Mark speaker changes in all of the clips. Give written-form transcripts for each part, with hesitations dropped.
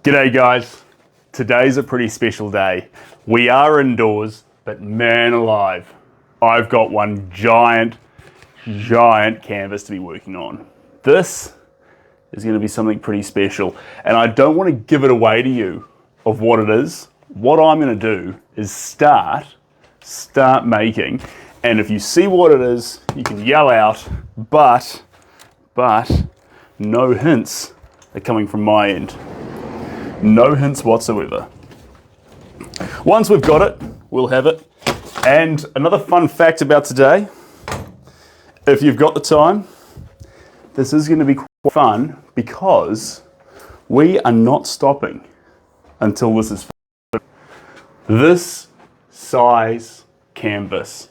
Speaker 1: G'day guys, today's a pretty special day. We are indoors, but man alive, I've got one giant canvas to be working on. This is going to be something pretty special, and I don't want to give it away to you of what it is. What I'm going to do is start making, and if you see what it is, you can yell out, but no hints are coming from my end. No hints whatsoever. Once we've got it, we'll have it. And another fun fact about today, if you've got the time, this is going to be quite fun because we are not stopping until this is finished. This size canvas,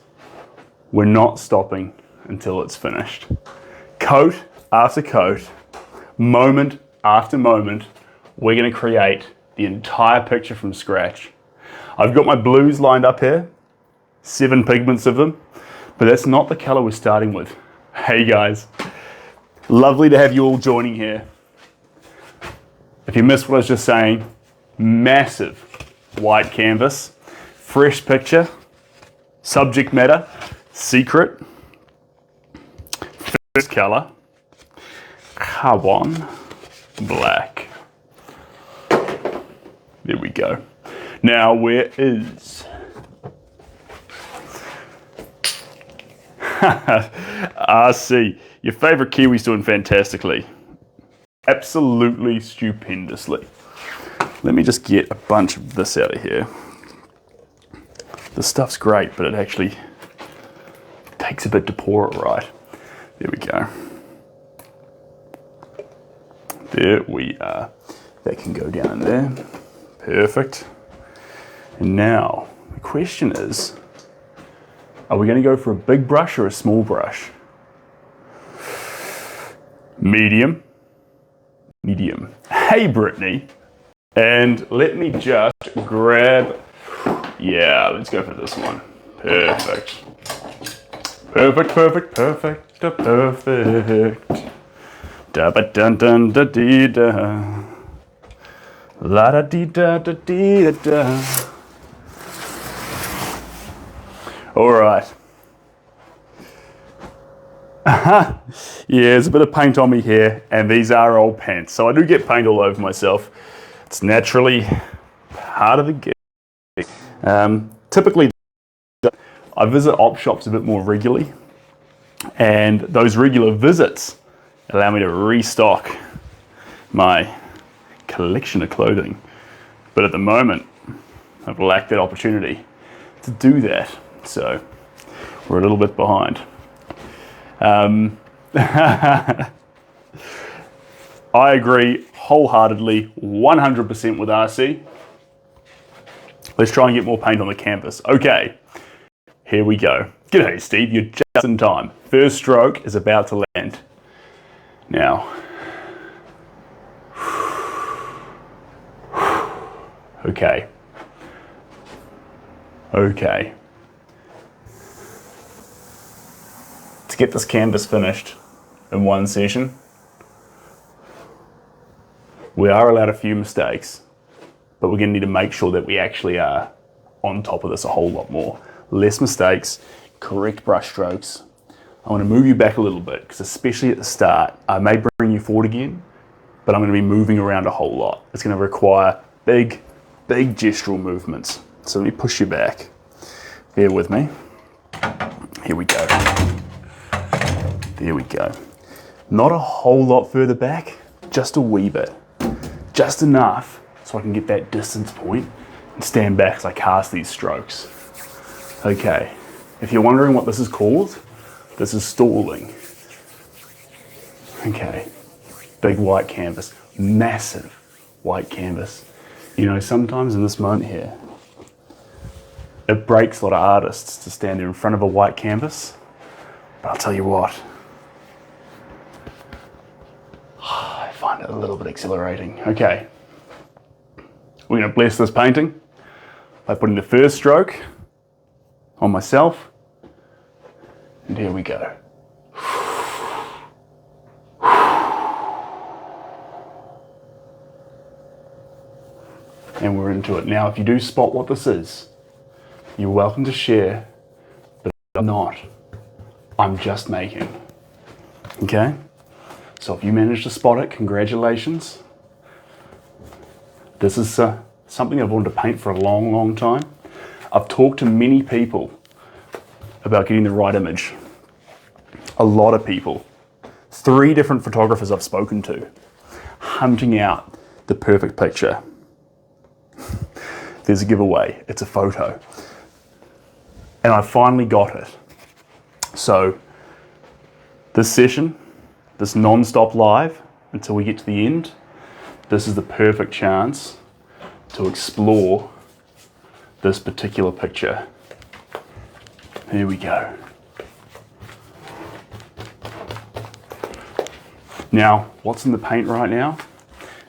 Speaker 1: we're not stopping until it's finished. Coat after coat, moment after moment, we're going to create the entire picture from scratch. I've got my blues lined up here, 7 pigments of them, but that's not the color we're starting with. Hey guys, lovely to have you all joining here. If you missed what I was just saying, massive white canvas, fresh picture, subject matter, secret, first color, carbon black. There we go. Now, where is RC? Your favorite Kiwi's doing fantastically. Absolutely stupendously. Let me just get a bunch of this out of here. The stuff's great, but it actually takes a bit to pour it right. There we go. There we are. That can go down in there. Perfect. And now, the question is, are we going to go for a big brush or a small brush? Medium. Medium. Hey, Brittany. And let me just grab, yeah, let's go for this one. Perfect. Perfect, perfect, perfect, perfect. Da ba dun dun da dee da. La da dee da da dee da da. All right. Yeah, there's a bit of paint on me here, and these are old pants, so I do get paint all over myself. It's naturally part of the gig. Typically, I visit op shops a bit more regularly, and those regular visits allow me to restock my collection of clothing. But at the moment, I've lacked that opportunity to do that. So we're a little bit behind. I agree wholeheartedly, 100% with RC. Let's try and get more paint on the canvas. Okay, here we go. G'day, Steve, you're just in time. First stroke is about to land. Now, okay. To get this canvas finished in one session, we are allowed a few mistakes, but we're going to need to make sure that we actually are on top of this a whole lot more. Less mistakes, correct brush strokes. I want to move you back a little bit, because especially at the start, I may bring you forward again, but I'm going to be moving around a whole lot. It's going to require big gestural movements. So let me push you back. Bear with me. Here we go. There we go. Not a whole lot further back, just a wee bit. Just enough so I can get that distance point and stand back as I cast these strokes. Okay, if you're wondering what this is called, this is stalling. Okay, big white canvas, massive white canvas. You know, sometimes in this moment here, it breaks a lot of artists to stand there in front of a white canvas, but I'll tell you what, I find it a little bit exhilarating. Okay, we're going to bless this painting by putting the first stroke on myself, and here we go. and we're into it. Now, if you do spot what this is, you're welcome to share, but I'm not. I'm just making. Okay? So if you managed to spot it, congratulations. This is something I've wanted to paint for a long, long time. I've talked to many people about getting the right image. A lot of people. 3 different photographers I've spoken to, hunting out the perfect picture. There's a giveaway. It's a photo. And I finally got it. So this session, this non-stop live until we get to the end, this is the perfect chance to explore this particular picture. Here we go. Now, what's in the paint right now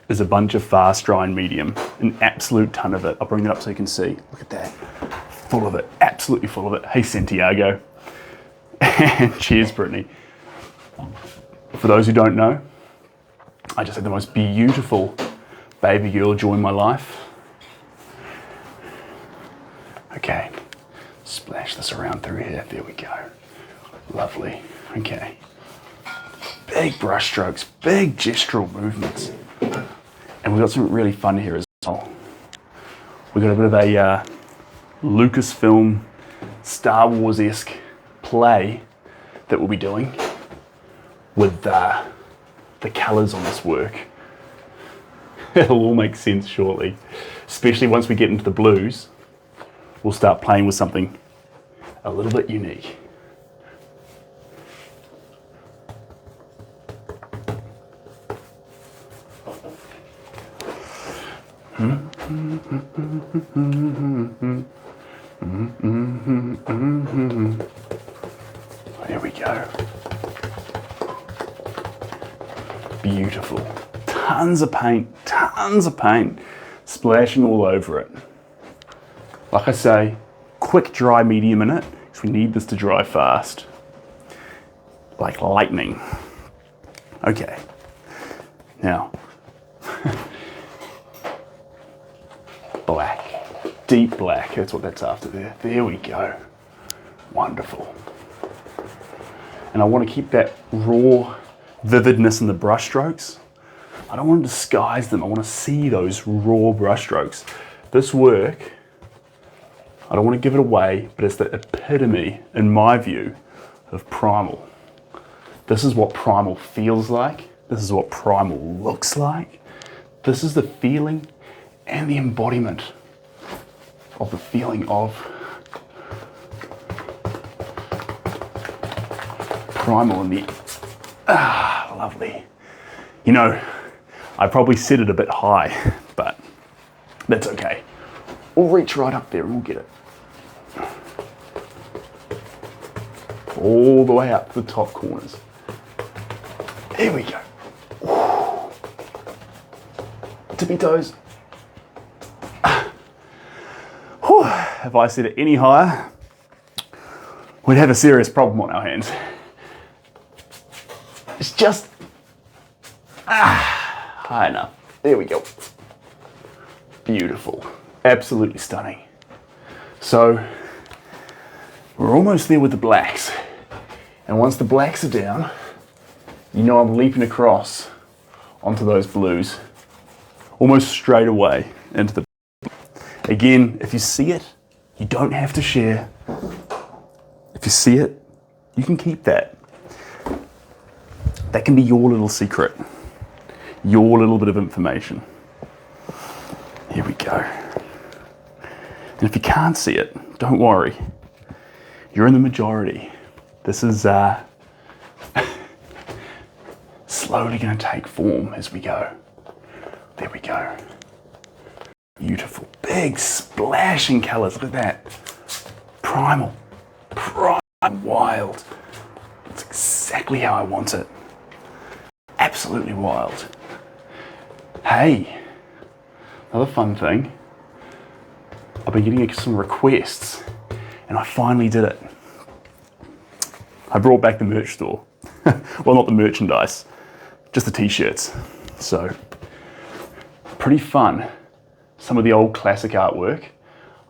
Speaker 1: is a bunch of fast drying medium, an absolute ton of it. I'll bring it up so you can see. Look at that. Full of it, absolutely full of it. Hey, Santiago. And cheers, Brittany. For those who don't know, I just had the most beautiful baby girl join my life. Okay, splash this around through here. There we go. Lovely. Okay. Big brush strokes, big gestural movements. And we've got something really fun here as well. We've got a bit of a Lucasfilm, Star Wars-esque play that we'll be doing with the colours on this work. It'll all make sense shortly, especially once we get into the blues. We'll start playing with something a little bit unique. There we go. Beautiful. Tons of paint, splashing all over it. Like I say, quick dry medium in it, because we need this to dry fast. Like lightning. Okay. Now, black. Deep black, that's what that's after there. There we go. Wonderful. And I want to keep that raw vividness in the brush strokes. I don't want to disguise them. I want to see those raw brush strokes. This work, I don't want to give it away, but it's the epitome, in my view, of Primal. This is what Primal feels like. This is what Primal looks like. This is the feeling and the embodiment of the feeling of Primal in the lovely. You know, I probably set it a bit high, but that's okay. We'll reach right up there and we'll get it. All the way up to the top corners. Here we go. Tippy toes. If I set it any higher, we'd have a serious problem on our hands. It's just high enough. There we go. Beautiful. Absolutely stunning. So we're almost there with the blacks. And once the blacks are down, you know I'm leaping across onto those blues almost straight away into the. Again, if you see it, you don't have to share. If you see it, you can keep that. That can be your little secret, your little bit of information. Here we go. And if you can't see it, don't worry. You're in the majority. This is slowly going to take form as we go. There we go. Beautiful, big splashing colours. Look at that. Primal, wild. It's exactly how I want it. Absolutely wild. Hey, another fun thing. I've been getting some requests and I finally did it. I brought back the merch store. Well, not the merchandise, just the t-shirts. So, pretty fun. some of the old classic artwork.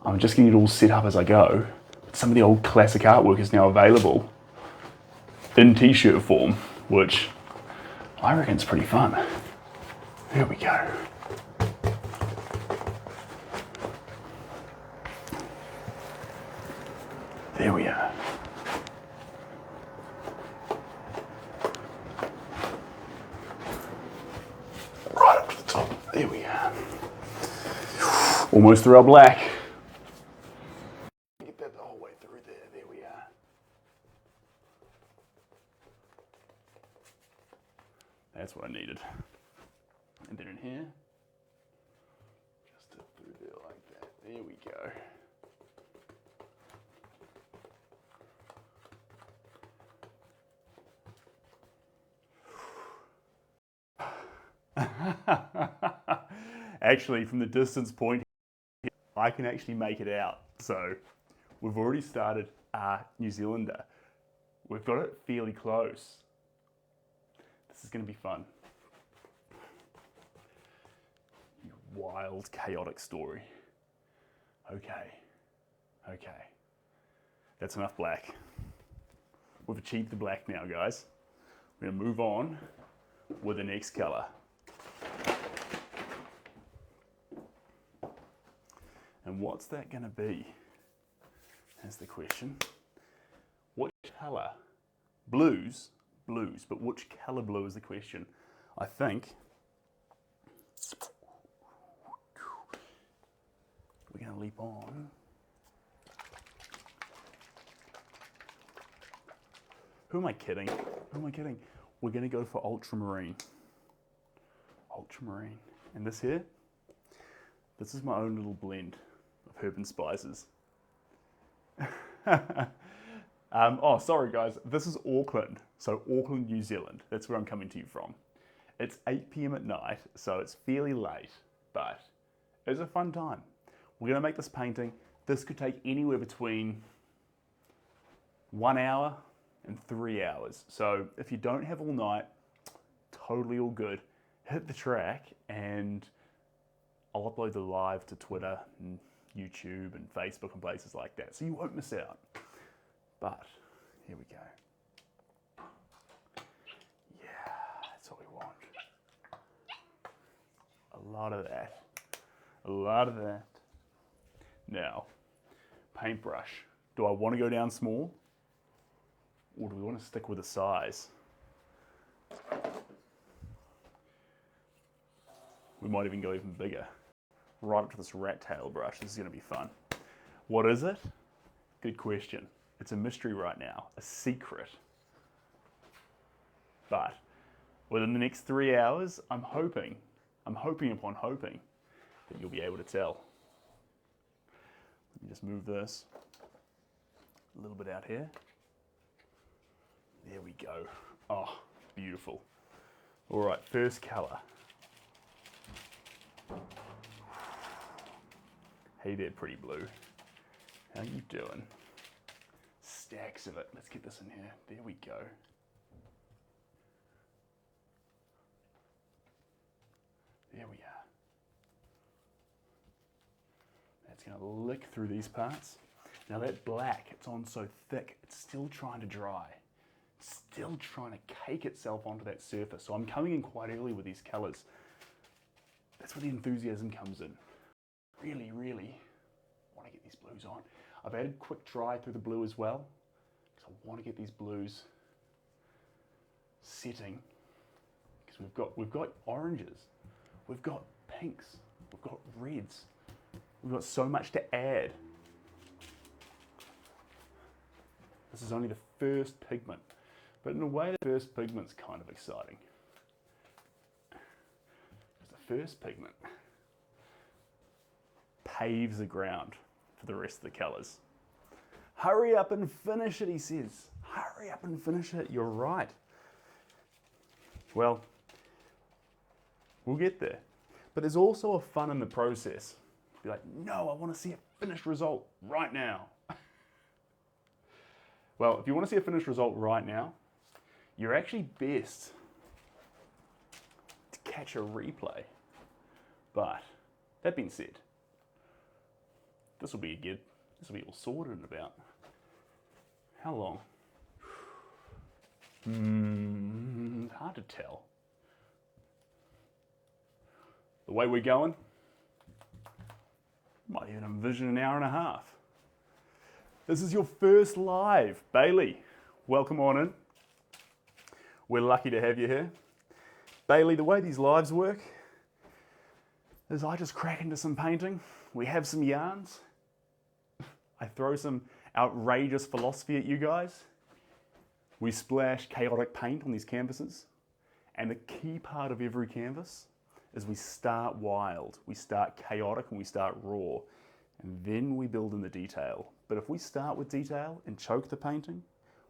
Speaker 1: I'm just getting it all set up as I go. Some of the old classic artwork is now available in t-shirt form, which I reckon is pretty fun. There we go. There we are. Right up to the top. There we are. Almost through our black. Get that the whole way through there. There we are. That's what I needed. And then in here, just through there like that. There we go. Actually, from the distance point, I can actually make it out. So we've already started our New Zealander. We've got it fairly close. This is going to be fun. You wild, chaotic story. Okay. That's enough black. We've achieved the black now, guys. We're going to move on with the next color. And what's that going to be? That's the question. What color? Blues, but which color blue is the question? I think we're going to leap on. Who am I kidding? We're going to go for ultramarine. Ultramarine. And this here, this is my own little blend of herb and spices. Oh, sorry guys, this is Auckland. So Auckland, New Zealand. That's where I'm coming to you from. It's 8 p.m. at night, so it's fairly late, but it was a fun time. We're gonna make this painting. This could take anywhere between 1 hour and 3 hours. So if you don't have all night, totally all good. Hit the track and I'll upload the live to Twitter and YouTube and Facebook and places like that, so you won't miss out. But here we go. Yeah, that's what we want. A lot of that. A lot of that. Now, paintbrush. Do I want to go down small? Or do we want to stick with the size? We might even go even bigger. Right up to this rat tail brush. This is going to be fun. What is it? Good question. It's a mystery right now, a secret. But within the next 3 hours, I'm hoping upon hoping that you'll be able to tell. Let me just move this a little bit out here. There we go. Oh, beautiful. All right, first color. Hey there, pretty blue. How you doing? Stacks of it. Let's get this in here. There we go. There we are. That's going to lick through these parts. Now that black, it's on so thick, it's still trying to dry. Still trying to cake itself onto that surface. So I'm coming in quite early with these colors. That's where the enthusiasm comes in. Really, really want to get these blues on. I've added quick dry through the blue as well, because I want to get these blues setting. Because we've got oranges, we've got pinks, we've got reds, we've got so much to add. This is only the first pigment, but in a way, the first pigment's kind of exciting. Because the first pigment paves the ground for the rest of the colors. Hurry up and finish it, he says. Hurry up and finish it. You're right. Well, we'll get there. But there's also a fun in the process. Be like, no, I want to see a finished result right now. Well, if you want to see a finished result right now, you're actually best to catch a replay. But that being said, This will be good. This will be all sorted in about, how long? Hard to tell. The way we're going, might even envision an hour and a half. This is your first live. Bailey, welcome on in. We're lucky to have you here. Bailey, the way these lives work is I just crack into some painting. We have some yarns. I throw some outrageous philosophy at you guys. We splash chaotic paint on these canvases. And the key part of every canvas is we start wild, we start chaotic, and we start raw. And then we build in the detail. But if we start with detail and choke the painting,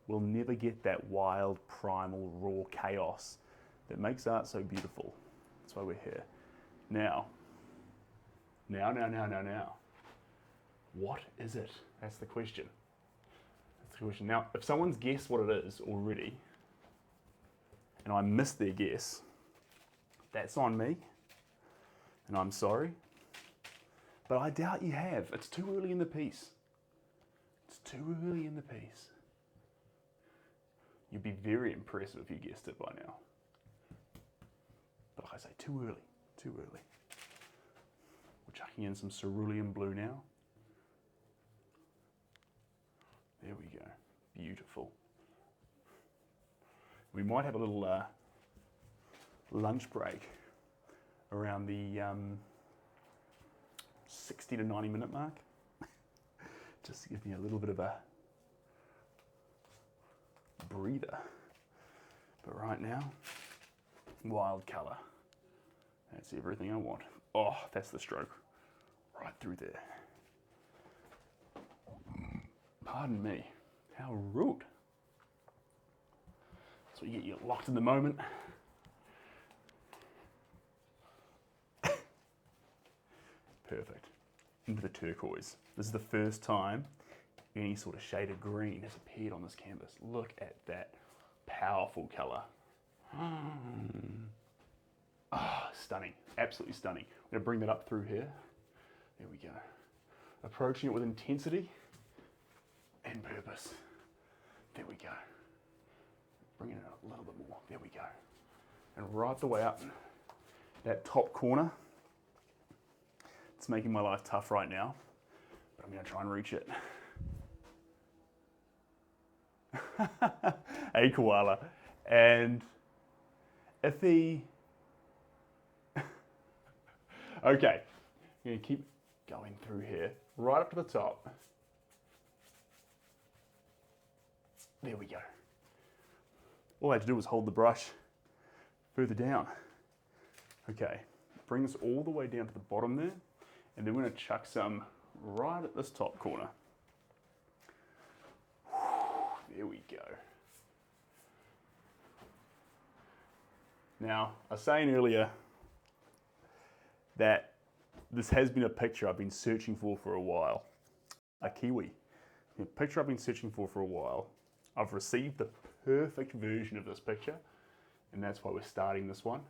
Speaker 1: we'll never get that wild, primal, raw chaos that makes art so beautiful. That's why we're here. Now. What is it? That's the question. That's the question. Now, if someone's guessed what it is already, and I missed their guess, that's on me, and I'm sorry. But I doubt you have. It's too early in the piece. It's too early in the piece. You'd be very impressed if you guessed it by now. But like I say, too early, too early. We're chucking in some cerulean blue now. There we go, beautiful. We might have a little lunch break around the 60 to 90 minute mark. Just to give me a little bit of a breather. But right now, wild colour. That's everything I want. Oh, that's the stroke. Right through there. Pardon me. How rude. So you get you locked in the moment. Perfect. Into the turquoise. This is the first time any sort of shade of green has appeared on this canvas. Look at that powerful colour. Stunning. Absolutely stunning. I'm going to bring that up through here. There we go. Approaching it with intensity and purpose. There we go. Bring it in a little bit more. There we go. And right the way up that top corner. It's making my life tough right now, but I'm going to try and reach it. A koala. And if the... Okay, I'm going to keep going through here, right up to the top. There we go. All I had to do was hold the brush further down. Okay, bring this all the way down to the bottom there, and then we're going to chuck some right at this top corner. There we go. Now, I was saying earlier that this has been a picture I've been searching for a while. A kiwi. A picture I've been searching for a while. I've received the perfect version of this picture, and that's why we're starting this one.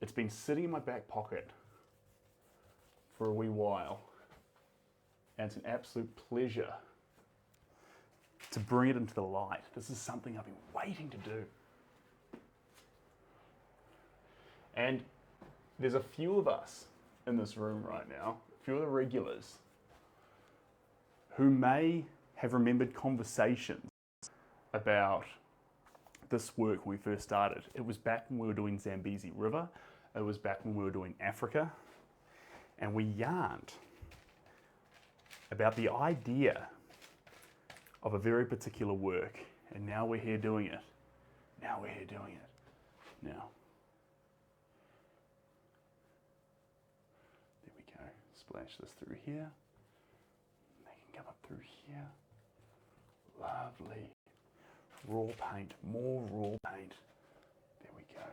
Speaker 1: It's been sitting in my back pocket for a wee while, and it's an absolute pleasure to bring it into the light. This is something I've been waiting to do. And there's a few of us in this room right now, a few of the regulars, who may have remembered conversations about this work when we first started. It was back when we were doing Zambezi River. It was back when we were doing Africa. And we yarned about the idea of a very particular work. And now we're here doing it. Now we're here doing it. Now. There we go. Splash this through here. They can come up through here. Lovely. Raw paint, more raw paint. There we go.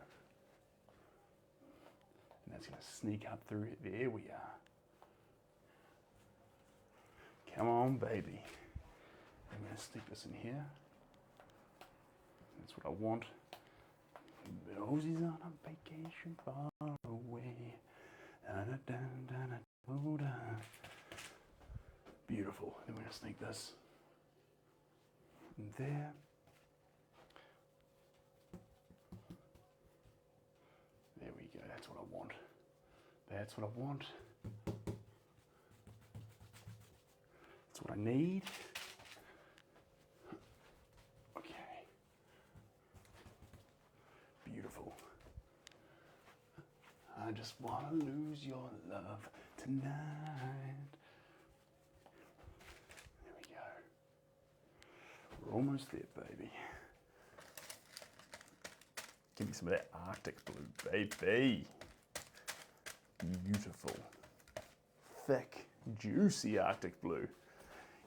Speaker 1: And that's going to sneak up through it. There we are. Come on, baby. I'm going to stick this in here. That's what I want. Rosie's on a vacation far away. Beautiful. Then we're going to sneak this in there. There we go. That's what I want. That's what I want. That's what I need. Okay. Beautiful. I just want to lose your love tonight. There we go. We're almost there, baby. Give me some of that Arctic blue, baby. Beautiful. Thick, juicy Arctic blue.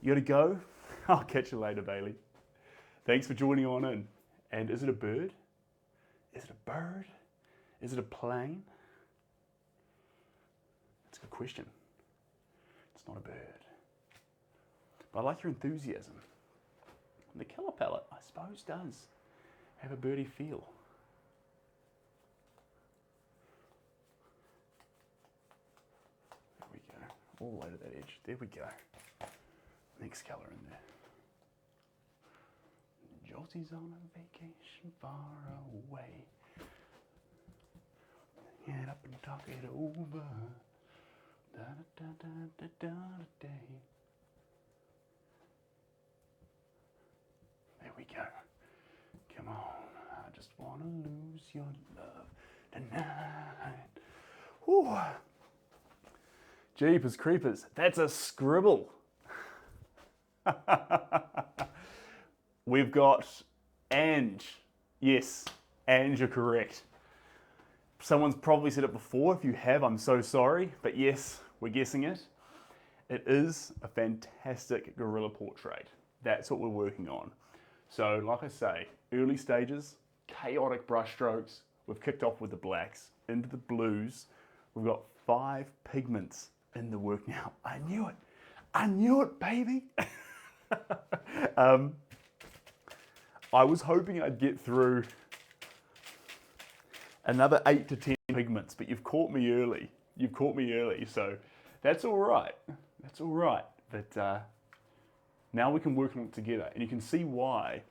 Speaker 1: You gotta go? I'll catch you later, Bailey. Thanks for joining on in. And is it a bird? Is it a bird? Is it a plane? That's a good question. It's not a bird. But I like your enthusiasm. The colour palette, I suppose, does have a birdie feel. There we go. All the way to that edge. There we go. Next colour in there. Josie's on a vacation far away. Get up and talk it over. Da da da da da da day. There we go. Come on, I just wanna lose your love tonight. Whew. Jeepers creepers, that's a scribble. We've got Ange. Yes, Ange, you're correct. Someone's probably said it before. If you have, I'm so sorry. But yes, we're guessing it. It is a fantastic gorilla portrait. That's what we're working on. So, like I say, early stages, chaotic brush strokes. We've kicked off with the blacks, into the blues. We've got 5 pigments in the work now. I knew it. I knew it, baby. I was hoping I'd get through another 8 to 10 pigments, but you've caught me early. You've caught me early, so that's all right. That's all right. But now we can work on it together, and you can see why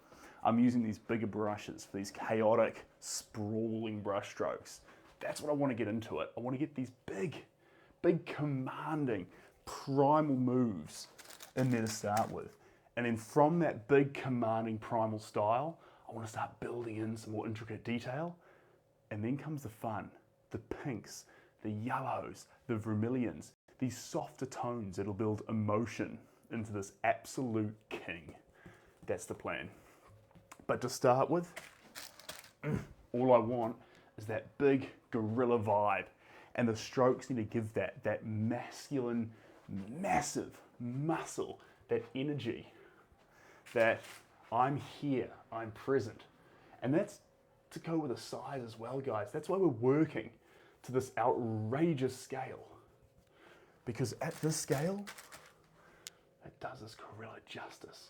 Speaker 1: I'm using these bigger brushes for these chaotic, sprawling brush strokes. That's what I want to get into it. I want to get these big commanding primal moves in there to start with. And then from that big commanding primal style, I want to start building in some more intricate detail. And then comes the fun, the pinks, the yellows, the vermilions, these softer tones that'll build emotion into this absolute king. That's the plan. But to start with, all I want is that big gorilla vibe. And the strokes need to give that masculine, massive muscle, that energy, that I'm here, I'm present. And that's to go with the size as well, guys. That's why we're working to this outrageous scale. Because at this scale, it does this gorilla justice.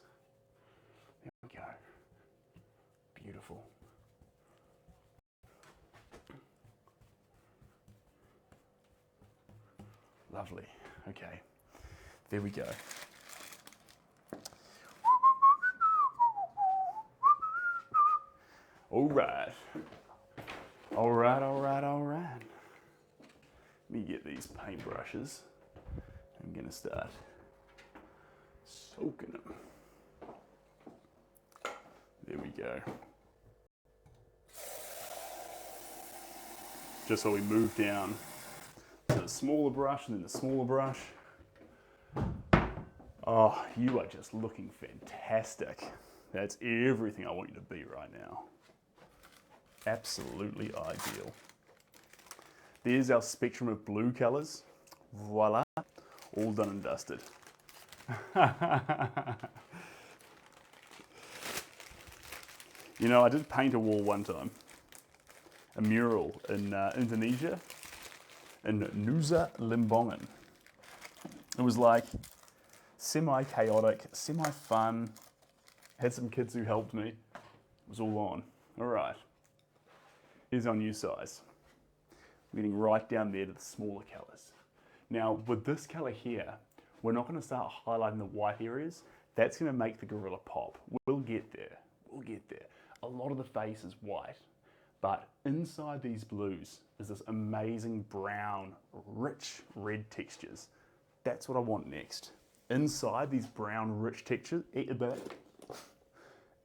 Speaker 1: There we go. Beautiful. Lovely. Okay. There we go. All right. All right, all right, all right. Let me get these paintbrushes. I'm gonna start soaking them. There we go. Just so we move down to the smaller brush and then the smaller brush. Oh, you are just looking fantastic. That's everything I want you to be right now. Absolutely ideal. There's our spectrum of blue colors. Voila, all done and dusted. You know, I did paint a wall one time, a mural in Indonesia, in Nusa Lembongan. It was like semi-chaotic, semi-fun. Had some kids who helped me. It was all on. All right. Here's our new size. We're getting right down there to the smaller colors. Now, with this color here, We're not going to start highlighting the white areas. That's going to make the gorilla pop. We'll get there. We'll get there. A lot of the face is white, but inside these blues is this amazing brown, rich red textures. That's what I want next. Inside these brown, rich textures,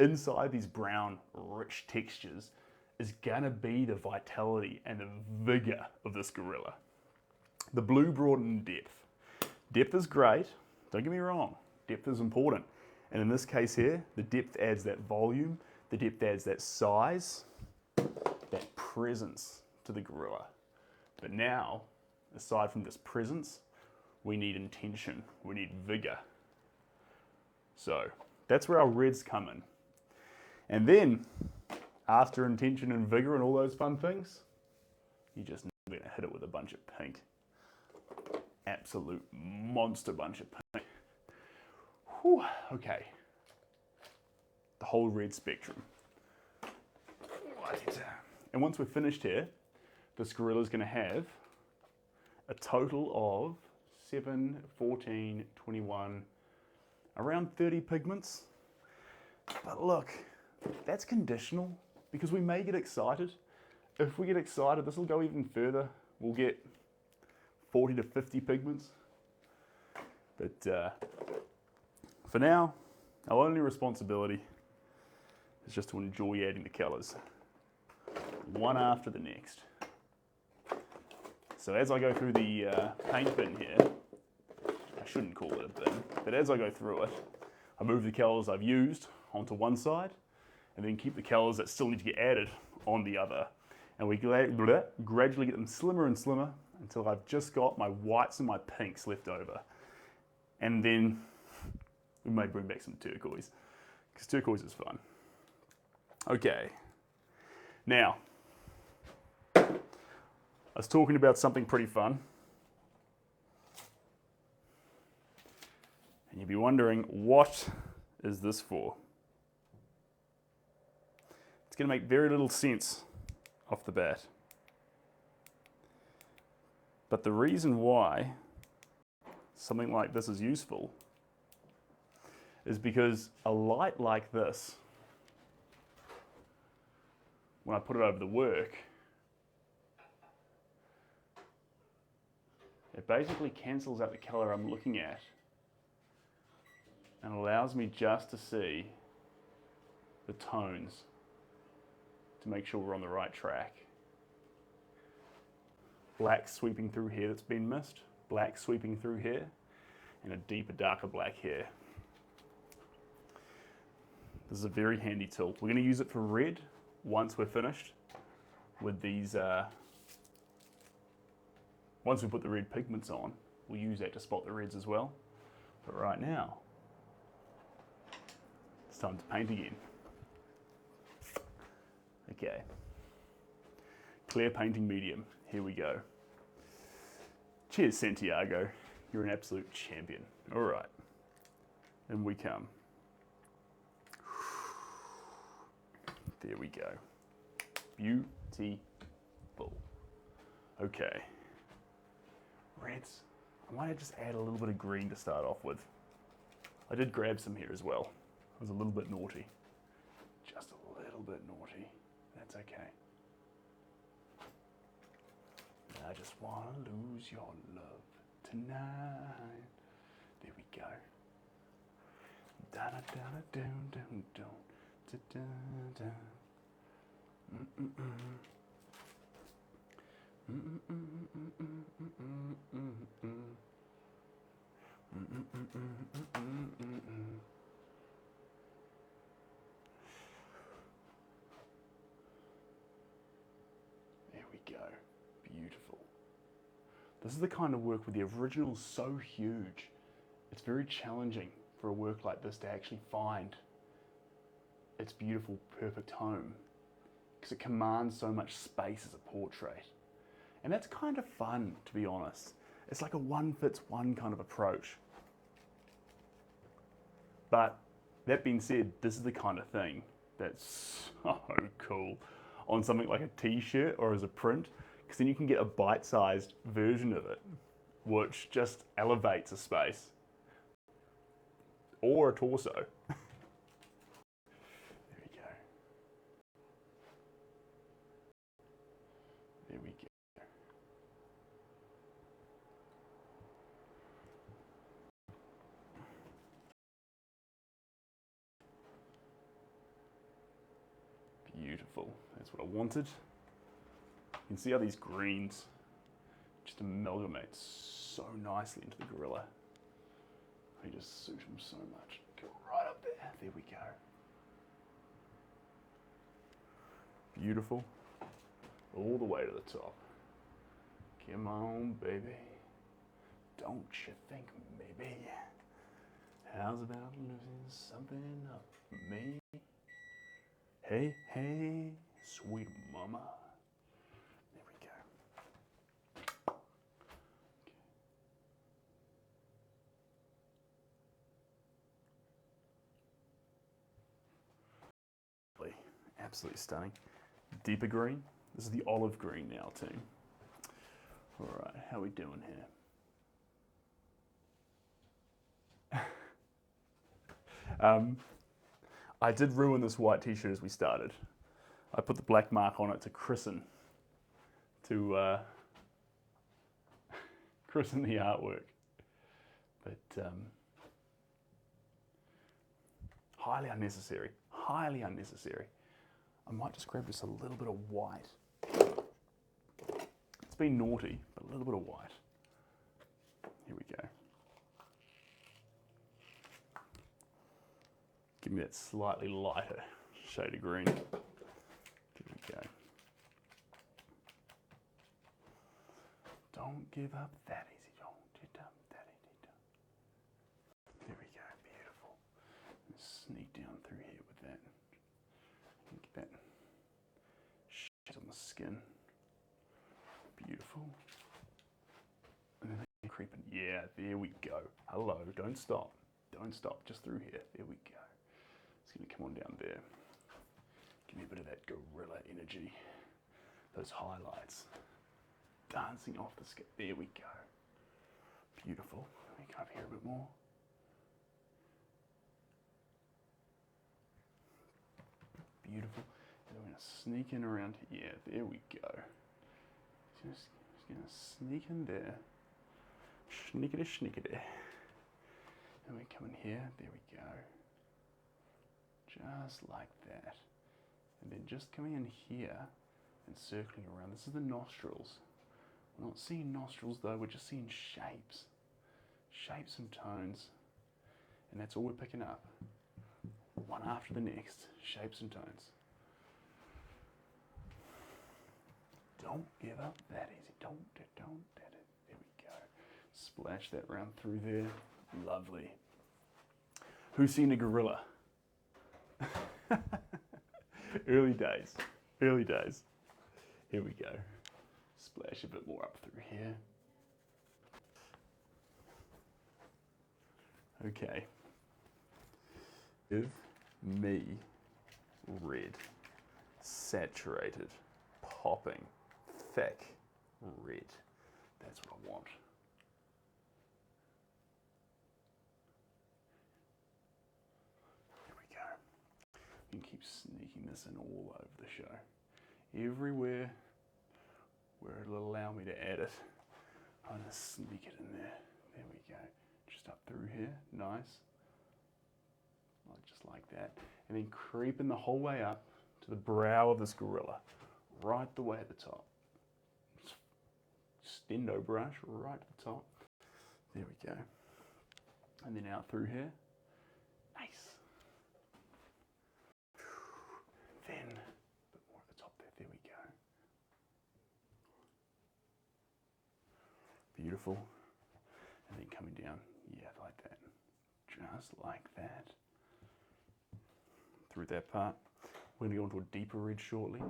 Speaker 1: inside these brown, rich textures is gonna be the vitality and the vigor of this gorilla. The blue brought in depth. Depth is great, don't get me wrong, depth is important. And in this case here, the depth adds that volume, the depth adds that size, that presence to the gorilla. But now, aside from this presence, we need intention, we need vigor. So that's where our reds come in. And then, after intention and vigor and all those fun things, you're just gonna hit it with a bunch of pink. Absolute monster bunch of pink. Whew, okay. The whole red spectrum. And once we're finished here, this gorilla is gonna have a total of 7, 14, 21, around 30 pigments. But look, that's conditional because we may get excited. If we get excited, this will go even further. We'll get 40 to 50 pigments. But for now, our only responsibility is just to enjoy adding the colors, one after the next. So as I go through the paint bin here, I shouldn't call it a bin, but as I go through it, I move the colors I've used onto one side and then keep the colors that still need to get added on the other. And we gradually get them slimmer and slimmer until I've just got my whites and my pinks left over. And then we may bring back some turquoise, because turquoise is fun. Okay, now, I was talking about something pretty fun. And you'd be wondering, what is this for? It's going to make very little sense off the bat. But the reason why something like this is useful is because a light like this, when I put it over the work, it basically cancels out the color I'm looking at and allows me just to see the tones to make sure we're on the right track. Black sweeping through here that's been missed, black sweeping through here, and a deeper, darker black here. This is a very handy tool. We're going to use it for red once we're finished with these. Once we put the red pigments on, we'll use that to spot the reds as well. But right now, it's time to paint again. Okay. Clear painting medium. Here we go. Cheers, Santiago. You're an absolute champion. All right. In we come. There we go. Beautiful. Okay. Reds. I might just add a little bit of green to start off with. I did grab some here as well. I was a little bit naughty. Just a little bit naughty. That's okay. I just want to lose your love tonight. There we go. Da da da da da da da da da. There we go. Beautiful. This is the kind of work where the original is so huge. It's very challenging for a work like this to actually find its beautiful, perfect home, because it commands so much space as a portrait. And that's kind of fun, to be honest. It's like a one-fits-one kind of approach. But that being said, this is the kind of thing that's so cool on something like a t-shirt or as a print, because then you can get a bite-sized version of it, which just elevates a space. or a torso. There we go. There we go. Beautiful. That's what I wanted. You can see how these greens just amalgamate so nicely into the gorilla. They just suit him so much. Go right up there. There we go. Beautiful. All the way to the top. Come on, baby. Don't you think maybe? How's about losing something up me? Hey, hey, sweet mama. There we go. Okay. Absolutely stunning. Deeper green. This is the olive green now, team. All right, how are we doing here? I did ruin this white t-shirt as we started. I put the black mark on it to christen christen the artwork. But highly unnecessary, highly unnecessary. I might just grab just a little bit of white. It's been naughty, but a little bit of white. Here we go. Give me that slightly lighter shade of green. There we go. Don't give up that easy. Don't get up that easy. There we go. Beautiful. Sneak down through here with that. Get that shit on the skin. Beautiful. And then creeping. Yeah, there we go. Hello. Don't stop. Don't stop. Just through here. There we go. It's going to come on down there. Give me a bit of that gorilla energy. Those highlights. Dancing off the skin. There we go. Beautiful. Let me come up here a bit more. Beautiful. And I'm going to sneak in around here. There we go. Just going to sneak in there. Sneakity, sneakity. And we come in here. There we go. Just like that. And then just coming in here and circling around. This is the nostrils. We're not seeing nostrils though, we're just seeing shapes. Shapes and tones. And that's all we're picking up. One after the next. Shapes and tones. Don't give up that easy. Don't. There we go. Splash that round through there. Lovely. Who's seen a gorilla? Early days. Early days. Here we go. Splash a bit more up through here. Okay. Give me red. Saturated. Popping. Thick. Red. That's what I want. There we go. You can keep sneaking this in all over the show. Everywhere where it'll allow me to add it, I'm going to sneak it in there. There we go. Just up through here. Nice. Just like that. And then creeping the whole way up to the brow of this gorilla. Right the way at the top. Stendo brush right at the top. There we go. And then out through here. Nice. Then a bit more at the top there. There we go. Beautiful. And then coming down, yeah, like that. Just like that. Through that part. We're going to go into a deeper red shortly.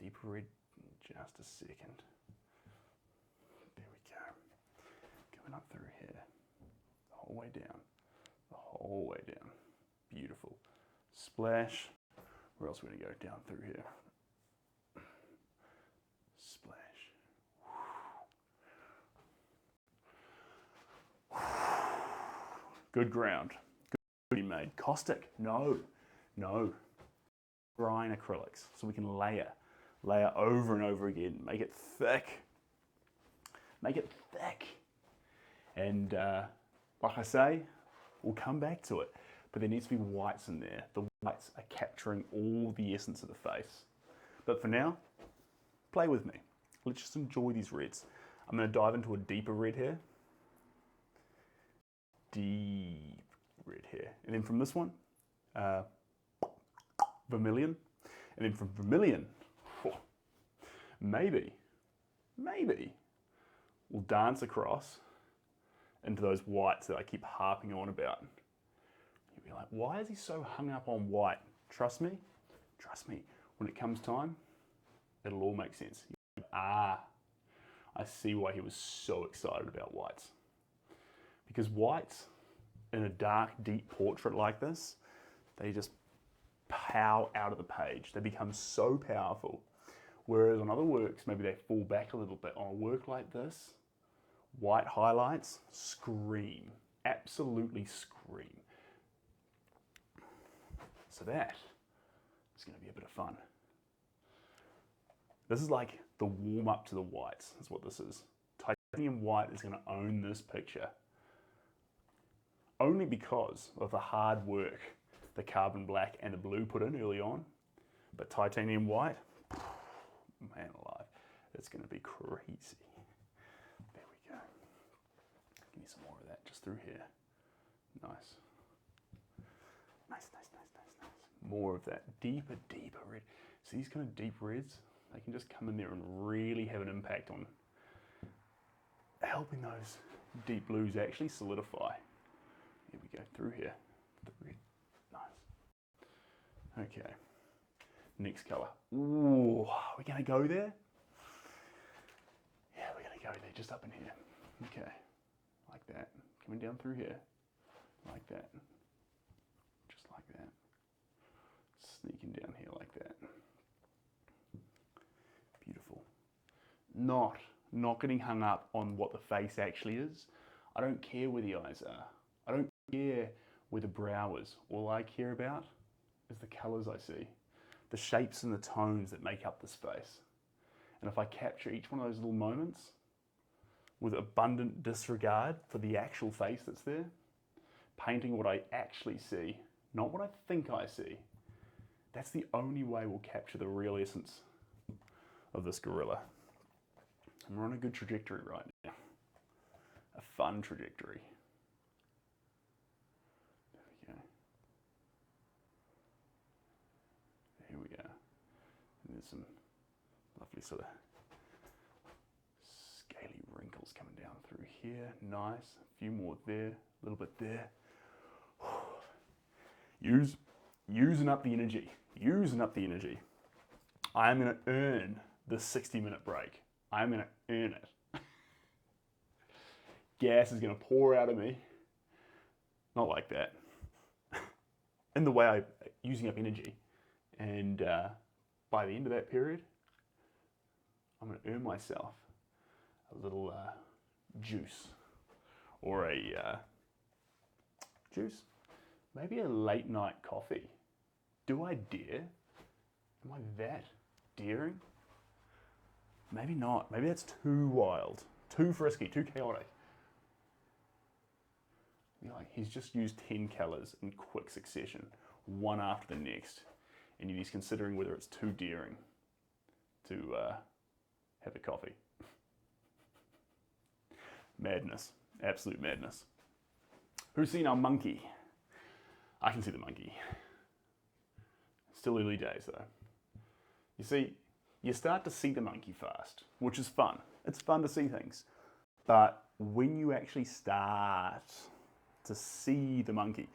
Speaker 1: Deeper red in just a second. There we go. Coming up through here. The whole way down. The whole way down. Beautiful. Splash. Where else are we going to go? Down through here. Splash. Good ground. Good made. Caustic? No. No. Brine acrylics. So we can layer over and over again. Make it thick. Make it thick. And like I say, we'll come back to it. But there needs to be whites in there. The whites are capturing all the essence of the face. But for now, play with me. Let's just enjoy these reds. I'm going to dive into a deeper red here. Deep red here. And then from this one, vermilion. And then from vermilion, maybe we'll dance across into those whites that I keep harping on about. You'll be like, why is he so hung up on white? Trust me, when it comes time, it'll all make sense. I see why he was so excited about whites. Because whites, in a dark, deep portrait like this, they just pow out of the page. They become so powerful. Whereas on other works, maybe they fall back a little bit. On a work like this, white highlights scream, absolutely scream. So that is going to be a bit of fun. This is like the warm up to the whites, is what this is. Titanium white is going to own this picture. Only because of the hard work the carbon black and the blue put in early on. But titanium white, man alive, it's going to be crazy. There we go. Give me some more of that just through here. Nice. Nice. More of that deeper red. See these kind of deep reds? They can just come in there and really have an impact on helping those deep blues actually solidify. Here we go, through here. The red. Nice. Okay. Next colour. Ooh, are we going to go there? Yeah, we're going to go there, just up in here. Okay, like that. Coming down through here. Like that. Just like that. Sneaking down here like that. Beautiful. Not getting hung up on what the face actually is. I don't care where the eyes are. I don't care where the brow is. All I care about is the colours I see. The shapes and the tones that make up this face. And if I capture each one of those little moments with abundant disregard for the actual face that's there, painting what I actually see, not what I think I see, that's the only way we'll capture the real essence of this gorilla. And we're on a good trajectory right now. A fun trajectory. There we go. And there's some lovely sort of scaly wrinkles coming down through here. Nice. A few more there. A little bit there. Using up the energy. Using up the energy. I am going to earn this 60-minute break. I'm going to earn it. Gas is going to pour out of me. Not like that. In the way I'm using up energy. And by the end of that period, I'm going to earn myself a little juice. Or a juice. Maybe a late night coffee. Do I dare? Am I that daring? Maybe not. Maybe that's too wild, too frisky, too chaotic. You're like, he's just used 10 colours in quick succession, one after the next, and he's considering whether it's too daring to have a coffee. Madness, absolute madness. Who's seen our monkey? I can see the monkey. Still early days though. You see, you start to see the monkey fast, which is fun. It's fun to see things. But when you actually start to see the monkey,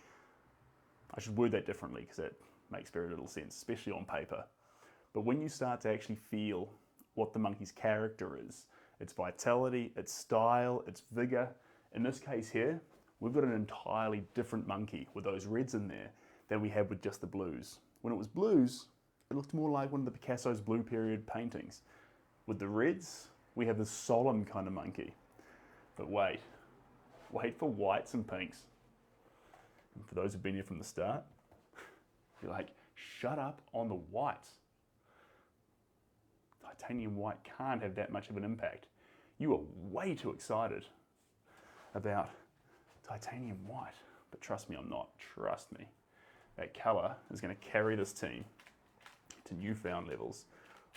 Speaker 1: I should word that differently because it makes very little sense, especially on paper. But when you start to actually feel what the monkey's character is, its vitality, its style, its vigor, in this case here, we've got an entirely different monkey with those reds in there than we had with just the blues. When it was blues, it looked more like one of the Picasso's blue period paintings. With the reds, we have this solemn kind of monkey. But wait for whites and pinks. And for those who've been here from the start, you're like, shut up on the whites. Titanium white can't have that much of an impact. You are way too excited about titanium white. But trust me, I'm not. Trust me. That colour is going to carry this team to newfound levels.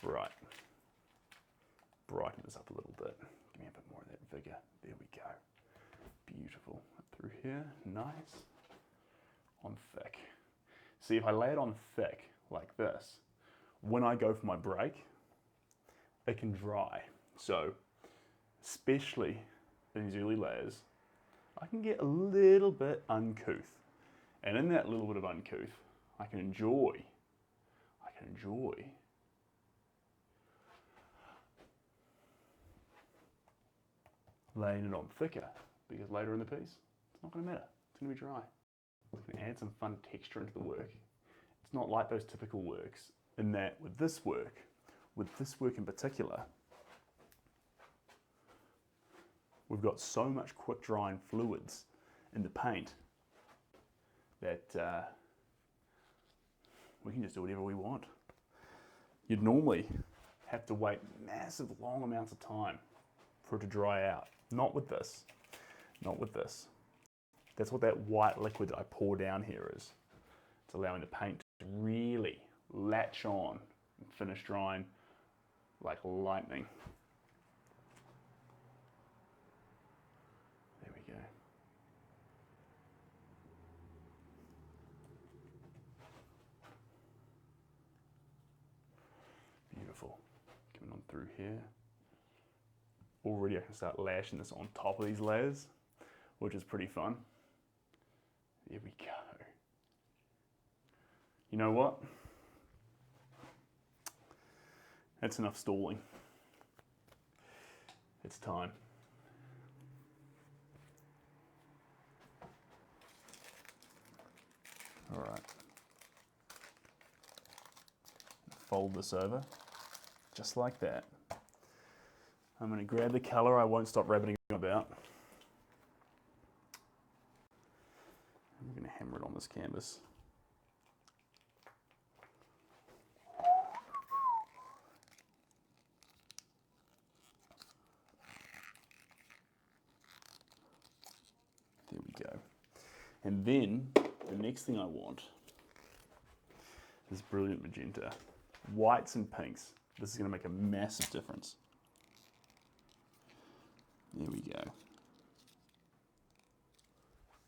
Speaker 1: Right. Brighten this up a little bit. Give me a bit more of that vigour. There we go. Beautiful. Up through here. Nice. On thick. See, if I lay it on thick like this, when I go for my break, it can dry. So, especially in these early layers, I can get a little bit uncouth. And in that little bit of uncouth, I can enjoy laying it on thicker, because later in the piece, it's not going to matter. It's going to be dry. I'm going to add some fun texture into the work. It's not like those typical works, in that with this work in particular, we've got so much quick drying fluids in the paint that we can just do whatever we want. You'd normally have to wait massive long amounts of time for it to dry out. Not with this. Not with this. That's what that white liquid that I pour down here is. It's allowing the paint to really latch on and finish drying like lightning. There we go. Beautiful. Coming on through here. Already I can start lashing this on top of these layers, which is pretty fun. There we go. You know what? That's enough stalling. It's time. All right. Fold this over, just like that. I'm going to grab the colour I won't stop rabbiting about. I'm going to hammer it on this canvas. There we go. And then the next thing I want is brilliant magenta. Whites and pinks. This is going to make a massive difference. There we go.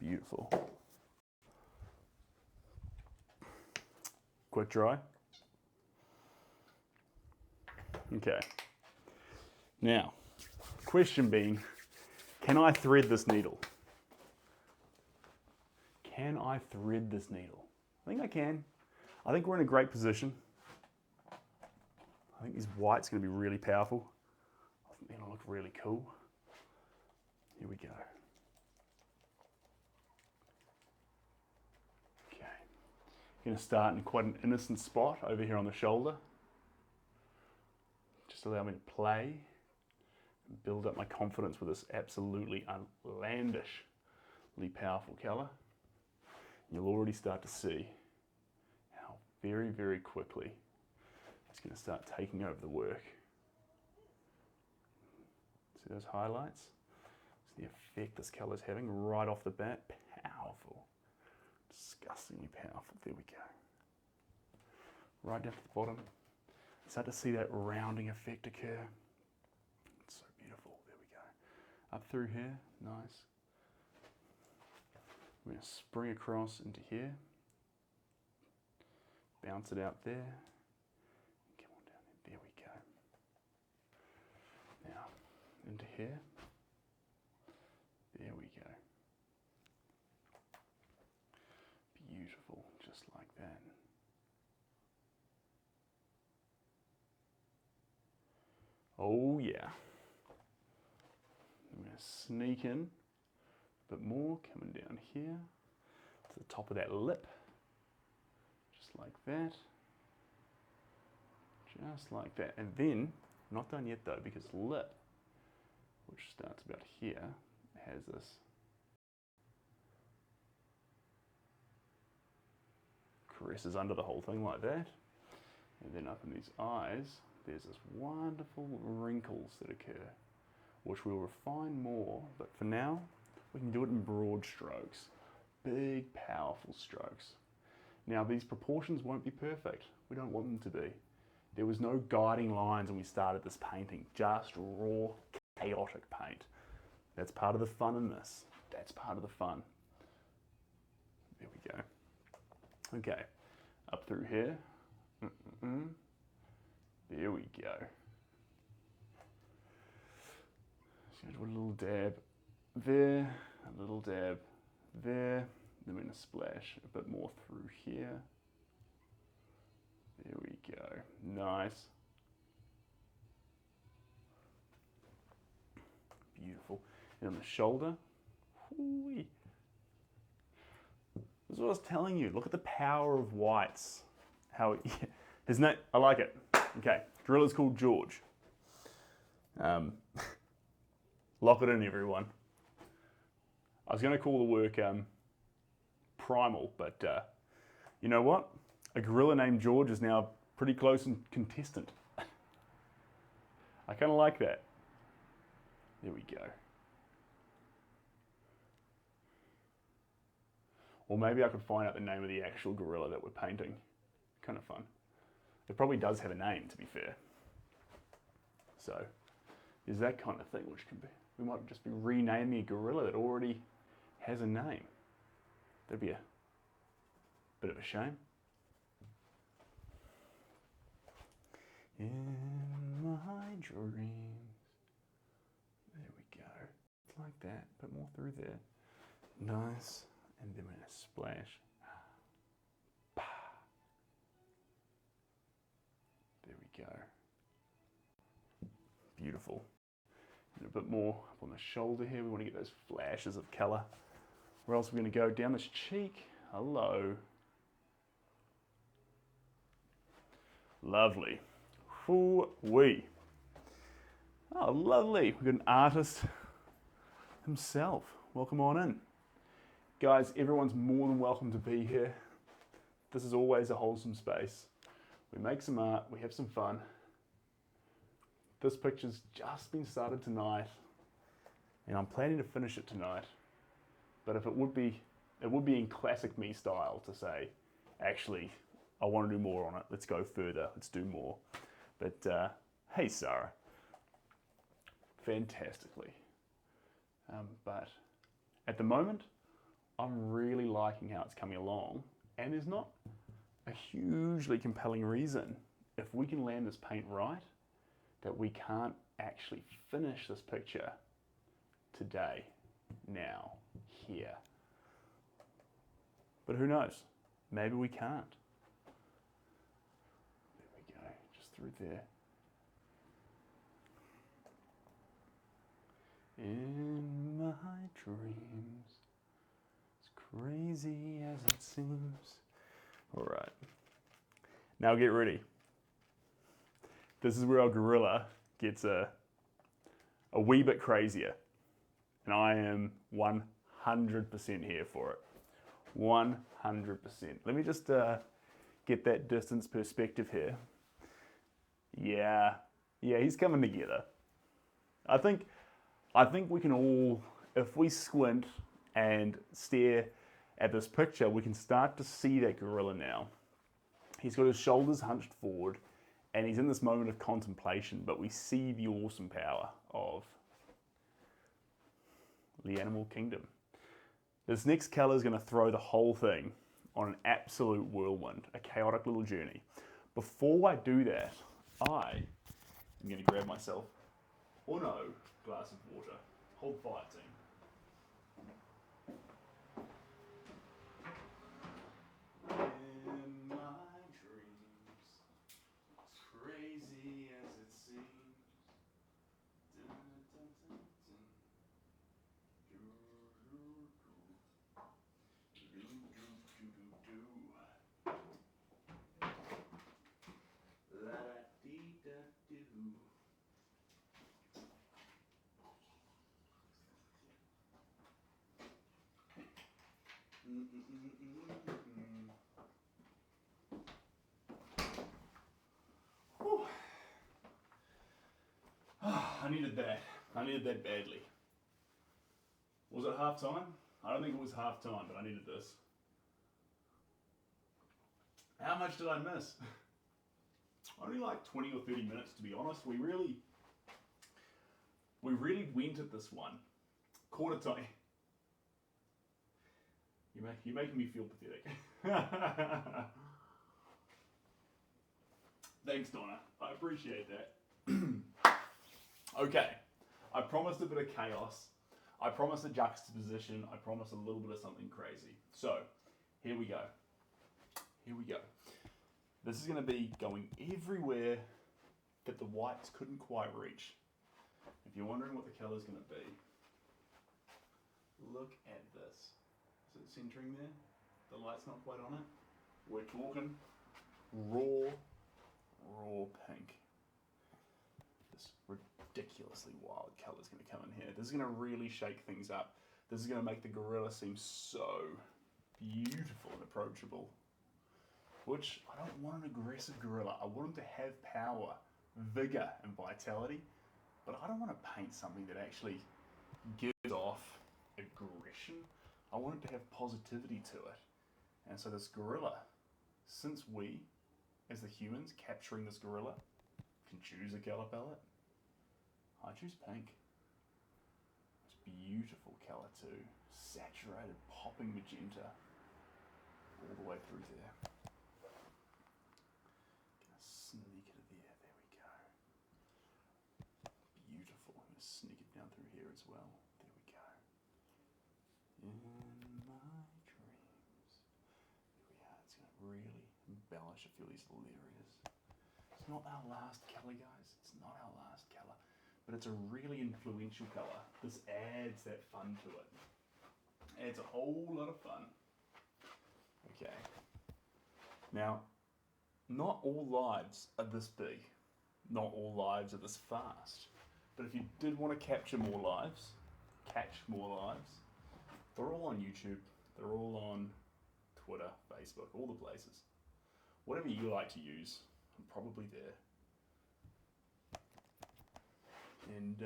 Speaker 1: Beautiful. Quick dry. Okay. Now, question being, can I thread this needle? Can I thread this needle? I think I can. I think we're in a great position. I think these white's going to be really powerful. I think they're going to look really cool. Here we go. Okay. Going to start in quite an innocent spot over here on the shoulder. Just allow me to play and build up my confidence with this absolutely outlandishly powerful colour. You'll already start to see how very, very quickly it's going to start taking over the work. See those highlights? See the effect this colour is having right off the bat? Powerful. Disgustingly powerful. There we go. Right down to the bottom. Start to see that rounding effect occur. It's so beautiful. There we go. Up through here. Nice. We're going to spring across into here. Bounce it out there. Come on down there. There we go. Now, into here. There we go. Beautiful, just like that. Oh yeah. I'm going to sneak in a bit more, coming down here to the top of that lip. Just like that. Just like that. And then, not done yet though, because lip, which starts about here, has this caresses under the whole thing like that. And then up in these eyes, there's this wonderful wrinkles that occur, which we'll refine more, but for now, we can do it in broad strokes. Big, powerful strokes. Now, these proportions won't be perfect. We don't want them to be. There was no guiding lines when we started this painting, just raw, chaotic paint. That's part of the fun in this. That's part of the fun. There we go. Okay, up through here. There we go. So I'm going to do a little dab there, a little dab there. Then we're going to splash a bit more through here. There we go. Nice. Beautiful. And on the shoulder. Whoo-wee. This is what I was telling you. Look at the power of whites. How his name, I like it. Okay, gorilla's called George. Lock it in, everyone. I was going to call the work PRIMAL, but you know what? A gorilla named George is now pretty close and contestant. I kind of like that. There we go. Or maybe I could find out the name of the actual gorilla that we're painting. Kind of fun. It probably does have a name, to be fair. So, there's that kind of thing, which can be, we might just be renaming a gorilla that already has a name. That'd be a bit of a shame. In my dreams. There we go. It's like that, but more through there. Nice. And then we're going to splash. There we go. Beautiful. And a bit more up on the shoulder here. We want to get those flashes of colour. Where else are we going to go? Down this cheek. Hello. Lovely. Hoo-wee. Oh, lovely. We've got an artist himself. Welcome on in. Guys, everyone's more than welcome to be here. This is always a wholesome space. We make some art, we have some fun. This picture's just been started tonight, and I'm planning to finish it tonight. But if it would be in classic me style to say, actually, I want to do more on it. Let's go further. Let's do more. But hey, Sarah, fantastically. But at the moment, I'm really liking how it's coming along, and there's not a hugely compelling reason, if we can land this paint right, that we can't actually finish this picture today, now, here. But who knows? Maybe we can't. There we go, just through there. In my dreams, as crazy as it seems. All right, now get ready. This is where our gorilla gets a wee bit crazier, and I am 100% here for it. 100%. Let me just get that distance perspective here. Yeah, he's coming together. I think we can all, if we squint and stare at this picture, we can start to see that gorilla now. He's got his shoulders hunched forward, and he's in this moment of contemplation, but we see the awesome power of the animal kingdom. This next color is going to throw the whole thing on an absolute whirlwind, a chaotic little journey. Before I do that, I am going to grab myself, or no, glass of water. Hold fire, team. In my dreams, as crazy as it seems. Dun, dun, dun, dun. Do, do, do. Do, do, do, do, do. La da dee da do. I needed that. I needed that badly. Was it half time? I don't think it was half time, but I needed this. How much did I miss? Only like 20 or 30 minutes, to be honest. We really went at this one. Quarter time. You're making me feel pathetic. Thanks, Donna. I appreciate that. Okay. I promised a bit of chaos. I promised a juxtaposition. I promised a little bit of something crazy. So, here we go. Here we go. This is going to be going everywhere that the whites couldn't quite reach. If you're wondering what the colour's going to be, look at this. Is it centering there? The light's not quite on it. We're talking raw pink. This ridiculously wild colour's going to come in here. This is going to really shake things up. This is going to make the gorilla seem so beautiful and approachable. Which, I don't want an aggressive gorilla. I want him to have power, vigor, and vitality. But I don't want to paint something that actually gives off aggression. I want it to have positivity to it. And so this gorilla, since we, as the humans, capturing this gorilla, can choose a colour palette, I choose pink. It's beautiful colour too. Saturated, popping magenta. All the way through there. Gonna sneak it there. There we go. Beautiful. I'm gonna sneak it down through here as well. There we go. In my dreams. There we are. It's gonna really embellish a few of these little areas. It's not our last colour, guys. It's not our last colour. But it's a really influential colour. This adds that fun to it. Adds a whole lot of fun. Okay. Now, not all lives are this big. Not all lives are this fast. But if you did want to capture more lives, they're all on YouTube. They're all on Twitter, Facebook, all the places. Whatever you like to use, I'm probably there. And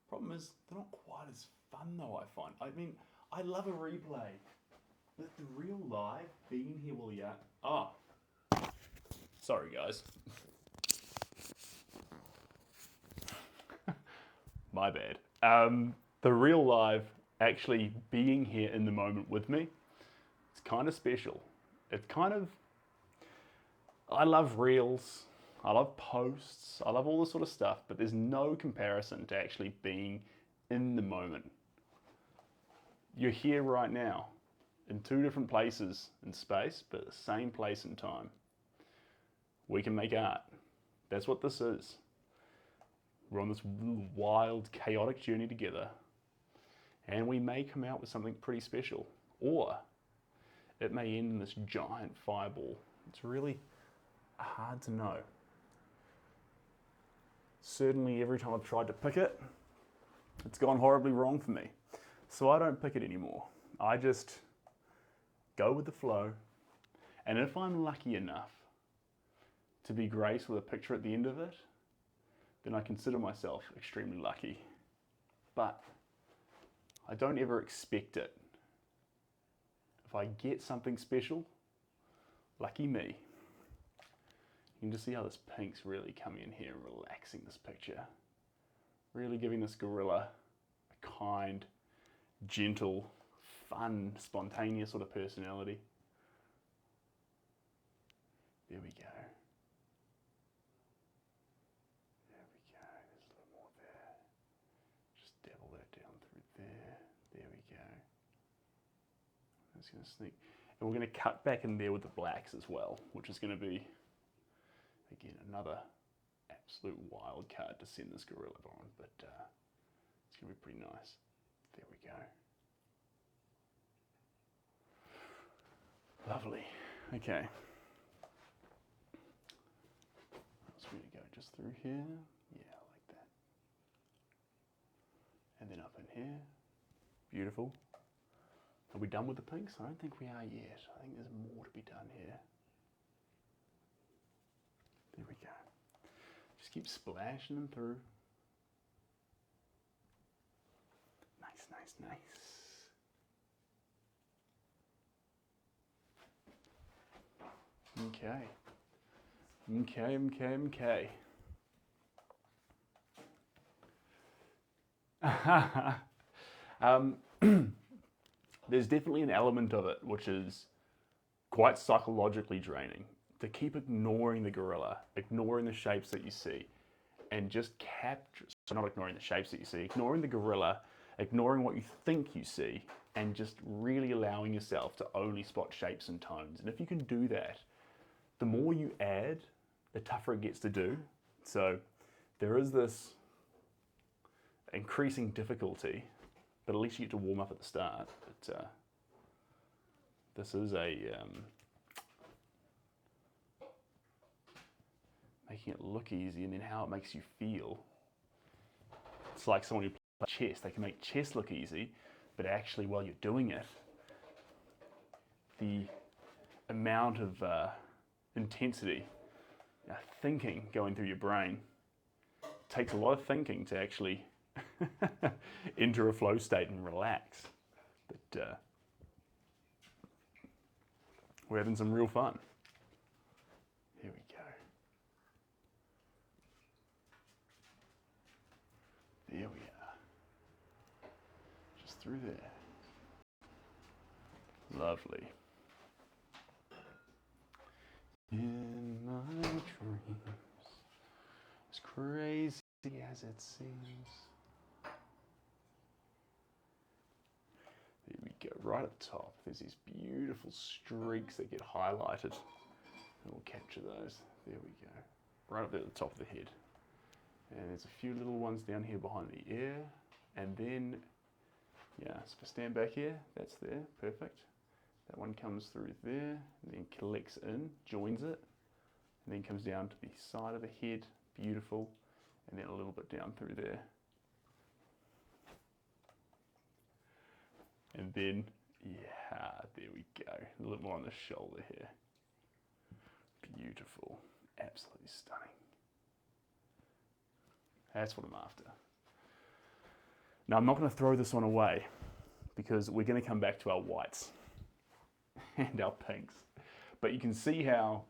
Speaker 1: problem is, they're not quite as fun though, I find. I mean, I love a replay. But the real live, being here while you're... Oh. Sorry, guys. My bad. The real live actually being here in the moment with me, it's kind of special. It's kind of... I love reels. I love posts. I love all this sort of stuff. But there's no comparison to actually being in the moment. You're here right now. In two different places in space, but the same place in time. We can make art. That's what this is. We're on this wild, chaotic journey together, and we may come out with something pretty special, or it may end in this giant fireball. It's really hard to know. Certainly every time I've tried to pick it, it's gone horribly wrong for me. So I don't pick it anymore. I just go with the flow, and if I'm lucky enough to be graced with a picture at the end of it, then I consider myself extremely lucky. But I don't ever expect it. If I get something special, lucky me. You can just see how this pink's really coming in here and relaxing this picture. Really giving this gorilla a kind, gentle, fun, spontaneous sort of personality. There we go. There we go. There's a little more there. Just dabble that down through there. There we go. I'm just going to sneak. And we're going to cut back in there with the blacks as well, which is going to be, again, another absolute wild card to send this gorilla on, but it's going to be pretty nice. There we go. Lovely. Okay. That's going to go just through here. Yeah, I like that. And then up in here. Beautiful. Are we done with the pinks? I don't think we are yet. I think there's more to be done here. There we go. Just keep splashing them through. Nice, nice. Okay. There's definitely an element of it which is quite psychologically draining. To keep ignoring the gorilla, ignoring the shapes that you see, and just capture, so not ignoring the shapes that you see, ignoring the gorilla, ignoring what you think you see, and just really allowing yourself to only spot shapes and tones. And if you can do that, the more you add, the tougher it gets to do. So there is this increasing difficulty, but at least you get to warm up at the start. But this is making it look easy, and then how it makes you feel. It's like someone who plays chess. They can make chess look easy, but actually while you're doing it, the amount of intensity, thinking going through your brain, takes a lot of thinking to actually enter a flow state and relax. But we're having some real fun. Here we go. There we are. Just through there. Lovely. In my dreams, as crazy as it seems. There we go, right at the top. There's these beautiful streaks that get highlighted. And we'll capture those. There we go. Right up there at the top of the head. And there's a few little ones down here behind the ear. And then, yeah, so if I stand back here, that's there, perfect. That one comes through there, and then collects in, joins it, and then comes down to the side of the head, beautiful, and then a little bit down through there. And then, yeah, there we go. A little more on the shoulder here. Beautiful, absolutely stunning. That's what I'm after. Now, I'm not going to throw this one away because we're going to come back to our whites and our pinks. But you can see how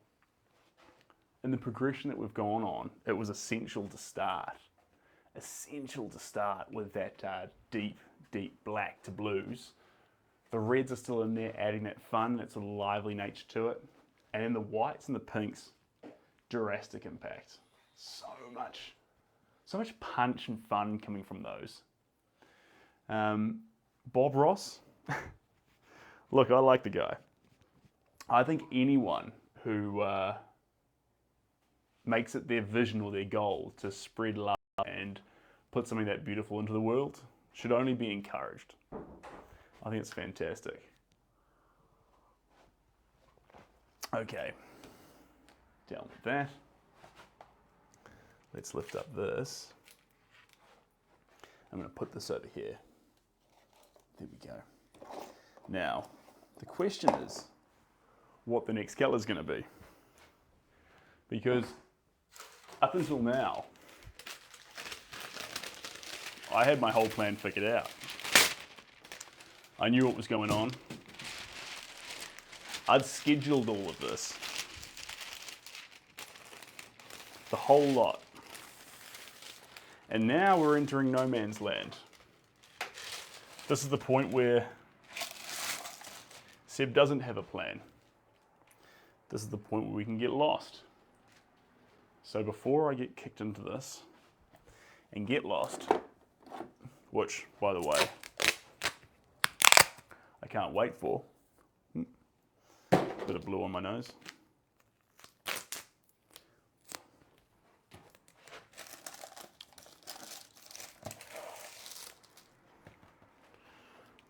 Speaker 1: in the progression that we've gone on, it was essential to start with that deep black to blues. The reds are still in there, adding that fun, that sort of lively nature to it. And then the whites and the pinks, drastic impact. So much punch and fun coming from those. Bob Ross, look, I like the guy. I think anyone who makes it their vision or their goal to spread love and put something that beautiful into the world should only be encouraged. I think it's fantastic. Okay, down with that. Let's lift up this. I'm going to put this over here. There we go. Now, the question is what the next color is going to be. Because up until now, I had my whole plan figured out. I knew what was going on. I'd scheduled all of this. The whole lot. And now we're entering no man's land. This is the point where Seb doesn't have a plan. This is the point where we can get lost. So before I get kicked into this and get lost, which, by the way, I can't wait for. Bit of blue on my nose.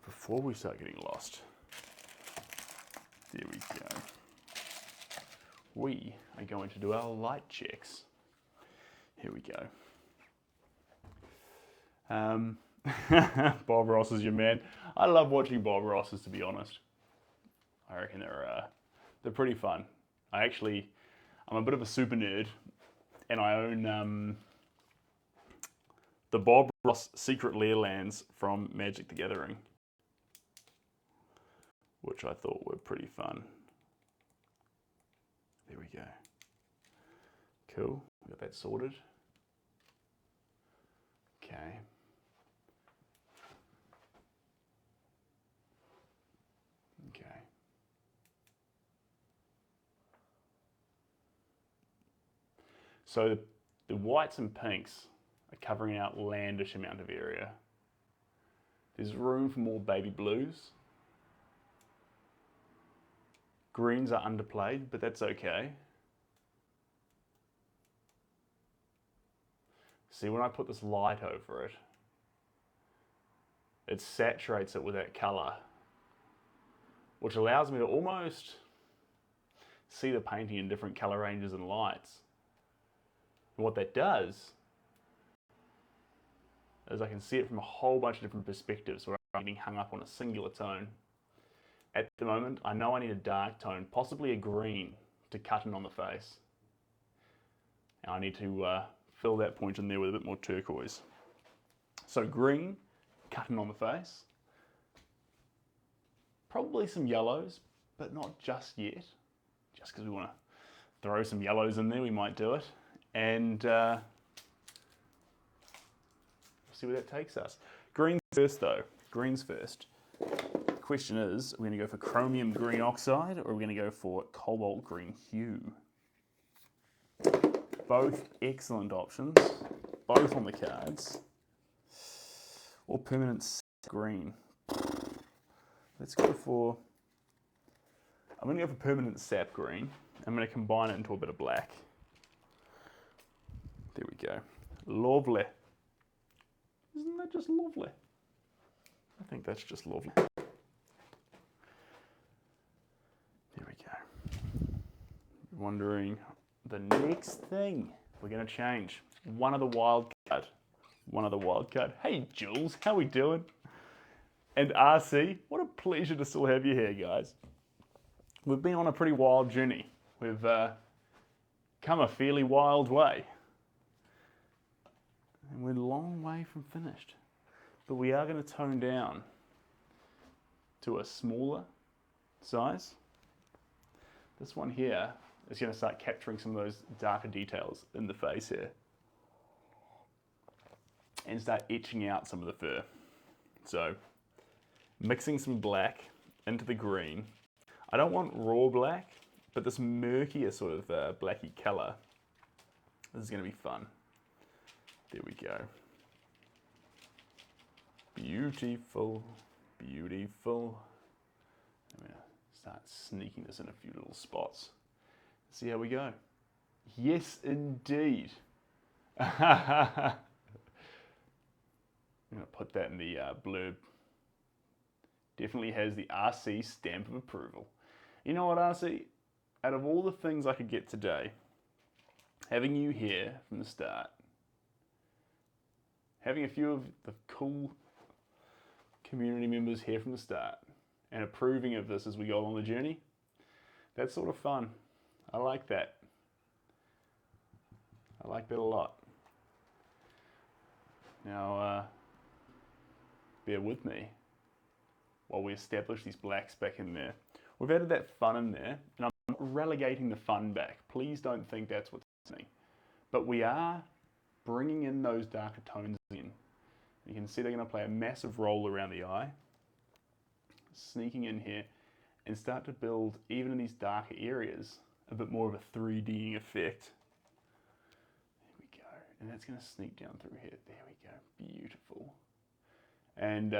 Speaker 1: Before we start getting lost, there we go. We are going to do our light checks. Here we go. Bob Ross is your man. I love watching Bob Rosses, to be honest. I reckon they're pretty fun. I'm a bit of a super nerd, and I own the Bob across Secret Lair lands from Magic the Gathering, which I thought were pretty fun. There we go. Cool, we got that sorted. Okay. Okay. So the whites and pinks are covering an outlandish amount of area. There's room for more baby blues. Greens are underplayed, but that's okay. See, when I put this light over it, it saturates it with that colour, which allows me to almost see the painting in different colour ranges and lights. And what that does is I can see it from a whole bunch of different perspectives where I'm getting hung up on a singular tone. At the moment, I know I need a dark tone, possibly a green, to cut in on the face. And I need to fill that point in there with a bit more turquoise. So green, cutting on the face. Probably some yellows, but not just yet. Just because we want to throw some yellows in there, we might do it. And see where that takes us. Greens first though, greens first. The question is, are we going to go for chromium green oxide or are we going to go for cobalt green hue? Both excellent options, both on the cards. Or permanent green. Let's go for, I'm going to go for permanent sap green. I'm going to combine it into a bit of black. There we go. Lovely. Isn't that just lovely? I think that's just lovely. There we go. Wondering the next thing we're going to change. One of the wild card. Hey Jules, how we doing? And RC, what a pleasure to still have you here, guys. We've been on a pretty wild journey. We've come a fairly wild way. And we're a long way from finished. But we are going to tone down to a smaller size. This one here is going to start capturing some of those darker details in the face here. And start etching out some of the fur. So, mixing some black into the green. I don't want raw black, but this murkier sort of blacky colour. This is going to be fun. There we go. Beautiful, beautiful. I'm going to start sneaking this in a few little spots. See how we go. Yes, indeed. I'm going to put that in the blurb. Definitely has the RC stamp of approval. You know what, RC? Out of all the things I could get today, having you here from the start, having a few of the cool community members here from the start, and approving of this as we go along the journey, that's sort of fun. I like that. I like that a lot. Now, bear with me while we establish these blacks back in there. We've added that fun in there, and I'm relegating the fun back. Please don't think that's what's happening. But we are bringing in those darker tones in. You can see they're going to play a massive role around the eye. Sneaking in here and start to build, even in these darker areas, a bit more of a 3D effect. There we go. And that's going to sneak down through here. There we go. Beautiful. And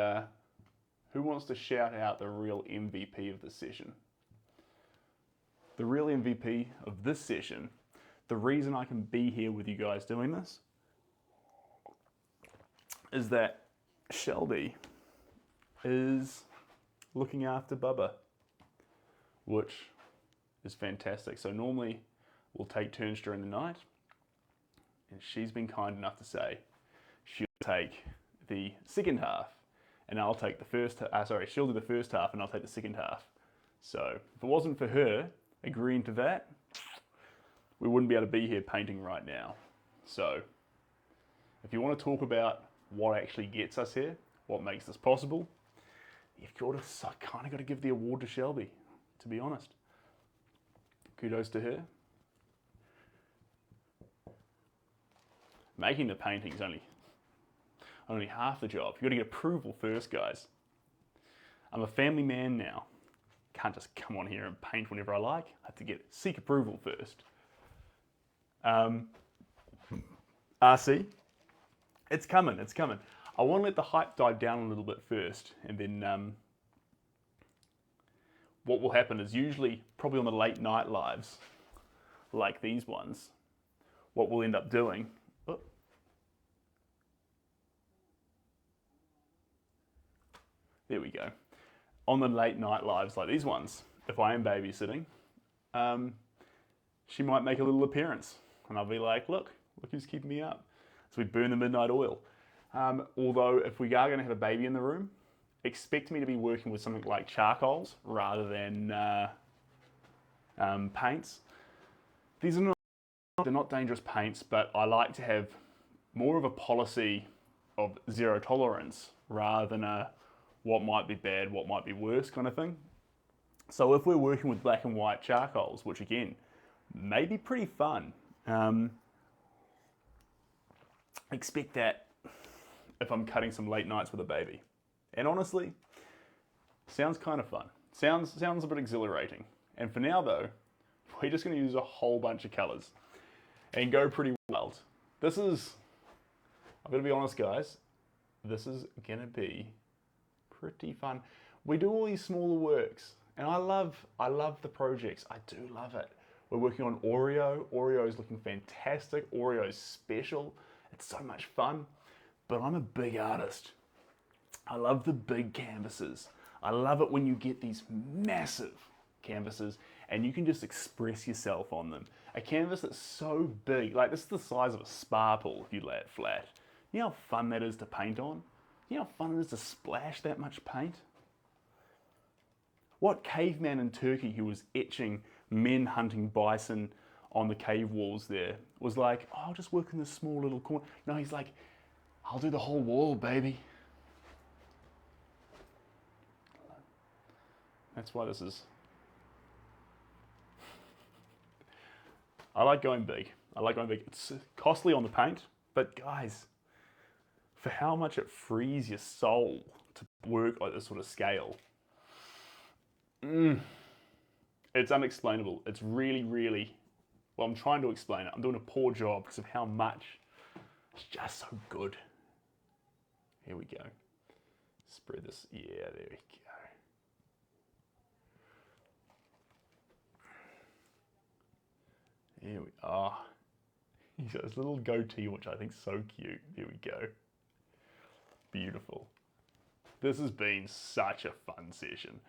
Speaker 1: who wants to shout out the real MVP of this session? The real MVP of this session, the reason I can be here with you guys doing this, is that Shelby is looking after Bubba, which is fantastic. So normally we'll take turns during the night, and she's been kind enough to say she'll take the second half, and I'll take the first. She'll do the first half, and I'll take the second half. So if it wasn't for her agreeing to that, we wouldn't be able to be here painting right now. So if you want to talk about what actually gets us here, what makes this possible, you've kind of got to give the award to Shelby, to be honest. Kudos to her. Making the painting's only half the job. You've got to get approval first, guys. I'm a family man now. Can't just come on here and paint whenever I like. I have to seek approval first. RC, it's coming. I want to let the hype die down a little bit first, and then what will happen is usually, probably on the late night lives, like these ones, what we'll end up doing, there we go. On the late night lives like these ones, if I am babysitting, she might make a little appearance, and I'll be like, look who's keeping me up. So we burn the midnight oil. Although if we are going to have a baby in the room, expect me to be working with something like charcoals rather than paints. These are they're not dangerous paints, but I like to have more of a policy of zero tolerance rather than a what might be bad, what might be worse kind of thing. So if we're working with black and white charcoals, which again, may be pretty fun, expect that if I'm cutting some late nights with a baby. And honestly, sounds kind of fun. Sounds a bit exhilarating. And for now though, we're just going to use a whole bunch of colours and go pretty wild. I'm going to be honest guys, this is going to be pretty fun. We do all these smaller works, and I love the projects. I do love it. We're working on Oreo. Oreo is looking fantastic. Oreo is special. It's so much fun. But I'm a big artist. I love the big canvases. I love it when you get these massive canvases and you can just express yourself on them. A canvas that's so big, like this is the size of a spa pool if you lay it flat. You know how fun that is to paint on? You know how fun it is to splash that much paint? What caveman in Turkey who was etching men hunting bison on the cave walls there was like, oh, I'll just work in this small little corner. No, he's like, I'll do the whole wall, baby. That's why this is... I like going big. It's costly on the paint, but guys, for how much it frees your soul to work like this sort of scale, it's unexplainable. It's really, really, well, I'm trying to explain it. I'm doing a poor job because of how much it's just so good. Here we go. Spread this, yeah, there we go. Here we are. He's got this little goatee, which I think is so cute. There we go. Beautiful. This has been such a fun session.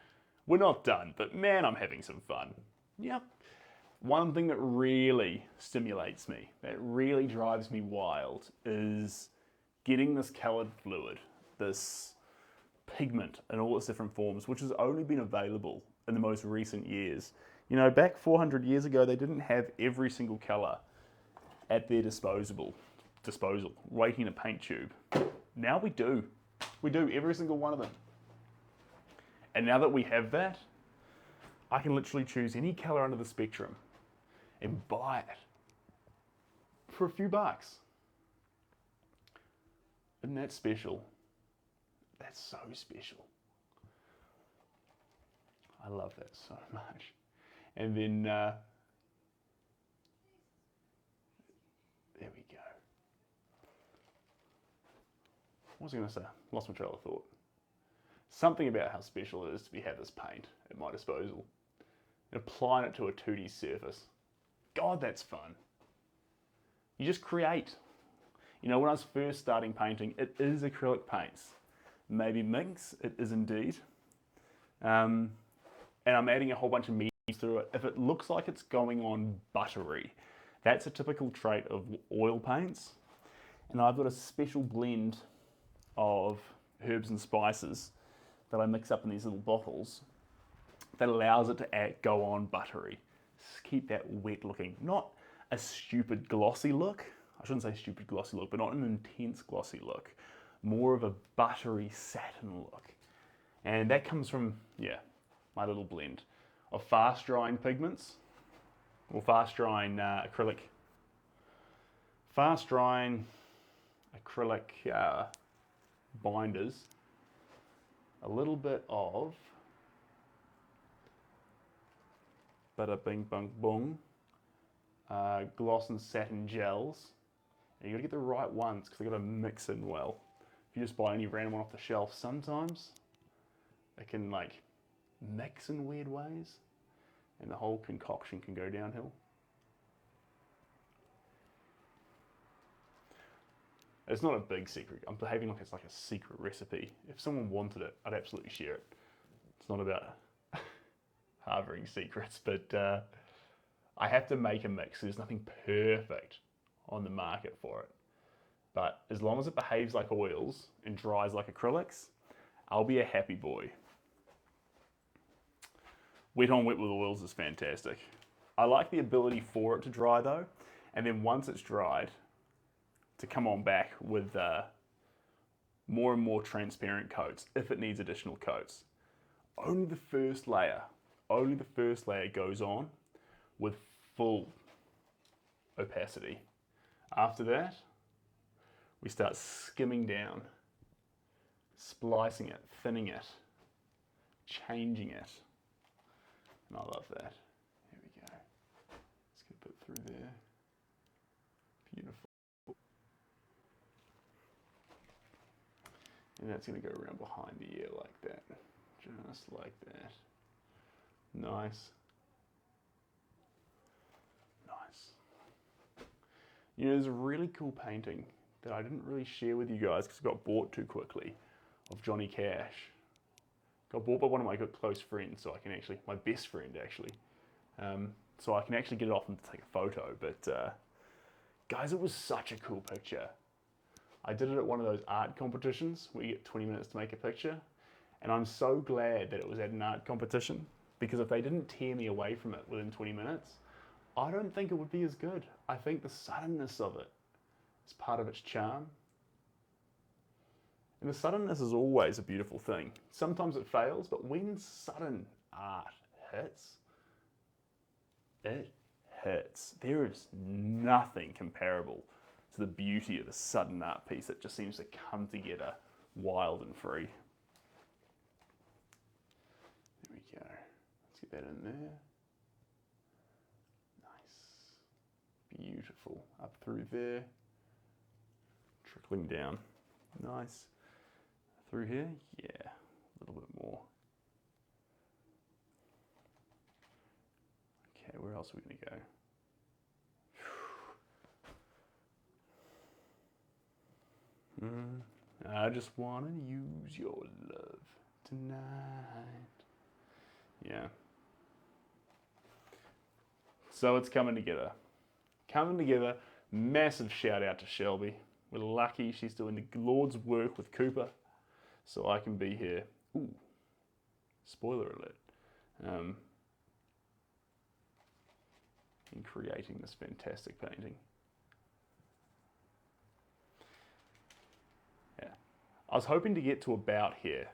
Speaker 1: We're not done, but man, I'm having some fun. Yep. One thing that really stimulates me, that really drives me wild, is getting this colored fluid, this pigment in all its different forms, which has only been available in the most recent years. You know, back 400 years ago, they didn't have every single color at their disposal, waiting in a paint tube. Now we do. We do, every single one of them. And now that we have that, I can literally choose any color under the spectrum and buy it for a few bucks. Isn't that special? That's so special. I love that so much. And then, there we go. What was I going to say? Lost my trail of thought. Something about how special it is to have this paint at my disposal and applying it to a 2D surface. God, that's fun. You just create. You know, when I was first starting painting, it is acrylic paints. Maybe minks, it is indeed. And I'm adding a whole bunch of mediums through it. If it looks like it's going on buttery, that's a typical trait of oil paints. And I've got a special blend of herbs and spices that I mix up in these little bottles that allows it to go on buttery. Just keep that wet looking, not a stupid glossy look. I shouldn't say stupid glossy look, but not an intense glossy look. more of a buttery satin look. And that comes from, yeah, my little blend of fast drying pigments, or fast drying acrylic binders, a little bit of bada bing bung bung, gloss and satin gels. And you gotta get the right ones because they gotta mix in well. If you just buy any random one off the shelf, sometimes it can like mix in weird ways and the whole concoction can go downhill. It's not a big secret. I'm behaving like it's like a secret recipe. If someone wanted it, I'd absolutely share it. It's not about harboring secrets, but I have to make a mix. There's nothing perfect on the market for it. But as long as it behaves like oils and dries like acrylics, I'll be a happy boy. Wet on wet with oils is fantastic. I like the ability for it to dry though, and then once it's dried, to come on back with more and more transparent coats if it needs additional coats. Only the first layer goes on with full opacity. After that, we start skimming down, splicing it, thinning it, changing it. And I love that. Here we go. Let's get a bit through there. Beautiful. And that's going to go around behind the ear like that. Just like that. Nice. Nice. You know, there's a really cool painting that I didn't really share with you guys because it got bought too quickly, of Johnny Cash. Got bought by one of my good close friends, so I can actually, my best friend actually, so I can actually get it off and take a photo. But guys, it was such a cool picture. I did it at one of those art competitions where you get 20 minutes to make a picture. And I'm so glad that it was at an art competition, because if they didn't tear me away from it within 20 minutes, I don't think it would be as good. I think the suddenness of it is part of its charm. And the suddenness is always a beautiful thing. Sometimes it fails, but when sudden art hits, it hits. There is nothing comparable to the beauty of a sudden art piece that just seems to come together wild and free. There we go. Let's get that in there. Nice. Beautiful. Up through there. Trickling down. Nice. Through here? Yeah. A little bit more. Okay, where else are we going to go? I just want to use your love tonight. Yeah. So it's coming together. Coming together. Massive shout out to Shelby. We're lucky she's doing the Lord's work with Cooper, so I can be here. Ooh, spoiler alert. In creating this fantastic painting. Yeah. I was hoping to get to about here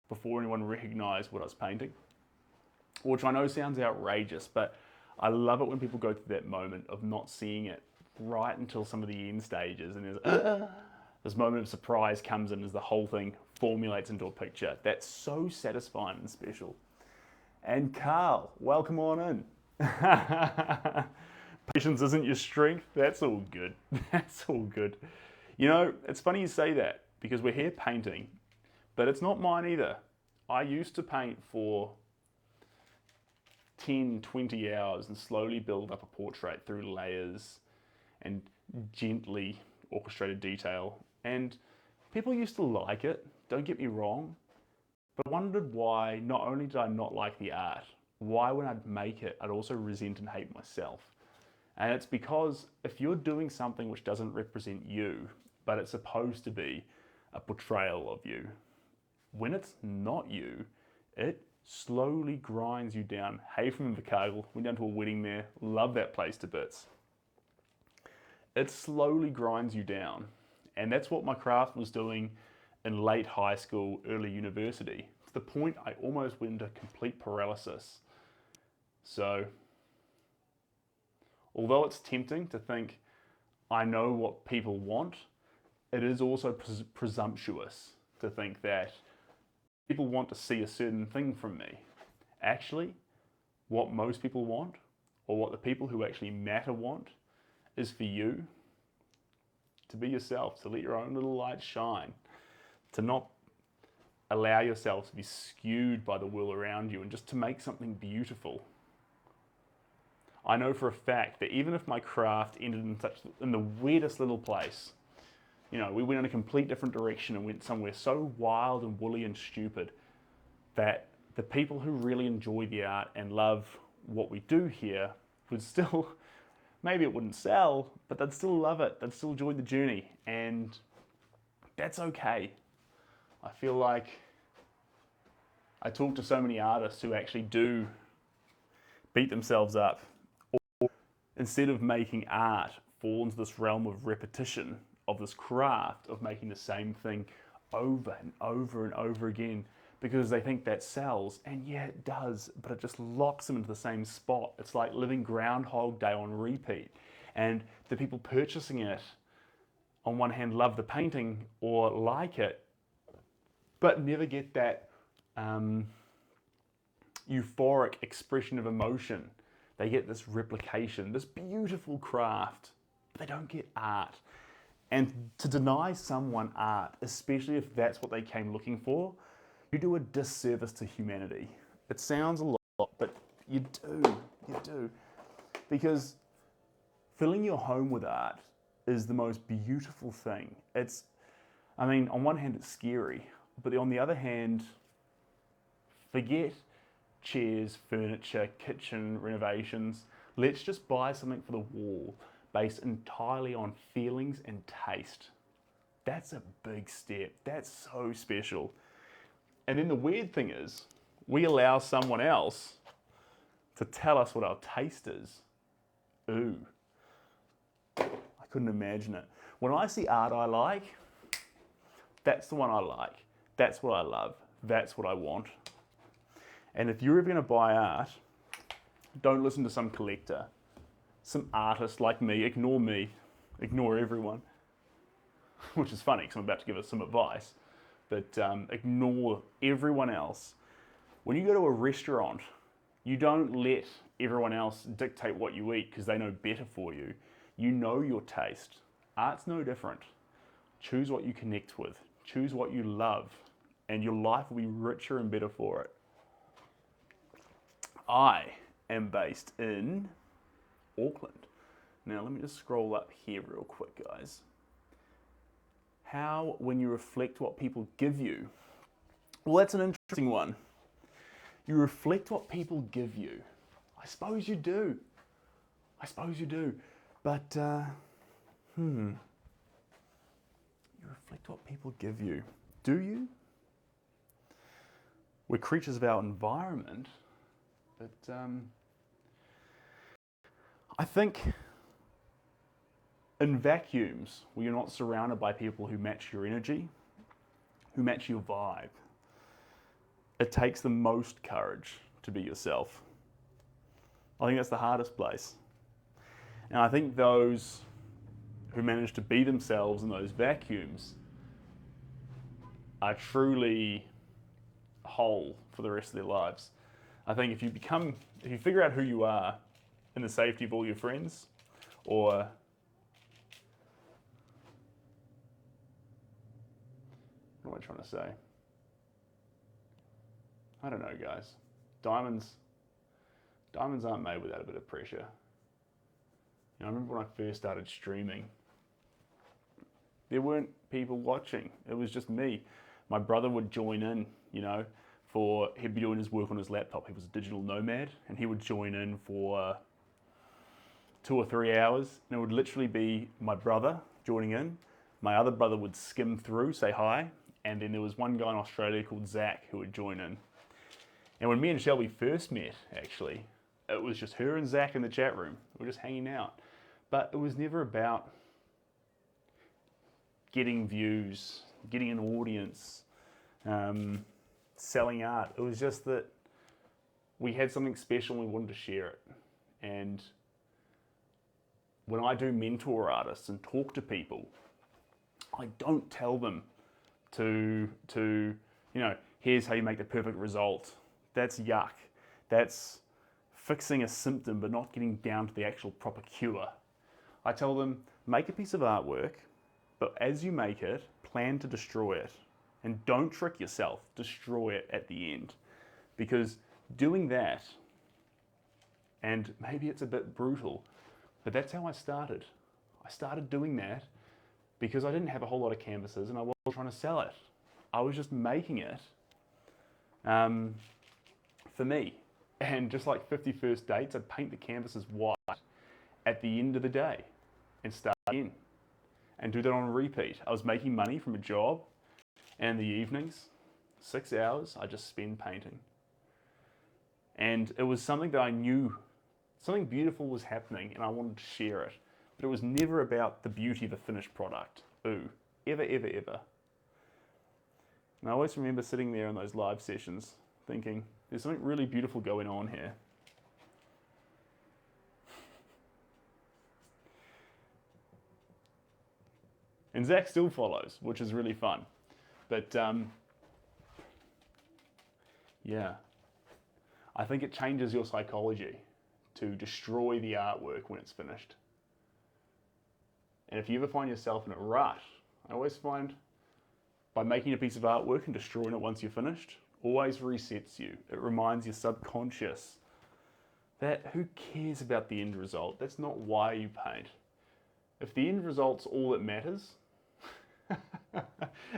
Speaker 1: before anyone recognised what I was painting, which I know sounds outrageous, but I love it when people go through that moment of not seeing it right until some of the end stages, and there's this moment of surprise comes in as the whole thing formulates into a picture. That's so satisfying and special. And Carl, welcome on in. Patience isn't your strength. That's all good. That's all good. You know, it's funny you say that, because we're here painting, but it's not mine either. I used to paint for 10, 20 hours and slowly build up a portrait through layers and gently orchestrated detail. And people used to like it, don't get me wrong, but I wondered why not only did I not like the art, why when I'd make it, I'd also resent and hate myself. And it's because if you're doing something which doesn't represent you, but it's supposed to be a portrayal of you, when it's not you, it slowly grinds you down. Hey from Invercargill, went down to a wedding there, love that place to bits. It slowly grinds you down. And that's what my craft was doing in late high school, early university, to the point I almost went into complete paralysis. So, although it's tempting to think I know what people want, it is also presumptuous to think that people want to see a certain thing from me. Actually, what most people want, or what the people who actually matter want, is for you to be yourself, to let your own little light shine, to not allow yourself to be skewed by the world around you, and just to make something beautiful. I know for a fact that even if my craft ended in the weirdest little place, you know, we went in a complete different direction and went somewhere so wild and woolly and stupid, that the people who really enjoy the art and love what we do here would still, maybe it wouldn't sell, but they'd still love it. They'd still enjoy the journey, and that's okay. I feel like I talk to so many artists who actually do beat themselves up, or instead of making art, fall into this realm of repetition, of this craft of making the same thing over and over and over again, because they think that sells, and yeah, it does, but it just locks them into the same spot. It's like living Groundhog Day on repeat. And the people purchasing it, on one hand, love the painting or like it, but never get that euphoric expression of emotion. They get this replication, this beautiful craft, but they don't get art. And to deny someone art, especially if that's what they came looking for, you do a disservice to humanity. It sounds a lot, but you do. Because filling your home with art is the most beautiful thing. I mean, on one hand it's scary, but on the other hand, forget chairs, furniture, kitchen renovations. Let's just buy something for the wall based entirely on feelings and taste. That's a big step. That's so special. And then the weird thing is, we allow someone else to tell us what our taste is. Ooh. I couldn't imagine it. When I see art I like, that's the one I like. That's what I love. That's what I want. And if you're ever going to buy art, don't listen to some collector, some artist like me, ignore everyone. Which is funny because I'm about to give us some advice. But ignore everyone else. When you go to a restaurant, you don't let everyone else dictate what you eat because they know better for you. You know your taste. Art's no different. Choose what you connect with. Choose what you love. And your life will be richer and better for it. I am based in Auckland. Now let me just scroll up here real quick, guys. How, when you reflect what people give you? Well, that's an interesting one. You reflect what people give you. I suppose you do. But, you reflect what people give you. Do you? We're creatures of our environment, but I think in vacuums, where you're not surrounded by people who match your energy, who match your vibe, it takes the most courage to be yourself. I think that's the hardest place. And I think those who manage to be themselves in those vacuums are truly whole for the rest of their lives. I think if you figure out who you are in the safety of all your friends, or what am I trying to say? I don't know, guys. Diamonds aren't made without a bit of pressure. You know, I remember when I first started streaming, there weren't people watching. It was just me. My brother would join in, you know, he'd be doing his work on his laptop. He was a digital nomad, and he would join in for 2 or 3 hours, and it would literally be my brother joining in. My other brother would skim through, say hi, and then there was one guy in Australia called Zach who would join in. And when me and Shelby first met, actually, it was just her and Zach in the chat room. We were just hanging out. But it was never about getting views, getting an audience, selling art. It was just that we had something special and we wanted to share it. And when I do mentor artists and talk to people, I don't tell them to here's how you make the perfect result. That's yuck. That's fixing a symptom but not getting down to the actual proper cure. I tell them, make a piece of artwork, but as you make it, plan to destroy it. And don't trick yourself, destroy it at the end. Because doing that, and maybe it's a bit brutal, but that's how I started. I started doing that because I didn't have a whole lot of canvases and I wasn't trying to sell it. I was just making it for me. And just like 50 First Dates, I'd paint the canvases white at the end of the day and start again and do that on repeat. I was making money from a job, and in the evenings, 6 hours, I just spend painting. And it was something that I knew, something beautiful was happening and I wanted to share it. But it was never about the beauty of the finished product. Ooh, ever, ever, ever. And I always remember sitting there in those live sessions thinking, there's something really beautiful going on here. And Zach still follows, which is really fun. But yeah, I think it changes your psychology to destroy the artwork when it's finished. And if you ever find yourself in a rut, I always find by making a piece of artwork and destroying it once you're finished, always resets you. It reminds your subconscious that who cares about the end result? That's not why you paint. If the end result's all that matters,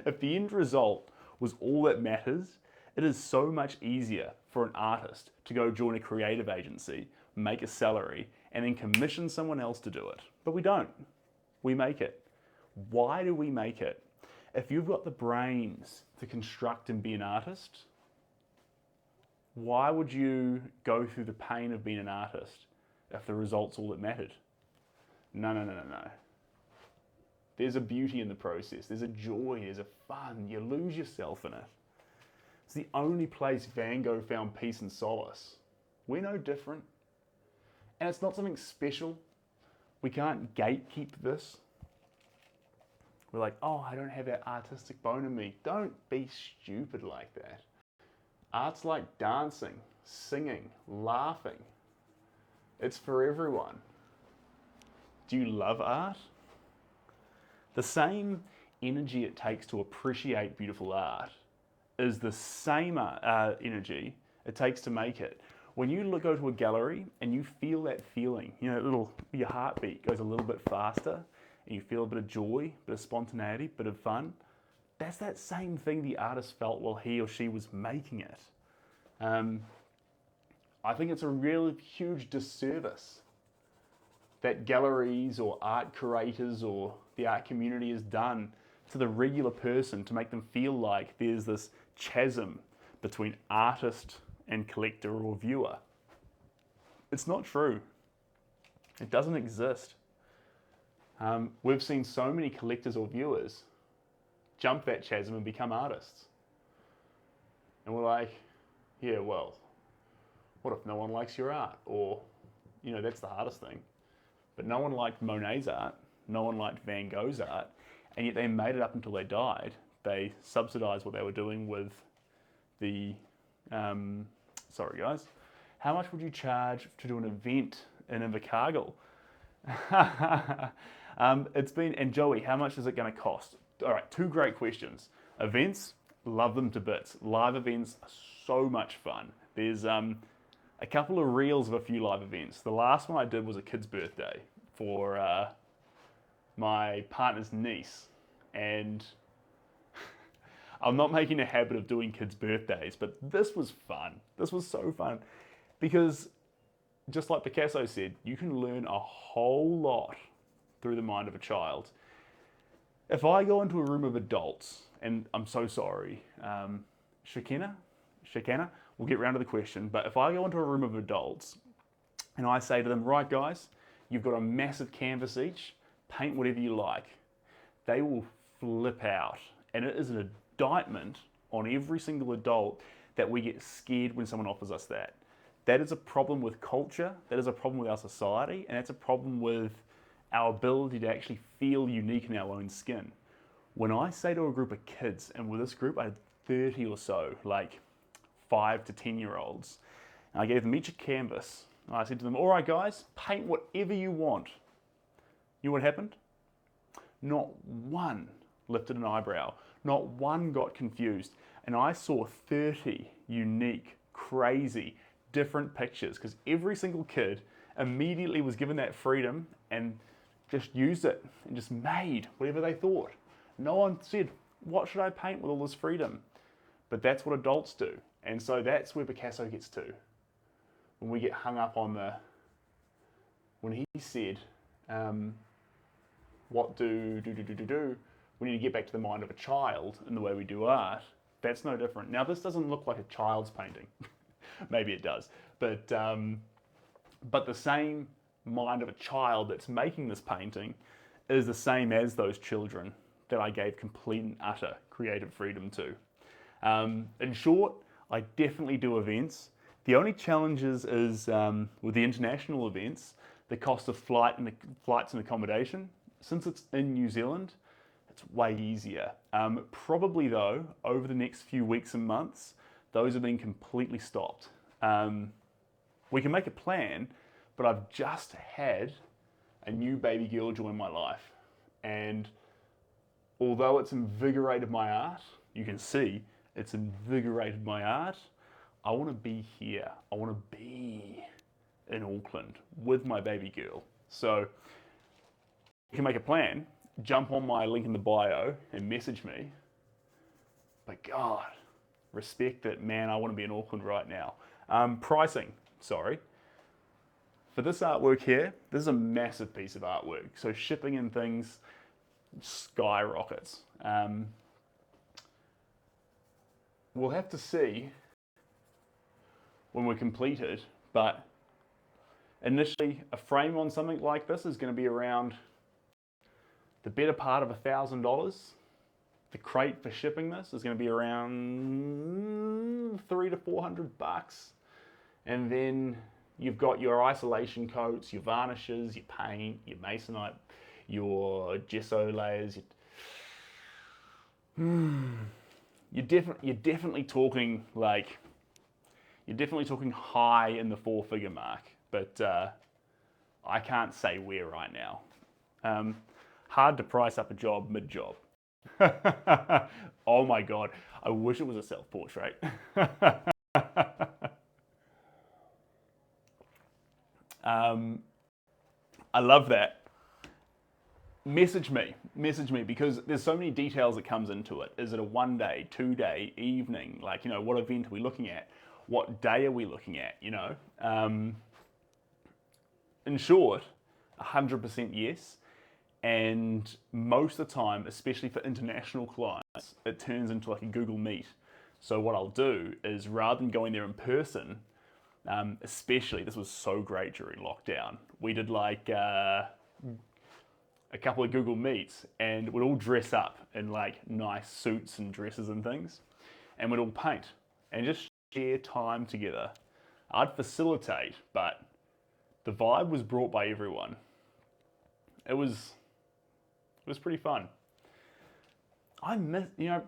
Speaker 1: if the end result was all that matters, it is so much easier for an artist to go join a creative agency, make a salary, and then commission someone else to do it. But we don't. We make it. Why do we make it? If you've got the brains to construct and be an artist, why would you go through the pain of being an artist if the result's all that mattered? No. There's a beauty in the process. There's a joy. There's a fun. You lose yourself in it. It's the only place Van Gogh found peace and solace. We're no different. And it's not something special. We can't gatekeep this. We're like, oh, I don't have that artistic bone in me. Don't be stupid like that. Art's like dancing, singing, laughing. It's for everyone. Do you love art? The same energy it takes to appreciate beautiful art is the same energy it takes to make it. When you go to a gallery and you feel that feeling, your heartbeat goes a little bit faster and you feel a bit of joy, a bit of spontaneity, a bit of fun, that's that same thing the artist felt while he or she was making it. I think it's a really huge disservice that galleries or art curators or the art community has done to the regular person to make them feel like there's this chasm between artist and collector or viewer. It's not true. It doesn't exist. We've seen so many collectors or viewers jump that chasm and become artists. And we're like, yeah, well, what if no one likes your art? Or, that's the hardest thing. But no one liked Monet's art, no one liked Van Gogh's art, and yet they made it up until they died. They subsidized what they were doing with the, sorry guys, how much would you charge to do an event in Invercargill? And Joey, how much is it going to cost? All right, two great questions. Events, love them to bits. Live events are so much fun. There's a couple of reels of a few live events. The last one I did was a kid's birthday for my partner's niece. And I'm not making a habit of doing kids' birthdays, but this was fun. This was so fun because just like Picasso said, you can learn a whole lot through the mind of a child. If I go into a room of adults, and I'm so sorry, Shakina, we'll get round to the question, but if I go into a room of adults and I say to them, right guys, you've got a massive canvas each, paint whatever you like, they will flip out And it is an indictment on every single adult that we get scared when someone offers us that. That is a problem with culture, that is a problem with our society, and that's a problem with our ability to actually feel unique in our own skin. When I say to a group of kids, and with this group I had 30 or so, like 5 to 10-year-olds, and I gave them each a canvas. And I said to them, all right guys, paint whatever you want. You know what happened? Not one lifted an eyebrow. Not one got confused. And I saw 30 unique, crazy, different pictures because every single kid immediately was given that freedom and just used it and just made whatever they thought. No one said, what should I paint with all this freedom? But that's what adults do. And so that's where Picasso gets to. When we get hung up on when he said, what do, we need to get back to the mind of a child in the way we do art. That's no different. Now this doesn't look like a child's painting. Maybe it does. But the same mind of a child that's making this painting is the same as those children that I gave complete and utter creative freedom to. In short, I definitely do events. The only challenges is with the international events, the cost of flights and accommodation. Since it's in New Zealand, it's way easier. Probably though, over the next few weeks and months, those have been completely stopped. We can make a plan, but I've just had a new baby girl join my life. And although it's invigorated my art, you can see it's invigorated my art, I want to be here. I want to be in Auckland with my baby girl. So you can make a plan, jump on my link in the bio and message me. But God, respect it, man, I want to be in Auckland right now. Pricing, sorry. For this artwork here, this is a massive piece of artwork. So shipping and things skyrockets. We'll have to see when we're completed, but initially a frame on something like this is going to be around the better part of $1,000. The crate for shipping this is going to be around $300 to $400. And then you've got your isolation coats, your varnishes, your paint, your masonite, your gesso layers. You're definitely talking high in the 4-figure mark, but I can't say where right now. Hard to price up a job mid-job. Oh my God, I wish it was a self-portrait. I love that. Message me, because there's so many details that comes into it. Is it a 1-day, 2-day, evening? Like, what event are we looking at? What day are we looking at, In short, 100% yes. And most of the time, especially for international clients, it turns into like a Google Meet. So what I'll do is rather than going there in person, especially, this was so great during lockdown, we did like a couple of Google Meets and we'd all dress up in like nice suits and dresses and things, and we'd all paint and just share time together. I'd facilitate, but the vibe was brought by everyone. It was pretty fun. I miss,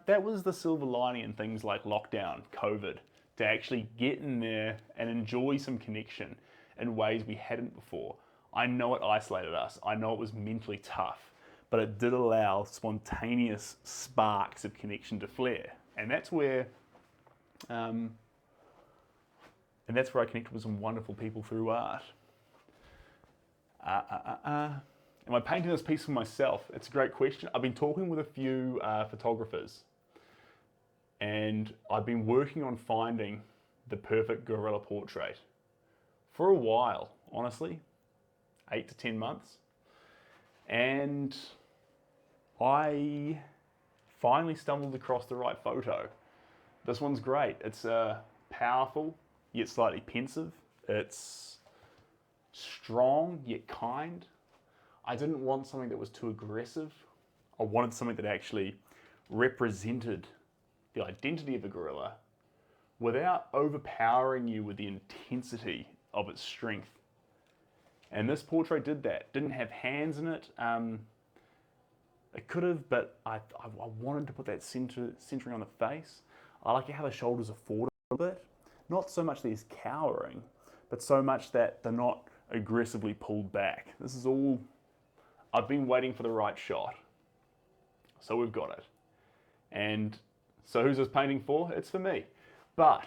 Speaker 1: that was the silver lining in things like lockdown, COVID, to actually get in there and enjoy some connection in ways we hadn't before. I know it isolated us. I know it was mentally tough, but it did allow spontaneous sparks of connection to flare. And that's where I connected with some wonderful people through art. Am I painting this piece for myself? It's a great question. I've been talking with a few photographers, and I've been working on finding the perfect gorilla portrait for a while, honestly, 8 to 10 months. And I finally stumbled across the right photo. This one's great. It's powerful, yet slightly pensive. It's strong, yet kind. I didn't want something that was too aggressive. I wanted something that actually represented the identity of a gorilla without overpowering you with the intensity of its strength. And this portrait did that. Didn't have hands in it. It could have, but I wanted to put that centering on the face. I like how the shoulders are forward a little bit. Not so much that he's cowering, but so much that they're not aggressively pulled back. This is all, I've been waiting for the right shot. So we've got it. And so who's this painting for? It's for me. But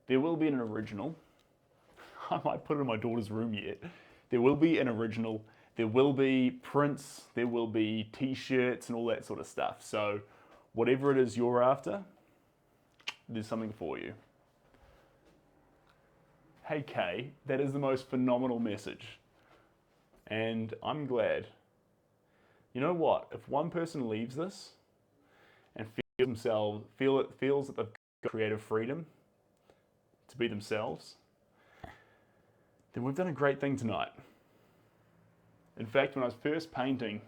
Speaker 1: there will be an original. I might put it in my daughter's room yet. There will be an original. There will be prints. There will be t-shirts and all that sort of stuff. So whatever it is you're after, there's something for you. Hey Kay, that is the most phenomenal message. And I'm glad. You know what? If one person leaves this and feels that they've got creative freedom to be themselves, then we've done a great thing tonight. In fact, when I was first painting,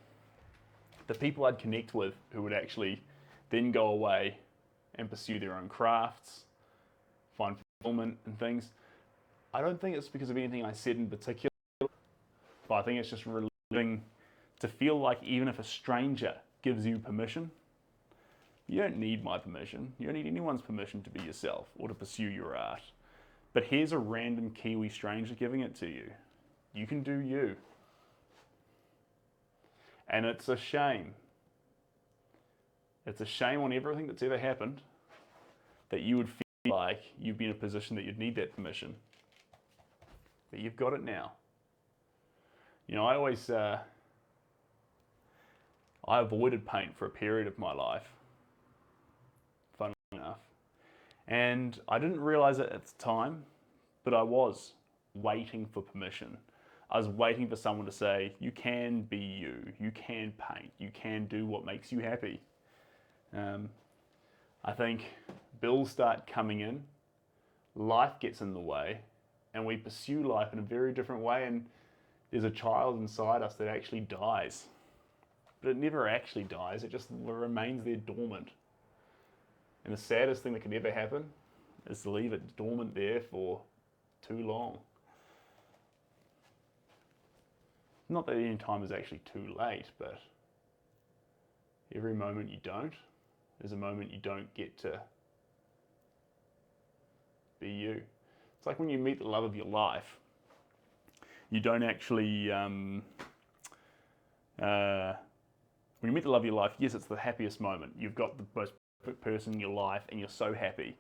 Speaker 1: the people I'd connect with who would actually then go away and pursue their own crafts, find fulfillment and things, I don't think it's because of anything I said in particular, but I think it's just relieving to feel like even if a stranger gives you permission, you don't need my permission. You don't need anyone's permission to be yourself or to pursue your art. But here's a random Kiwi stranger giving it to you. You can do you. And it's a shame. It's a shame on everything that's ever happened that you would feel like you'd be in a position that you'd need that permission. But you've got it now. You know, I avoided paint for a period of my life, funnily enough. And I didn't realize it at the time, but I was waiting for permission. I was waiting for someone to say, you can be you can paint, you can do what makes you happy. I think bills start coming in, life gets in the way, and we pursue life in a very different way, and there's a child inside us that actually dies. But it never actually dies, it just remains there dormant. And the saddest thing that could ever happen is to leave it dormant there for too long. Not that any time is actually too late, but every moment you don't is a moment you don't get to be you. It's like when you meet the love of your life, you don't actually, when you meet the love of your life, yes, it's the happiest moment. You've got the most perfect person in your life and you're so happy.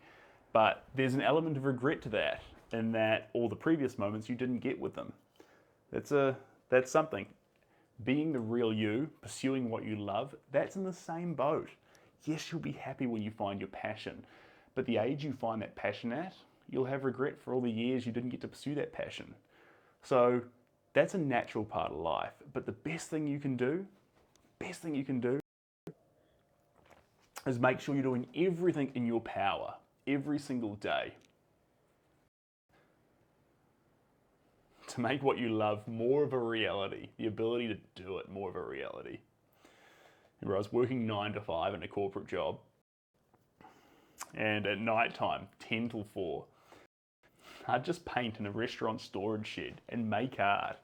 Speaker 1: But there's an element of regret to that, in that all the previous moments you didn't get with them. That's something. Being the real you, pursuing what you love, that's in the same boat. Yes, you'll be happy when you find your passion, but the age you find that passion at, you'll have regret for all the years you didn't get to pursue that passion. So that's a natural part of life. But the best thing you can do is make sure you're doing everything in your power every single day to make what you love more of a reality, the ability to do it more of a reality. Remember, I was working 9 to 5 in a corporate job, and at night time, 10 till 4, I'd just paint in a restaurant storage shed and make art.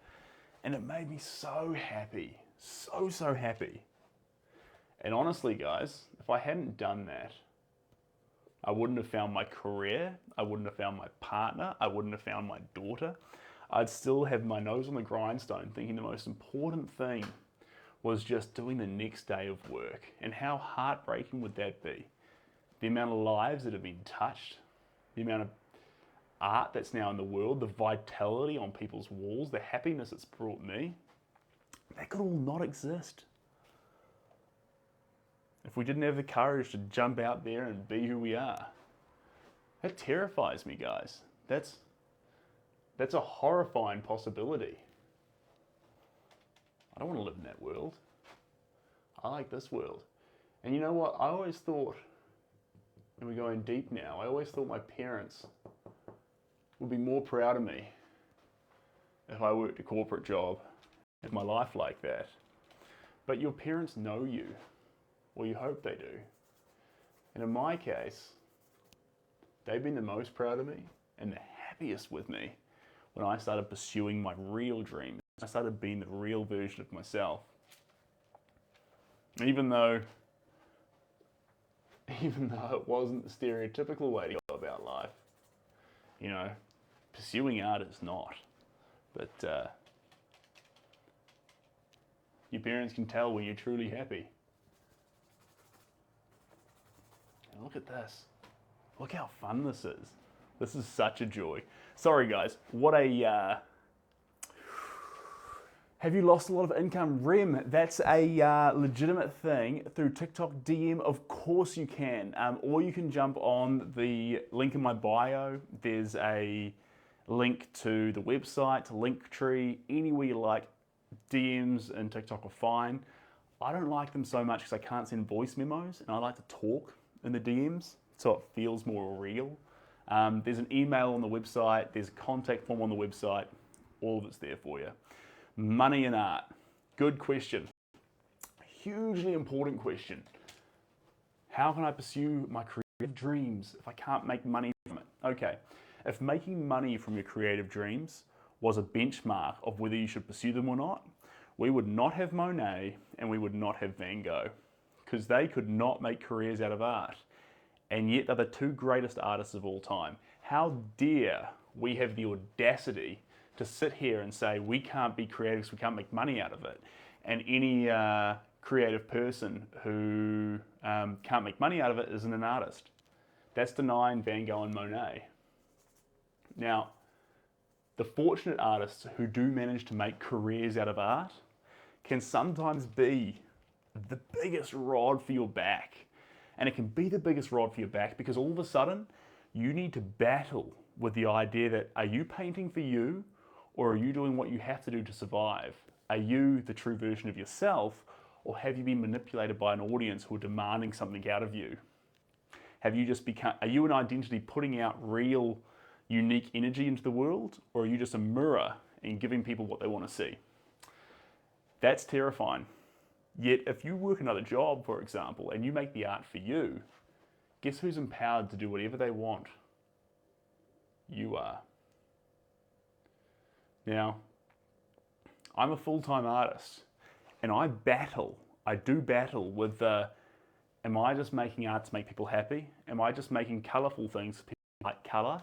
Speaker 1: And it made me so happy, so happy. And honestly, guys, if I hadn't done that, I wouldn't have found my career, I wouldn't have found my partner, I wouldn't have found my daughter. I'd still have my nose on the grindstone thinking the most important thing was just doing the next day of work. And how heartbreaking would that be? The amount of lives that have been touched, the amount of art that's now in the world, the vitality on people's walls, the happiness it's brought me, that could all not exist if we didn't have the courage to jump out there and be who we are. That terrifies me, guys. That's a horrifying possibility. I don't want to live in that world. I like this world. And you know what? I always thought, and we're going deep now, I always thought my parents would be more proud of me if I worked a corporate job, if my life like that. But your parents know you. or you hope they do. And in my case, they've been the most proud of me and the happiest with me when I started pursuing my real dreams. I started being the real version of myself. Even though it wasn't the stereotypical way to go about life. You know, pursuing art is not. But your parents can tell when you're truly happy. And look at this. Look how fun this is. This is such a joy. Sorry guys, what a... Have you lost a lot of income? Rem, that's a legitimate thing through TikTok DM. Of course you can. Or you can jump on the link in my bio. There's a link to the website, to Linktree, anywhere you like. DMs and TikTok are fine. I don't like them so much because I can't send voice memos, and I like to talk in the DMs so it feels more real. There's an email on the website, there's a contact form on the website, all of it's there for you. Money and art. Good question. Hugely important question. How can I pursue my creative dreams if I can't make money from it? Okay, if making money from your creative dreams was a benchmark of whether you should pursue them or not, we would not have Monet and we would not have Van Gogh, because they could not make careers out of art. And yet they're the two greatest artists of all time. How dare we have the audacity to sit here and say we can't be creative, we can't make money out of it. And any creative person who can't make money out of it isn't an artist. That's denying Van Gogh and Monet. Now, the fortunate artists who do manage to make careers out of art can sometimes be the biggest rod for your back. And it can be the biggest rod for your back because all of a sudden you need to battle with the idea that, are you painting for you, or are you doing what you have to do to survive? Are you the true version of yourself, or have you been manipulated by an audience who are demanding something out of you? Have you just become, are you an identity putting out real, unique energy into the world, or are you just a mirror and giving people what they want to see? That's terrifying. Yet if you work another job, for example, and you make the art for you, guess who's empowered to do whatever they want? You are. Now, I'm a full-time artist, and I do battle with the, am I just making art to make people happy? Am I just making colourful things for people who like colour?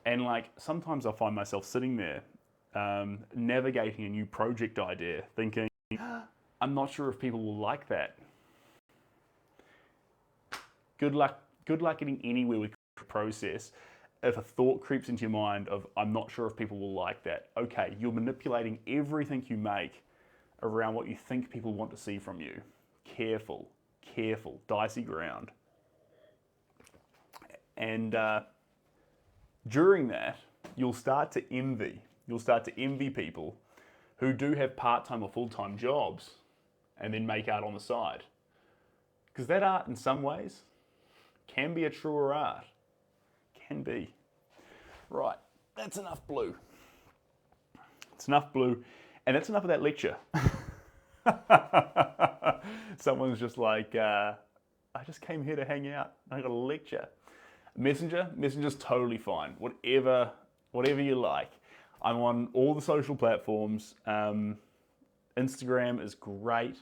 Speaker 1: And like, sometimes I find myself sitting there, navigating a new project idea, thinking, I'm not sure if people will like that. Good luck getting anywhere with the process if a thought creeps into your mind of, I'm not sure if people will like that. Okay, you're manipulating everything you make around what you think people want to see from you. Careful, careful, dicey ground. And during that, you'll start to envy. You'll start to envy people who do have part-time or full-time jobs and then make art on the side. Because that art, in some ways, can be a truer art. Can be. Right, that's enough blue. It's enough blue, and that's enough of that lecture. Someone's just like, I just came here to hang out. I got a lecture. Messenger's totally fine. Whatever you like. I'm on all the social platforms. Instagram is great.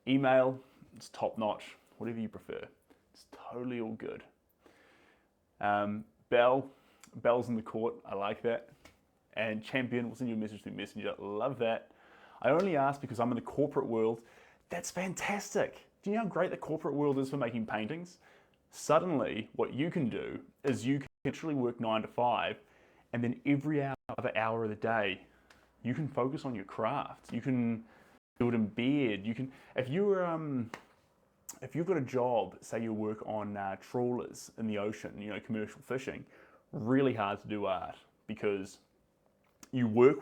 Speaker 1: Email, it's top notch. Whatever you prefer. It's totally all good. Bell's in the court. I like that. And champion, we'll send you a message through Messenger. Love that. I only ask because I'm in the corporate world. That's fantastic. Do you know how great the corporate world is for making paintings? Suddenly, what you can do is you can literally work 9 to 5, and then every other hour of the day, you can focus on your craft. You can do it in bed. You can, if you've got a job, say you work on trawlers in the ocean, commercial fishing, really hard to do art because you work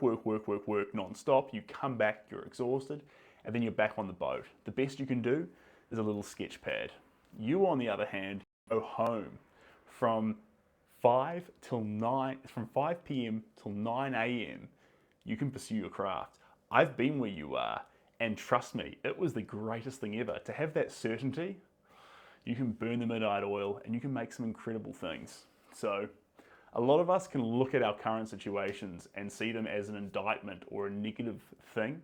Speaker 1: non-stop, you come back, you're exhausted, and then you're back on the boat. The best you can do is a little sketch pad. You, on the other hand, go home from 5 p.m. till 9 a.m. You can pursue your craft. I've been where you are, And trust me, it was the greatest thing ever. To have that certainty, you can burn the midnight oil and you can make some incredible things. So a lot of us can look at our current situations and see them as an indictment or a negative thing.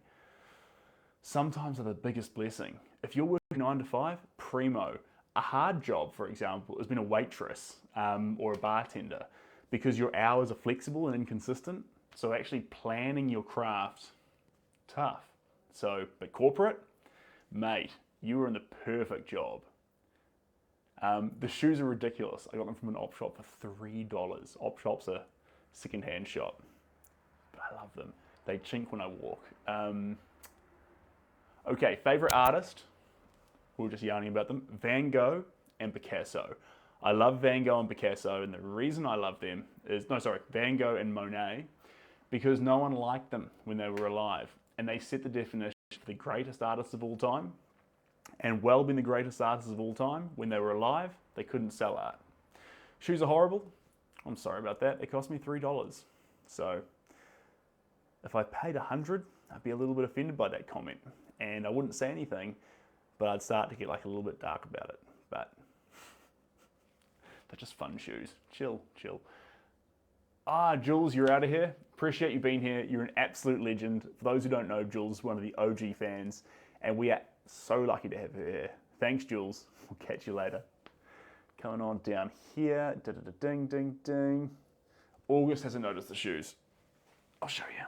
Speaker 1: Sometimes they're the biggest blessing. If you're working 9 to 5, primo. A hard job, for example, has been a waitress or a bartender, because your hours are flexible and inconsistent. So actually planning your craft, tough. So, but corporate, mate, you were in the perfect job. The shoes are ridiculous. I got them from an op shop for $3. Op shop's a second-hand shop, but I love them. They chink when I walk. Okay, favorite artist. We were just yarning about them. Van Gogh and Picasso. I love Van Gogh and Picasso, and the reason I love them is, Van Gogh and Monet, because no one liked them when they were alive, and they set the definition for the greatest artists of all time. And well being the greatest artists of all time, when they were alive, they couldn't sell art. Shoes are horrible. I'm sorry about that. It cost me $3. So if I paid $100, I'd be a little bit offended by that comment, and I wouldn't say anything, but I'd start to get like a little bit dark about it. But they're just fun shoes. Chill, chill. Jules, you're out of here. Appreciate you being here. You're an absolute legend. For those who don't know, Jules is one of the OG fans, and we are so lucky to have her here. Thanks, Jules. We'll catch you later. Coming on down here. Ding, ding, ding. August hasn't noticed the shoes. I'll show you.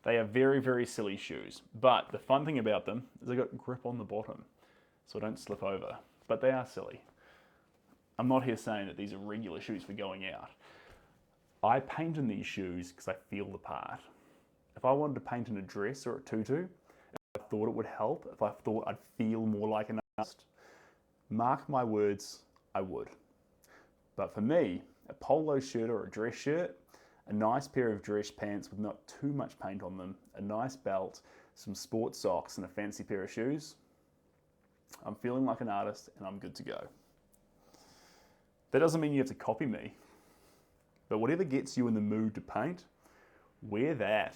Speaker 1: They are very, very silly shoes, but the fun thing about them is they got grip on the bottom, so I don't slip over, but they are silly. I'm not here saying that these are regular shoes for going out. I paint in these shoes because I feel the part. If I wanted to paint in a dress or a tutu, if I thought it would help, if I thought I'd feel more like an artist, mark my words, I would. But for me, a polo shirt or a dress shirt, a nice pair of dress pants with not too much paint on them, a nice belt, some sports socks, and a fancy pair of shoes, I'm feeling like an artist and I'm good to go. That doesn't mean you have to copy me, but whatever gets you in the mood to paint, wear that.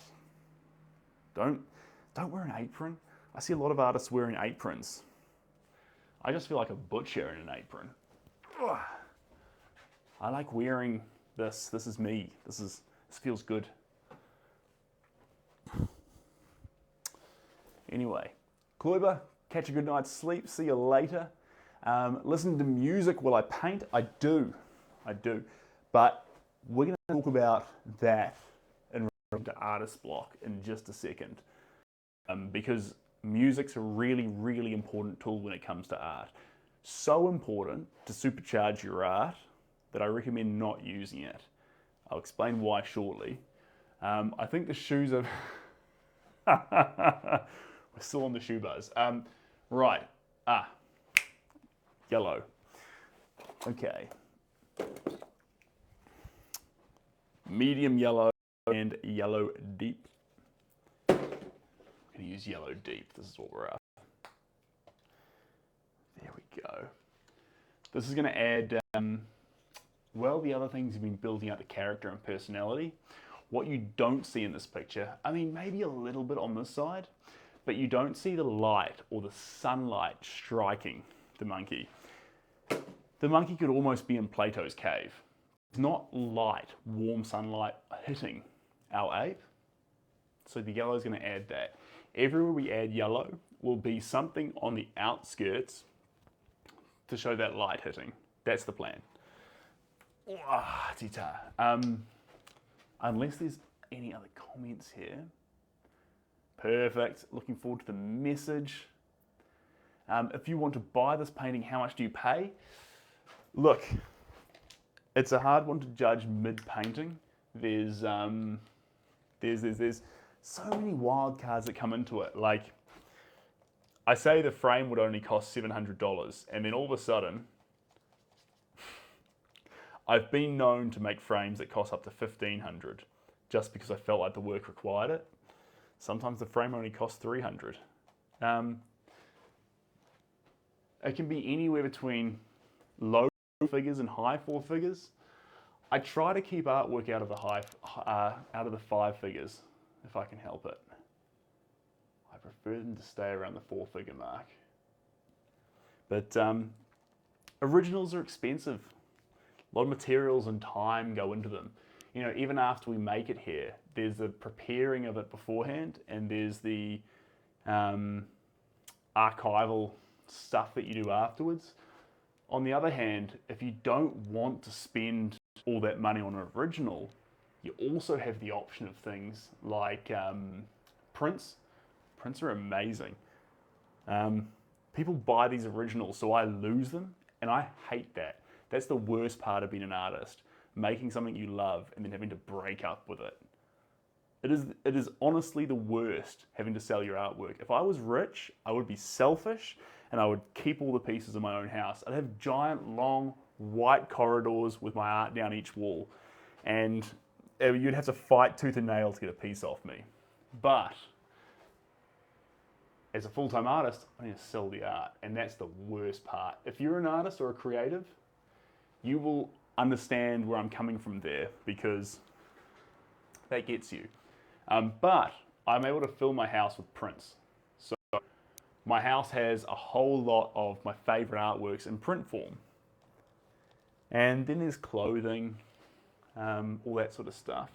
Speaker 1: Don't wear an apron. I see a lot of artists wearing aprons. I just feel like a butcher in an apron. Ugh. I like wearing this. This is me. This feels good. Anyway, Kluber, catch a good night's sleep. See you later. Listen to music while I paint. I do. But we're going to talk about that in relation to artist block in just a second. Because music's a really, really important tool when it comes to art. So important to supercharge your art that I recommend not using it. I'll explain why shortly. I think the shoes are... We're still on the shoe buzz. Right. Yellow. Okay. Medium yellow and yellow deep. I'm going to use yellow deep. This is what we're after. There we go. This is going to add... well, the other things have been building out the character and personality. What you don't see in this picture, I mean, maybe a little bit on this side, but you don't see the light or the sunlight striking the monkey. The monkey could almost be in Plato's cave. It's not light, warm sunlight hitting our ape. So the yellow is going to add that. Everywhere we add yellow will be something on the outskirts to show that light hitting. That's the plan. Unless there's any other comments here. Perfect. Looking forward to the message. If you want to buy this painting, how much do you pay? Look, it's a hard one to judge mid-painting. There's so many wild cards that come into it. Like, I say the frame would only cost $700, and then all of a sudden, I've been known to make frames that cost up to $1,500 just because I felt like the work required it. Sometimes the frame only costs $300. It can be anywhere between low figures and high four figures. I try to keep artwork out of the five figures if I can help it. I I prefer them to stay around the 4-figure mark. But originals are expensive. A lot of materials and time go into them. You know, even after we make it here, there's the preparing of it beforehand, and there's the archival stuff that you do afterwards. On the other hand, if you don't want to spend all that money on an original, you also have the option of things like prints. Prints are amazing. People buy these originals, so I lose them, and I hate that. That's the worst part of being an artist, making something you love and then having to break up with it. It is honestly the worst, having to sell your artwork. If I was rich, I would be selfish and I would keep all the pieces in my own house. I'd have giant, long, white corridors with my art down each wall, and you'd have to fight tooth and nail to get a piece off me. But as a full-time artist, I need to sell the art, and that's the worst part. If you're an artist or a creative, you will understand where I'm coming from there, because that gets you. But I'm able to fill my house with prints. So my house has a whole lot of my favorite artworks in print form. And then there's clothing, all that sort of stuff.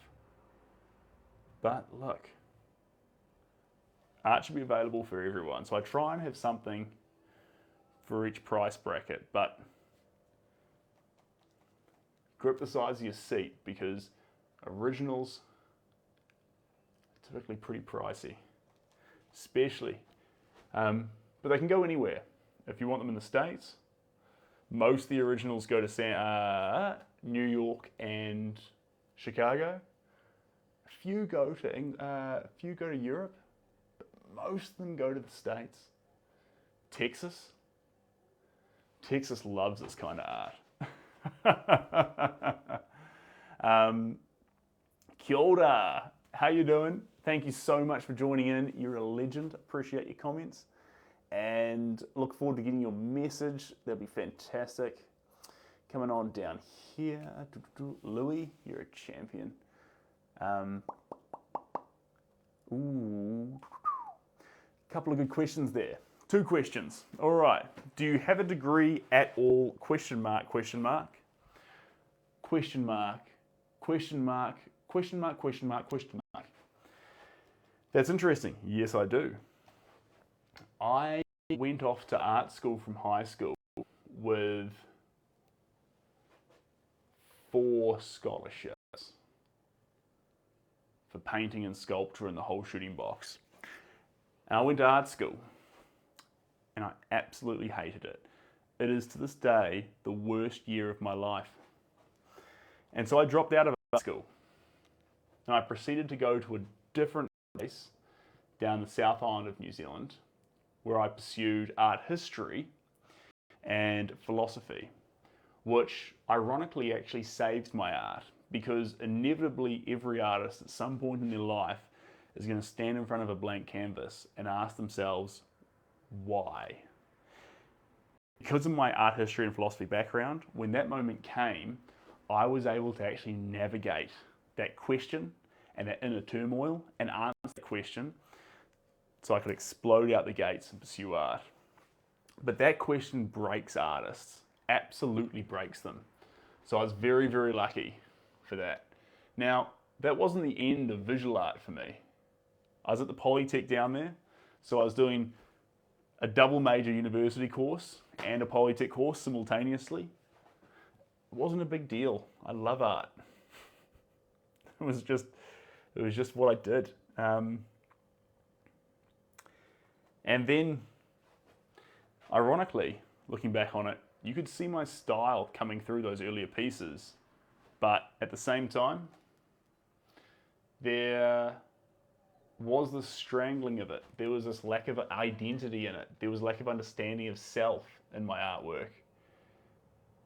Speaker 1: But look, art should be available for everyone. So I try and have something for each price bracket, but grip the size of your seat, because originals are typically pretty pricey, especially, but they can go anywhere. If you want them in the States, most of the originals go to New York and Chicago. A few go to Europe, but most of them go to the States. Texas loves this kind of art. Kia ora. How you doing? Thank you so much for joining in. You're a legend. Appreciate your comments, and look forward to getting your message. That'd be fantastic. Coming on down here, Louis, you're a champion. Couple of good questions there. 2 questions. All right. Do you have a degree at all? Question mark, question mark. Question mark, question mark, question mark, question mark, question mark. That's interesting. Yes, I do. I went off to art school from high school with 4 scholarships for painting and sculpture and the whole shooting box. And I went to art school, and I absolutely hated it. It is to this day the worst year of my life. And so I dropped out of art school, and I proceeded to go to a different place down the South Island of New Zealand, where I pursued art history and philosophy, which ironically actually saved my art, because inevitably every artist at some point in their life is going to stand in front of a blank canvas and ask themselves, why? Because of my art history and philosophy background, when that moment came, I was able to actually navigate that question and that inner turmoil and answer the question, so I could explode out the gates and pursue art. But that question breaks artists, absolutely breaks them. So I was very, very lucky for that. Now, that wasn't the end of visual art for me. I was at the Polytech down there, so I was doing a double major university course and a Polytech course simultaneously. It wasn't a big deal. I love art. It was just what I did. And then, ironically, looking back on it, you could see my style coming through those earlier pieces, but at the same time, there was this strangling of it. There was this lack of identity in it. There was lack of understanding of self in my artwork.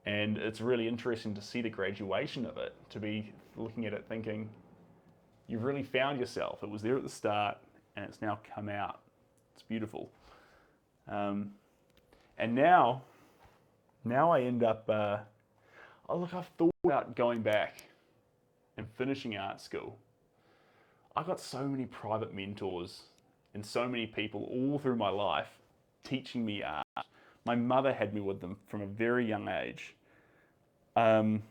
Speaker 1: And it's really interesting to see the graduation of it, to be looking at it thinking, you've really found yourself. It was there at the start, and it's now come out. It's beautiful. And now I end up, I've thought about going back and finishing art school. I got so many private mentors and so many people all through my life teaching me art. My mother had me with them from a very young age. And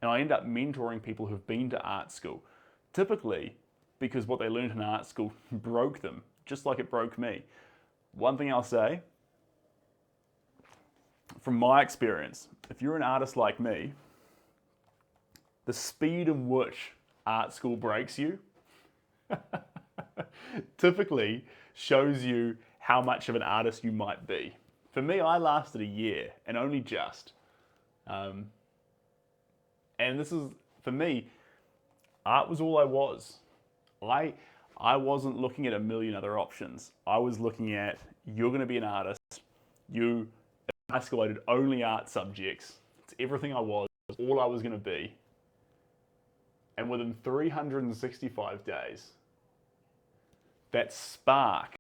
Speaker 1: I end up mentoring people who've been to art school, typically because what they learned in art school broke them, just like it broke me. One thing I'll say, from my experience, if you're an artist like me, the speed in which art school breaks you typically shows you how much of an artist you might be. For me, I lasted a year, and only just. And this is, for me, art was all I was. I wasn't looking at a million other options. I was looking at, you're going to be an artist. In high school, I did only art subjects. It's everything I was. It's all I was going to be. And within 365 days, that spark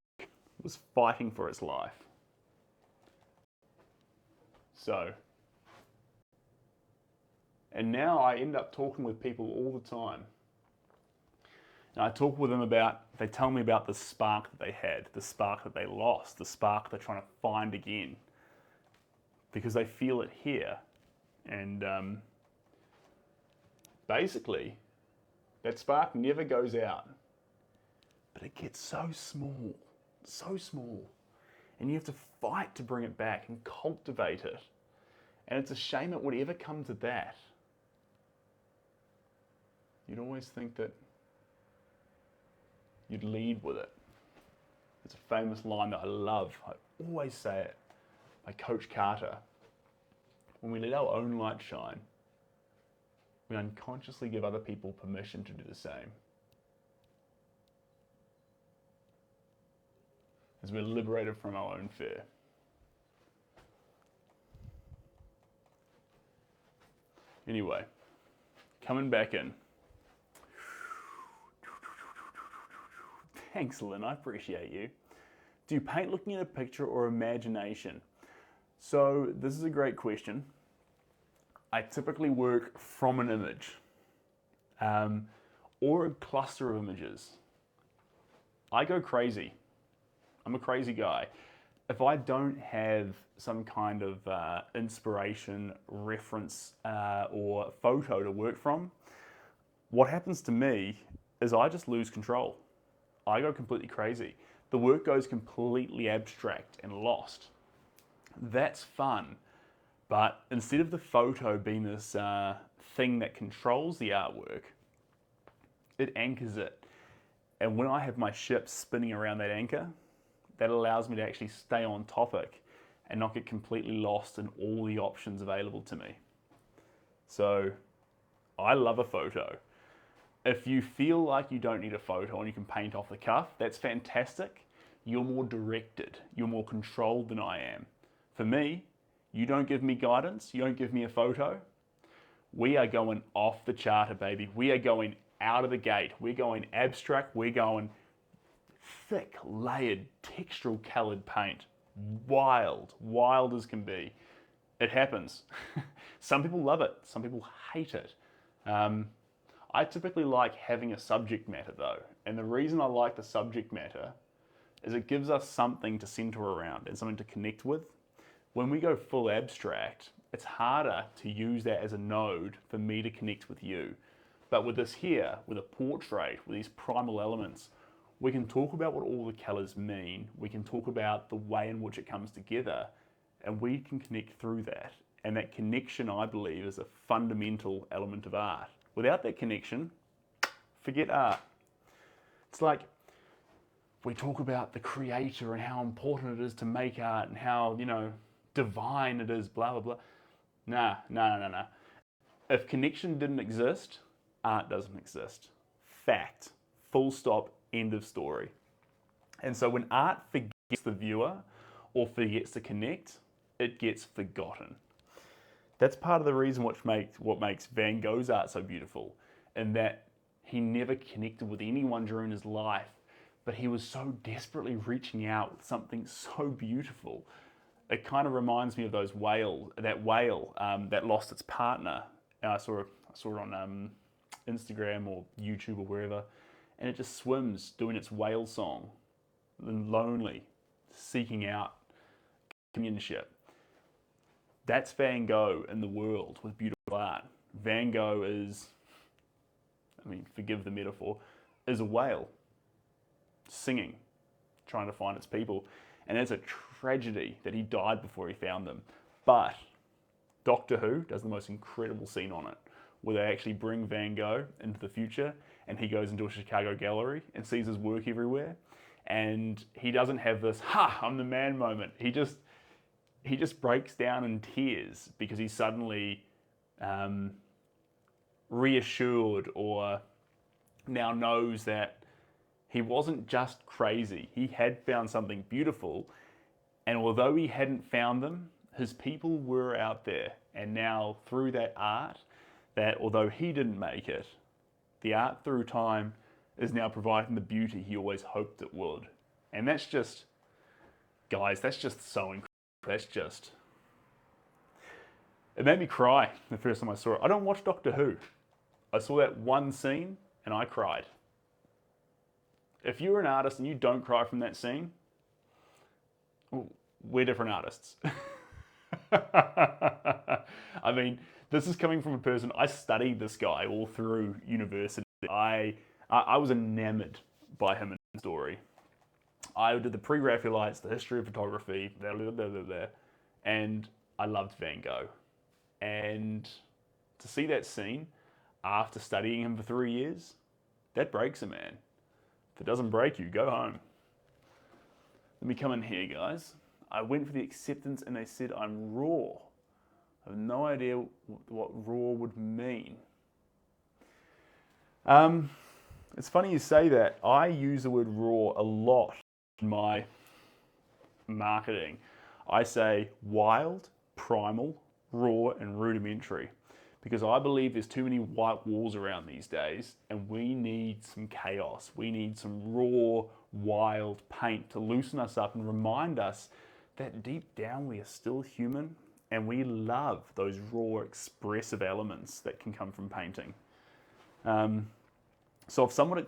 Speaker 1: was fighting for its life. So, and now I end up talking with people all the time. And I talk with them about, they tell me about the spark that they had, the spark that they lost, the spark they're trying to find again. Because they feel it here. And basically, that spark never goes out. But it gets so small, and you have to fight to bring it back and cultivate it. And it's a shame it would ever come to that. You'd always think that you'd lead with it. It's a famous line that I love. I always say it, by Coach Carter. When we let our own light shine, we unconsciously give other people permission to do the same. As we're liberated from our own fear. Anyway, coming back in. Thanks, Lynn, I appreciate you. Do you paint looking at a picture or imagination? So this is a great question. I typically work from an image or a cluster of images. I go crazy. I'm a crazy guy. If I don't have some kind of inspiration, reference, or photo to work from, what happens to me is I just lose control. I go completely crazy. The work goes completely abstract and lost. That's fun, but instead of the photo being this thing that controls the artwork, it anchors it. And when I have my ship spinning around that anchor, that allows me to actually stay on topic and not get completely lost in all the options available to me. So I love a photo. If you feel like you don't need a photo and you can paint off the cuff, that's fantastic. You're more directed, you're more controlled than I am. For me, you don't give me guidance, you don't give me a photo, we are going off the charter, baby. We are going out of the gate. We're going abstract, we're going thick, layered, textural colored paint. Wild as can be. It happens. Some people love it, some people hate it. I typically like having a subject matter though, and the reason I like the subject matter is it gives us something to center around and something to connect with. When we go full abstract, it's harder to use that as a node for me to connect with you. But with this here, with a portrait, with these primal elements, we can talk about what all the colors mean, we can talk about the way in which it comes together, and we can connect through that. And that connection, I believe, is a fundamental element of art. Without that connection, forget art. It's like we talk about the creator and how important it is to make art and how, divine it is, blah, blah, blah. Nah. If connection didn't exist, art doesn't exist. Fact. Full stop, end of story. And so when art forgets the viewer or forgets to connect, it gets forgotten. That's part of the reason what makes Van Gogh's art so beautiful, in that he never connected with anyone during his life, but he was so desperately reaching out with something so beautiful. It kind of reminds me of that whale that lost its partner. I saw it on Instagram or YouTube or wherever, and it just swims doing its whale song, and lonely, seeking out companionship. That's Van Gogh in the world with beautiful art. Van Gogh is, I mean, forgive the metaphor, is a whale singing, trying to find its people. And it's a tragedy that he died before he found them. But Doctor Who does the most incredible scene on it, where they actually bring Van Gogh into the future and he goes into a Chicago gallery and sees his work everywhere. And he doesn't have this, ha, I'm the man moment. He just breaks down in tears because he's suddenly reassured, or now knows that he wasn't just crazy. He had found something beautiful, and although he hadn't found them, his people were out there. And now through that art, that although he didn't make it, the art through time is now providing the beauty he always hoped it would. And that's just, guys, that's just so incredible. That's just, it made me cry the first time I saw it. I don't watch Doctor Who. I saw that one scene and I cried. If you're an artist and you don't cry from that scene, we're different artists. I mean, this is coming from a person, I studied this guy all through university. I was enamored by him and his story. I did the pre-Raphaelites, the history of photography, blah, blah, blah, blah, blah, and I loved Van Gogh. And to see that scene after studying him for 3 years, that breaks a man. If it doesn't break you, go home. Let me come in here, guys. I went for the acceptance and they said I'm raw. I have no idea what raw would mean. It's funny you say that. I use the word raw a lot in my marketing. I say wild, primal, raw, and rudimentary, because I believe there's too many white walls around these days and we need some chaos. We need some raw, wild paint to loosen us up and remind us that deep down we are still human and we love those raw, expressive elements that can come from painting. So if someone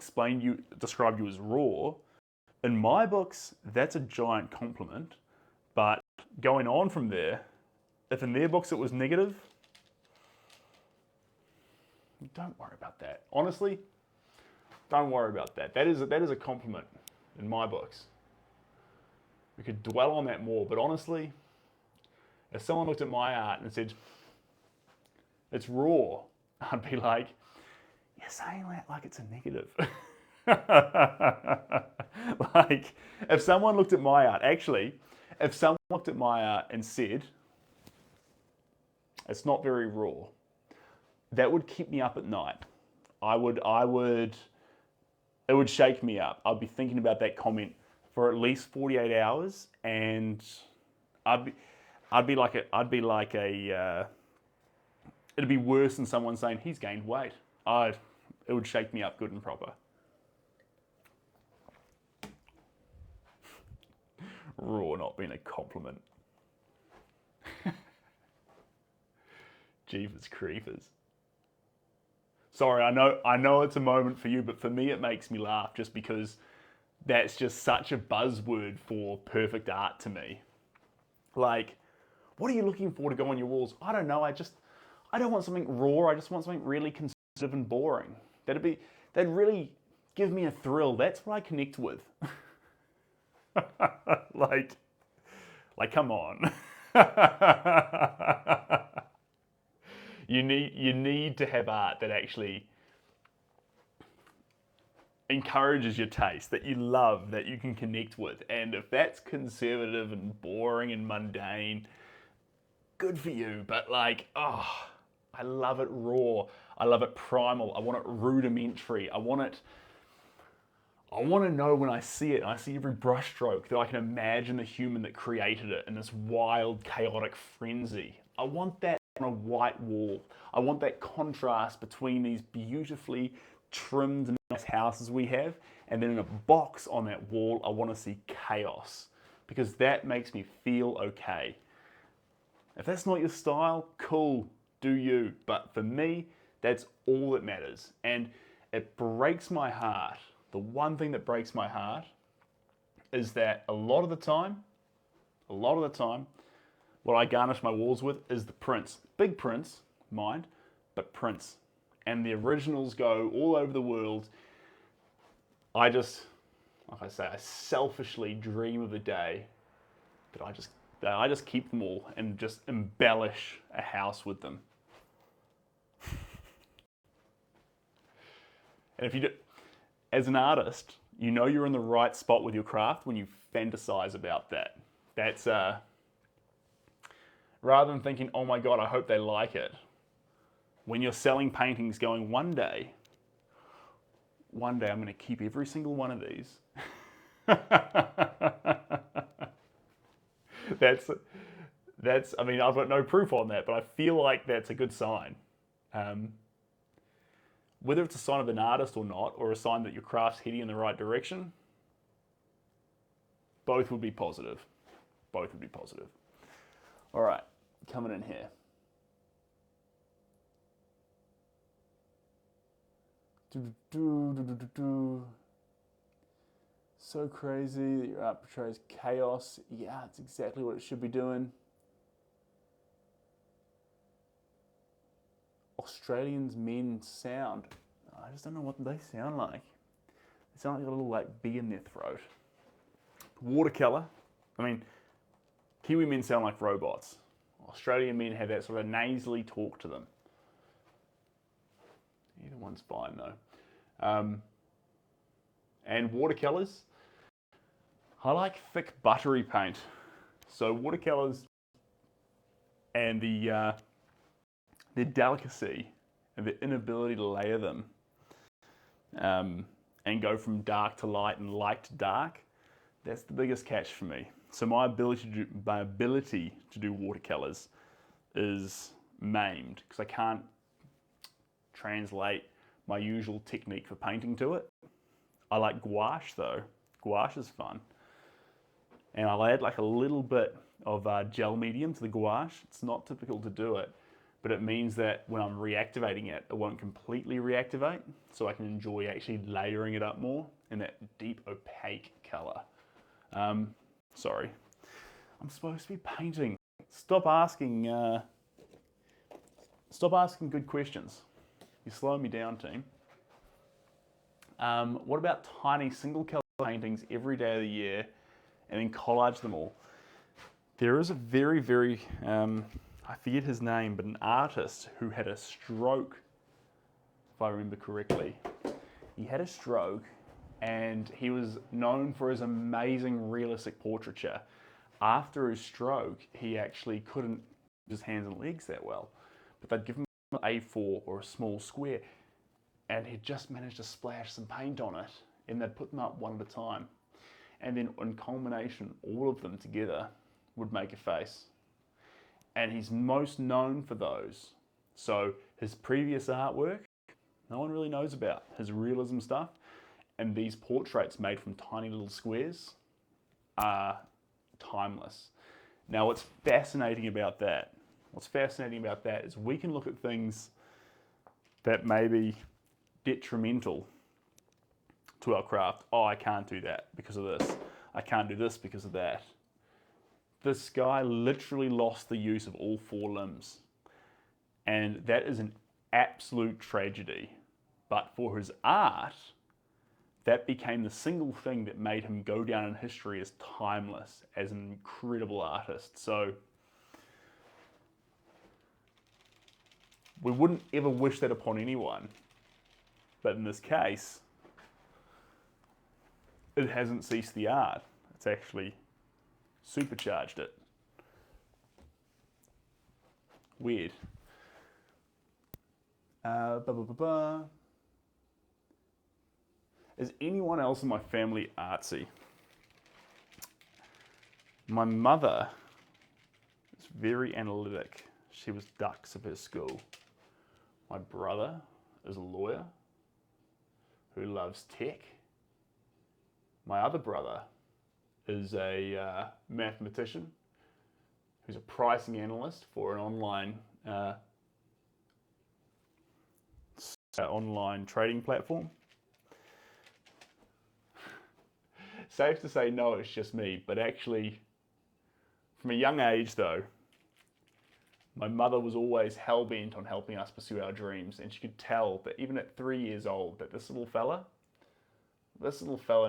Speaker 1: described you as raw, in my books, that's a giant compliment. But going on from there, if in their books it was negative, don't worry about that. Honestly, don't worry about that. That is a compliment in my books. We could dwell on that more, but honestly, if someone looked at my art and said, it's raw, I'd be like, you're saying that like it's a negative. Like, if someone looked at my art, if someone looked at my art and said, it's not very raw, that would keep me up at night. It would shake me up. I'd be thinking about that comment for at least 48 hours, and it'd be worse than someone saying he's gained weight. It would shake me up good and proper. Raw not being a compliment. Jeepers creepers. Sorry, I know it's a moment for you, but for me it makes me laugh just because that's just such a buzzword for perfect art to me. Like, what are you looking for to go on your walls? I don't know, I don't want something raw, I just want something really conservative and boring. That'd really give me a thrill. That's what I connect with. like, come on. You need to have art that actually encourages your taste, that you love, that you can connect with. And if that's conservative and boring and mundane, good for you. But like, I love it raw. I love it primal. I want it rudimentary. I want to know when I see it, and I see every brushstroke, that I can imagine the human that created it in this wild, chaotic frenzy. I want that on a white wall. I want that contrast between these beautifully trimmed and nice houses we have, and then in a box on that wall, I want to see chaos, because that makes me feel okay. If that's not your style, cool, do you. But for me, that's all that matters. And it breaks my heart The one thing that breaks my heart is that a lot of the time, what I garnish my walls with is the prints. Big prints, mind, but prints. And the originals go all over the world. I just, like I say, I selfishly dream of the day that I just keep them all and just embellish a house with them. And if you do, as an artist, you know you're in the right spot with your craft when you fantasize about that. That's rather than thinking, oh my God, I hope they like it. When you're selling paintings going, one day I'm going to keep every single one of these. That's, I mean, I've got no proof on that, but I feel like that's a good sign. Whether it's a sign of an artist or not, or a sign that your craft's heading in the right direction, both would be positive. Both would be positive. All right, coming in here. So crazy that your art portrays chaos. Yeah, it's exactly what it should be doing. Australians men sound. I just don't know what they sound like. They sound like a little like bee in their throat. Watercolor. I mean, Kiwi men sound like robots. Australian men have that sort of nasally talk to them. Either one's fine though. And watercolors. I like thick buttery paint. So watercolors and the delicacy and the inability to layer them and go from dark to light and light to dark, that's the biggest catch for me. So my ability to do watercolors is maimed because I can't translate my usual technique for painting to it. I like gouache though. Gouache is fun. And I'll add like a little bit of gel medium to the gouache. It's not typical to do it, but it means that when I'm reactivating it, it won't completely reactivate, so I can enjoy actually layering it up more in that deep opaque color. Sorry, I'm supposed to be painting. Stop asking good questions. You're slowing me down, team. What about tiny single color paintings every day of the year and then collage them all? There is a very, very, I forget his name, but an artist who had a stroke, if I remember correctly. He had a stroke and he was known for his amazing realistic portraiture. After his stroke, he actually couldn't use his hands and legs that well, but they'd give him an A4 or a small square and he'd just managed to splash some paint on it and they'd put them up one at a time. And then in culmination, all of them together would make a face. And he's most known for those. So his previous artwork, no one really knows about. His realism stuff and these portraits made from tiny little squares are timeless. Now what's fascinating about that is we can look at things that may be detrimental to our craft. Oh, I can't do that because of this. I can't do this because of that. This guy literally lost the use of all 4 limbs. And that is an absolute tragedy. But for his art, that became the single thing that made him go down in history as timeless, as an incredible artist. So we wouldn't ever wish that upon anyone. But in this case, it hasn't ceased the art. It's actually supercharged it. Weird. Is anyone else in my family artsy? My mother is very analytic. She was dux of her school. My brother is a lawyer who loves tech. My other brother is a mathematician who's a pricing analyst for an online trading platform. safe to say no, it's just me. But actually, from a young age though, my mother was always hell-bent on helping us pursue our dreams, and she could tell that even at 3 years old, that this little fella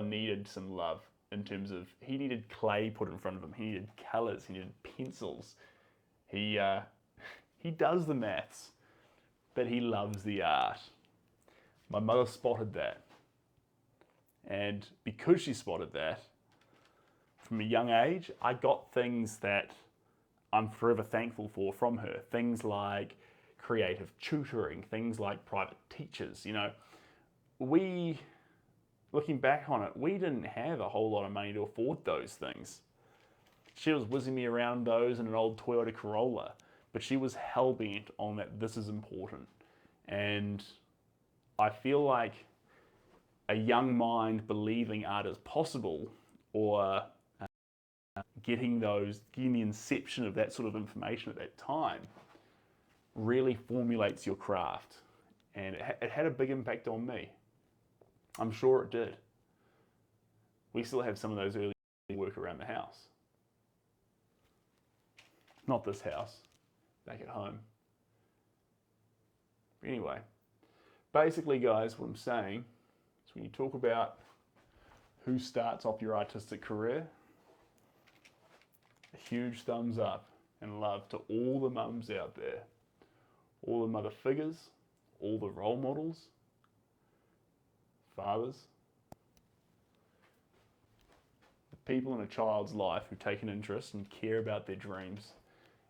Speaker 1: needed some love in terms of he needed clay put in front of him, he needed colours, he needed pencils. He does the maths, but he loves the art. My mother spotted that, and because she spotted that, from a young age, I got things that I'm forever thankful for from her. Things like creative tutoring, things like private teachers. You know, looking back on it, we didn't have a whole lot of money to afford those things. She was whizzing me around those in an old Toyota Corolla, but she was hell-bent on that this is important. And I feel like a young mind believing art is possible, or getting the inception of that sort of information at that time, really formulates your craft. And it had a big impact on me. I'm sure it did. We still have some of those early work around the house. Not this house, back at home. But anyway, basically guys, what I'm saying is when you talk about who starts off your artistic career, a huge thumbs up and love to all the mums out there, all the mother figures, all the role models, fathers, the people in a child's life who take an interest and care about their dreams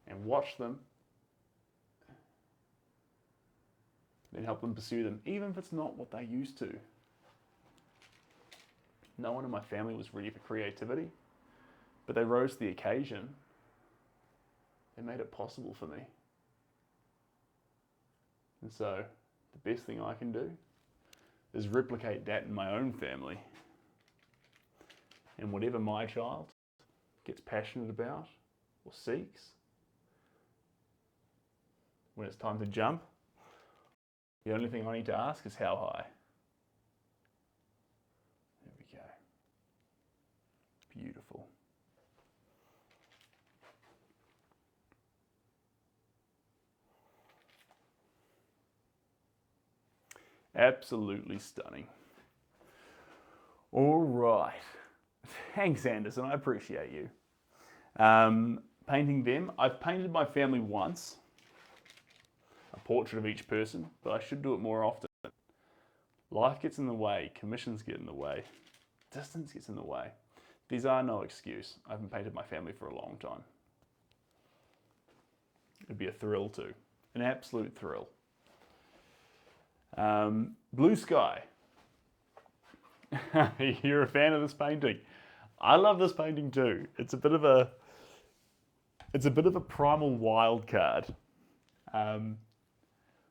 Speaker 1: and watch them, then help them pursue them, even if it's not what they used to. No one in my family was ready for creativity, but they rose to the occasion. They made it possible for me. And so, the best thing I can do is replicate that in my own family. And whatever my child gets passionate about or seeks, when it's time to jump, the only thing I need to ask is how high. There we go. Beautiful. Absolutely stunning. All right. Thanks, Anderson. I appreciate you. Painting them. I've painted my family once. A portrait of each person, but I should do it more often. Life gets in the way. Commissions get in the way. Distance gets in the way. These are no excuse. I haven't painted my family for a long time. It'd be a thrill too. An absolute thrill. Blue sky. You're a fan of this painting. I love this painting too. It's a bit of a primal wild card.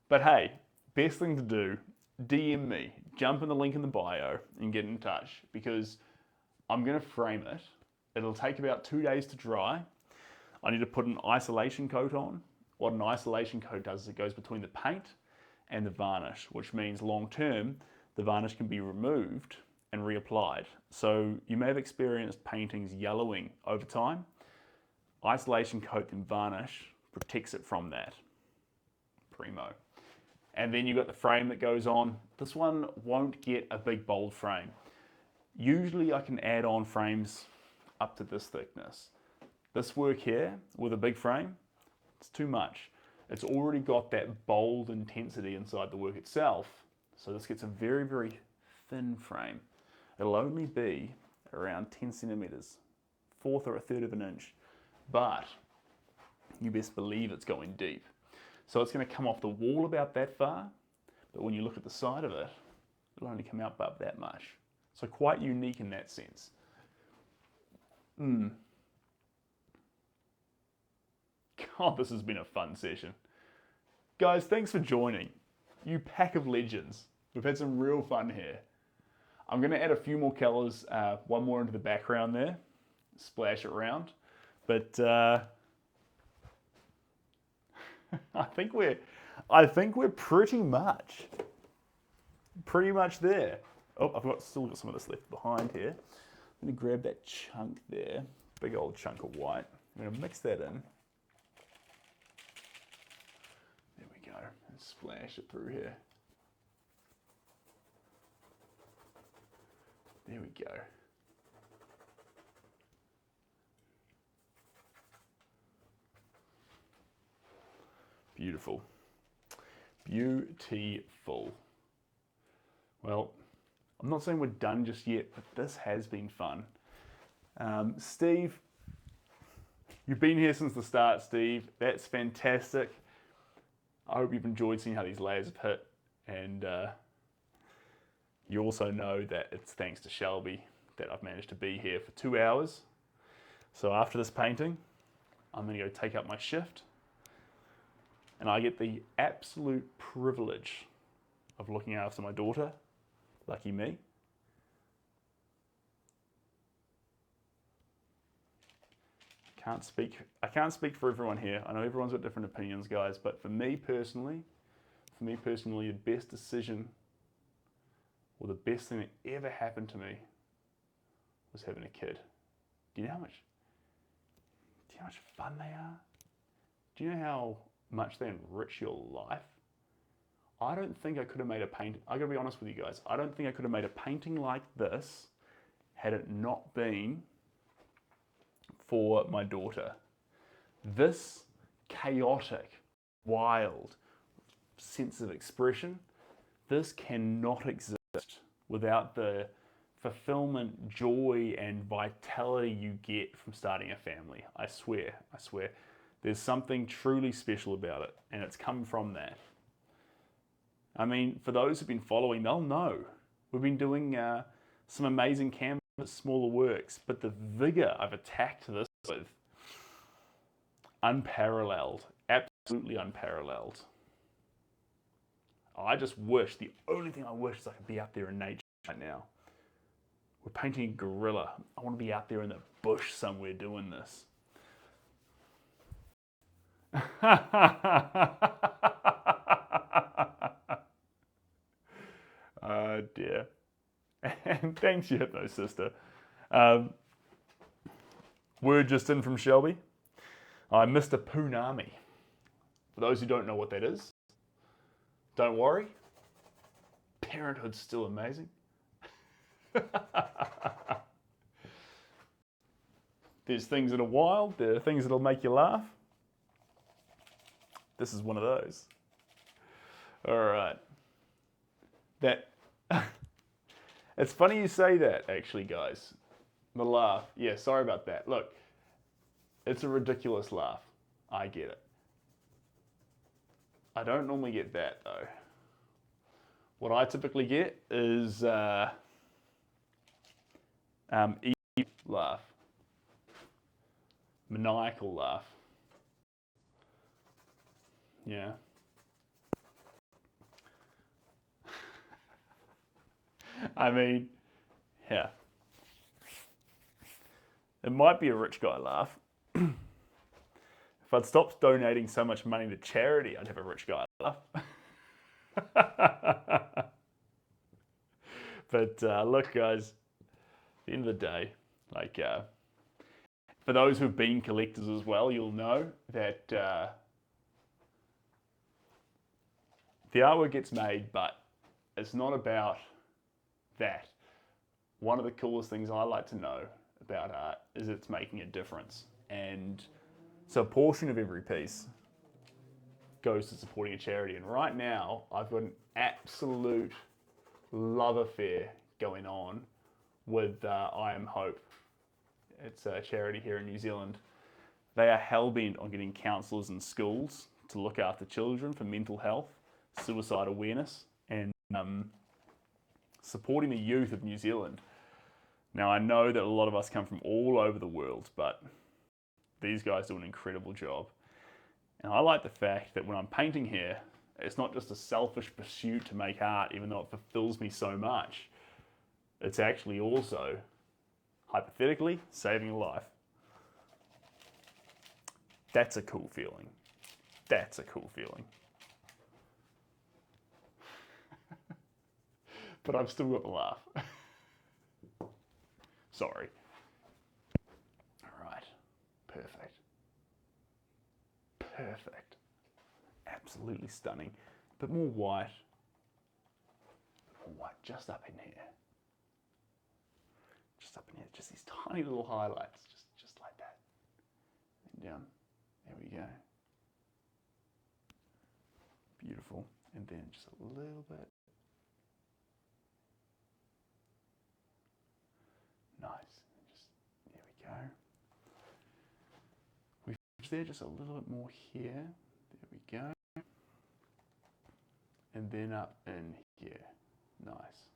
Speaker 1: But hey, best thing to do, DM me, jump in the link in the bio and get in touch, because I'm gonna frame it. It'll take about 2 days to dry. I need to put an isolation coat on. What an isolation coat does is it goes between the paint and the varnish, which means long term, the varnish can be removed and reapplied. So you may have experienced paintings yellowing over time. Isolation coat and varnish protects it from that. Primo. And then you've got the frame that goes on. This one won't get a big bold frame. Usually I can add on frames up to this thickness. This work here with a big frame, it's too much. It's already got that bold intensity inside the work itself. So this gets a very, very thin frame. It'll only be around 10 centimeters, 1/4 or 1/3 of an inch, but you best believe it's going deep. So it's going to come off the wall about that far, but when you look at the side of it, it'll only come out about that much. So quite unique in that sense. God, this has been a fun session. Guys, thanks for joining. You pack of legends. We've had some real fun here. I'm going to add a few more colors, one more into the background there, splash it around. But I think we're pretty much there. Oh, still got some of this left behind here. I'm going to grab that chunk there, big old chunk of white. I'm going to mix that in. There we go, and splash it through here. There we go. Beautiful. Beautiful. Well, I'm not saying we're done just yet, but this has been fun. Steve, you've been here since the start, Steve. That's fantastic. I hope you've enjoyed seeing how these layers have hit. And you also know that it's thanks to Shelby that I've managed to be here for 2 hours. So after this painting, I'm going to go take up my shift. And I get the absolute privilege of looking after my daughter. Lucky me. I can't speak for everyone here. I know everyone's got different opinions, guys, but for me personally, the best decision or the best thing that ever happened to me was having a kid. Do you know how much fun they are? Do you know how much they enrich your life? I don't think I could have made a painting. I gotta be honest with you guys. I don't think I could have made a painting like this had it not been for my daughter. This chaotic, wild sense of expression, this cannot exist without the fulfillment, joy, and vitality you get from starting a family. I swear. There's something truly special about it, and it's come from that. I mean, for those who've been following, they'll know. We've been doing some amazing canvas, smaller works, but the vigor I've attacked this with, unparalleled, absolutely unparalleled. I just wish, the only thing I wish is I could be out there in nature right now. We're painting a gorilla. I want to be out there in the bush somewhere doing this. Oh dear. And thanks, you hypno sister. Word just in from Shelby. I'm Mr. Poonami. For those who don't know what that is, don't worry. Parenthood's still amazing. There's things that are wild. There are things that'll make you laugh. This is one of those. All right. It's funny you say that, actually, guys. The laugh. Yeah, sorry about that. Look, it's a ridiculous laugh. I get it. I don't normally get that, though. What I typically get is evil laugh. Maniacal laugh. Yeah. I mean, yeah. It might be a rich guy laugh. If I'd stopped donating so much money to charity, I'd have a rich guy laugh. But look, guys, at the end of the day, like, for those who've been collectors as well, you'll know that the artwork gets made, but it's not about that. One of the coolest things I like to know about art is it's making a difference. And so a portion of every piece goes to supporting a charity. And right now, I've got an absolute love affair going on with I Am Hope. It's a charity here in New Zealand. They are hell-bent on getting counsellors in schools to look after children for mental health, suicide awareness, and supporting the youth of New Zealand. Now, I know that a lot of us come from all over the world, but these guys do an incredible job. And I like the fact that when I'm painting here, it's not just a selfish pursuit to make art, even though it fulfills me so much. It's actually also, hypothetically, saving a life. That's a cool feeling. That's a cool feeling. But I've still got the laugh. Sorry. All right. Perfect. Perfect. Absolutely stunning. A bit more white. Just up in here. Just up in here. Just these tiny little highlights. Just like that. And down. There we go. Beautiful. And then just a little bit. Nice. Just, there we go. We finish there, just a little bit more here. There we go. And then up in here. Nice.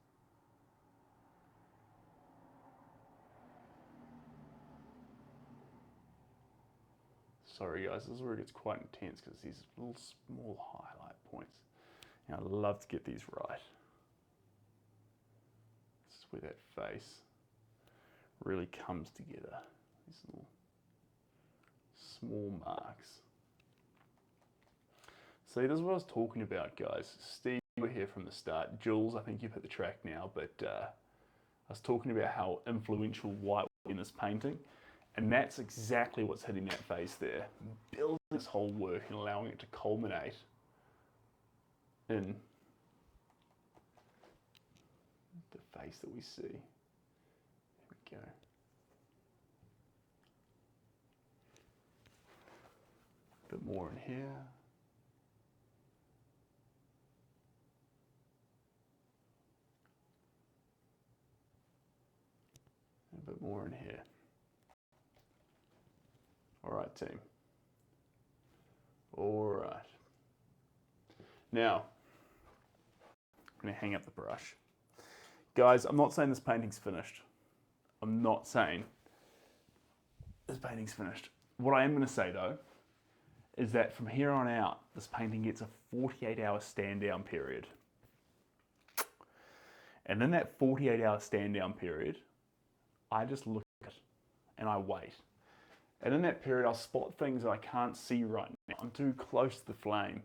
Speaker 1: Sorry guys, this is where it gets quite intense because these little small highlight points. And I love to get these right. This is where that face really comes together. These little small marks. See, this is what I was talking about, guys. Steve, you were here from the start. Jules, I think you've hit the track now, but I was talking about how influential white was in this painting, and that's exactly what's hitting that face there. Building this whole work and allowing it to culminate in the face that we see. There we go. A bit more in here. A bit more in here. All right, team. All right. Now, I'm going to hang up the brush. Guys, I'm not saying this painting's finished. I'm not saying this painting's finished. What I am going to say, though, is that from here on out, this painting gets a 48-hour stand-down period. And in that 48-hour stand-down period, I just look at it and I wait. And in that period, I'll spot things that I can't see right now. I'm too close to the flame.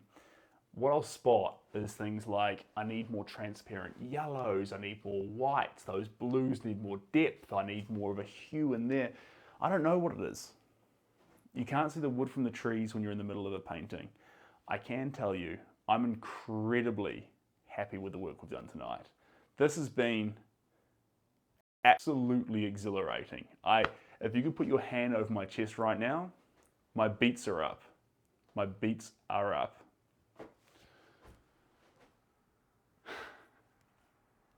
Speaker 1: What I'll spot is things like, I need more transparent yellows, I need more whites, those blues need more depth, I need more of a hue in there. I don't know what it is. You can't see the wood from the trees when you're in the middle of a painting. I can tell you, I'm incredibly happy with the work we've done tonight. This has been absolutely exhilarating. If you could put your hand over my chest right now, my beats are up. My beats are up.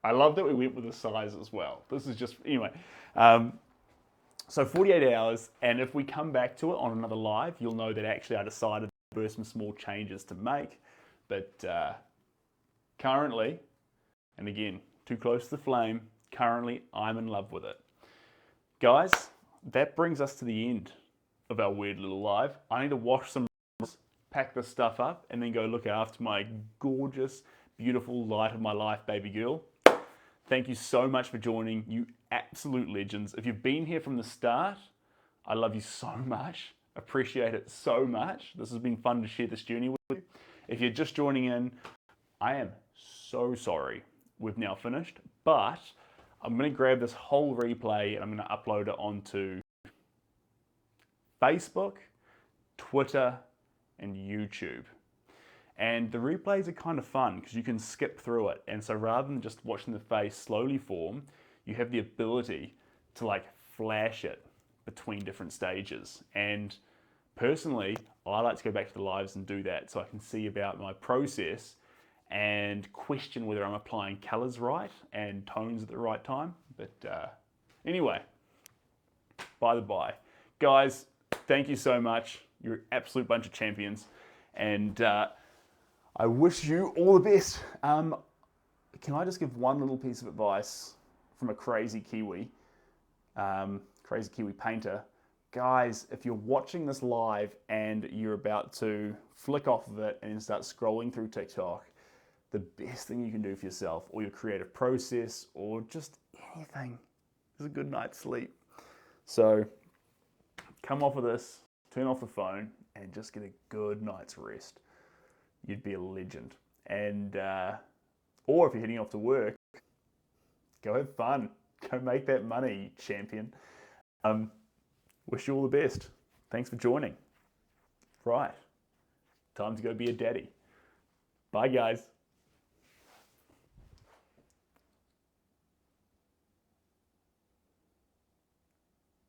Speaker 1: I love that we went with the size as well. This is just, anyway. So 48 hours, and if we come back to it on another live, you'll know that actually I decided there were some small changes to make. But currently, and again, too close to the flame, currently I'm in love with it. Guys, that brings us to the end of our weird little live. I need to wash some, pack this stuff up, and then go look after my gorgeous, beautiful light of my life baby girl. Thank you so much for joining, you absolute legends. If you've been here from the start, I love you so much. Appreciate it so much. This has been fun to share this journey with you. If you're just joining in, I am so sorry we've now finished, but I'm going to grab this whole replay and I'm going to upload it onto Facebook, Twitter, and YouTube. And the replays are kind of fun because you can skip through it. And so rather than just watching the face slowly form, you have the ability to like flash it between different stages. And personally, I like to go back to the lives and do that so I can see about my process and question whether I'm applying colors right and tones at the right time. But anyway, by the by. Guys, thank you so much. You're an absolute bunch of champions. And I wish you all the best. Can I just give one little piece of advice from a crazy Kiwi painter? Guys, if you're watching this live and you're about to flick off of it and then start scrolling through TikTok, the best thing you can do for yourself or your creative process or just anything is a good night's sleep. So come off of this, turn off the phone, and just get a good night's rest. You'd be a legend. And or if you're heading off to work, go have fun. Go make that money, you champion. Wish you all the best. Thanks for joining. Right. Time to go be a daddy. Bye, guys.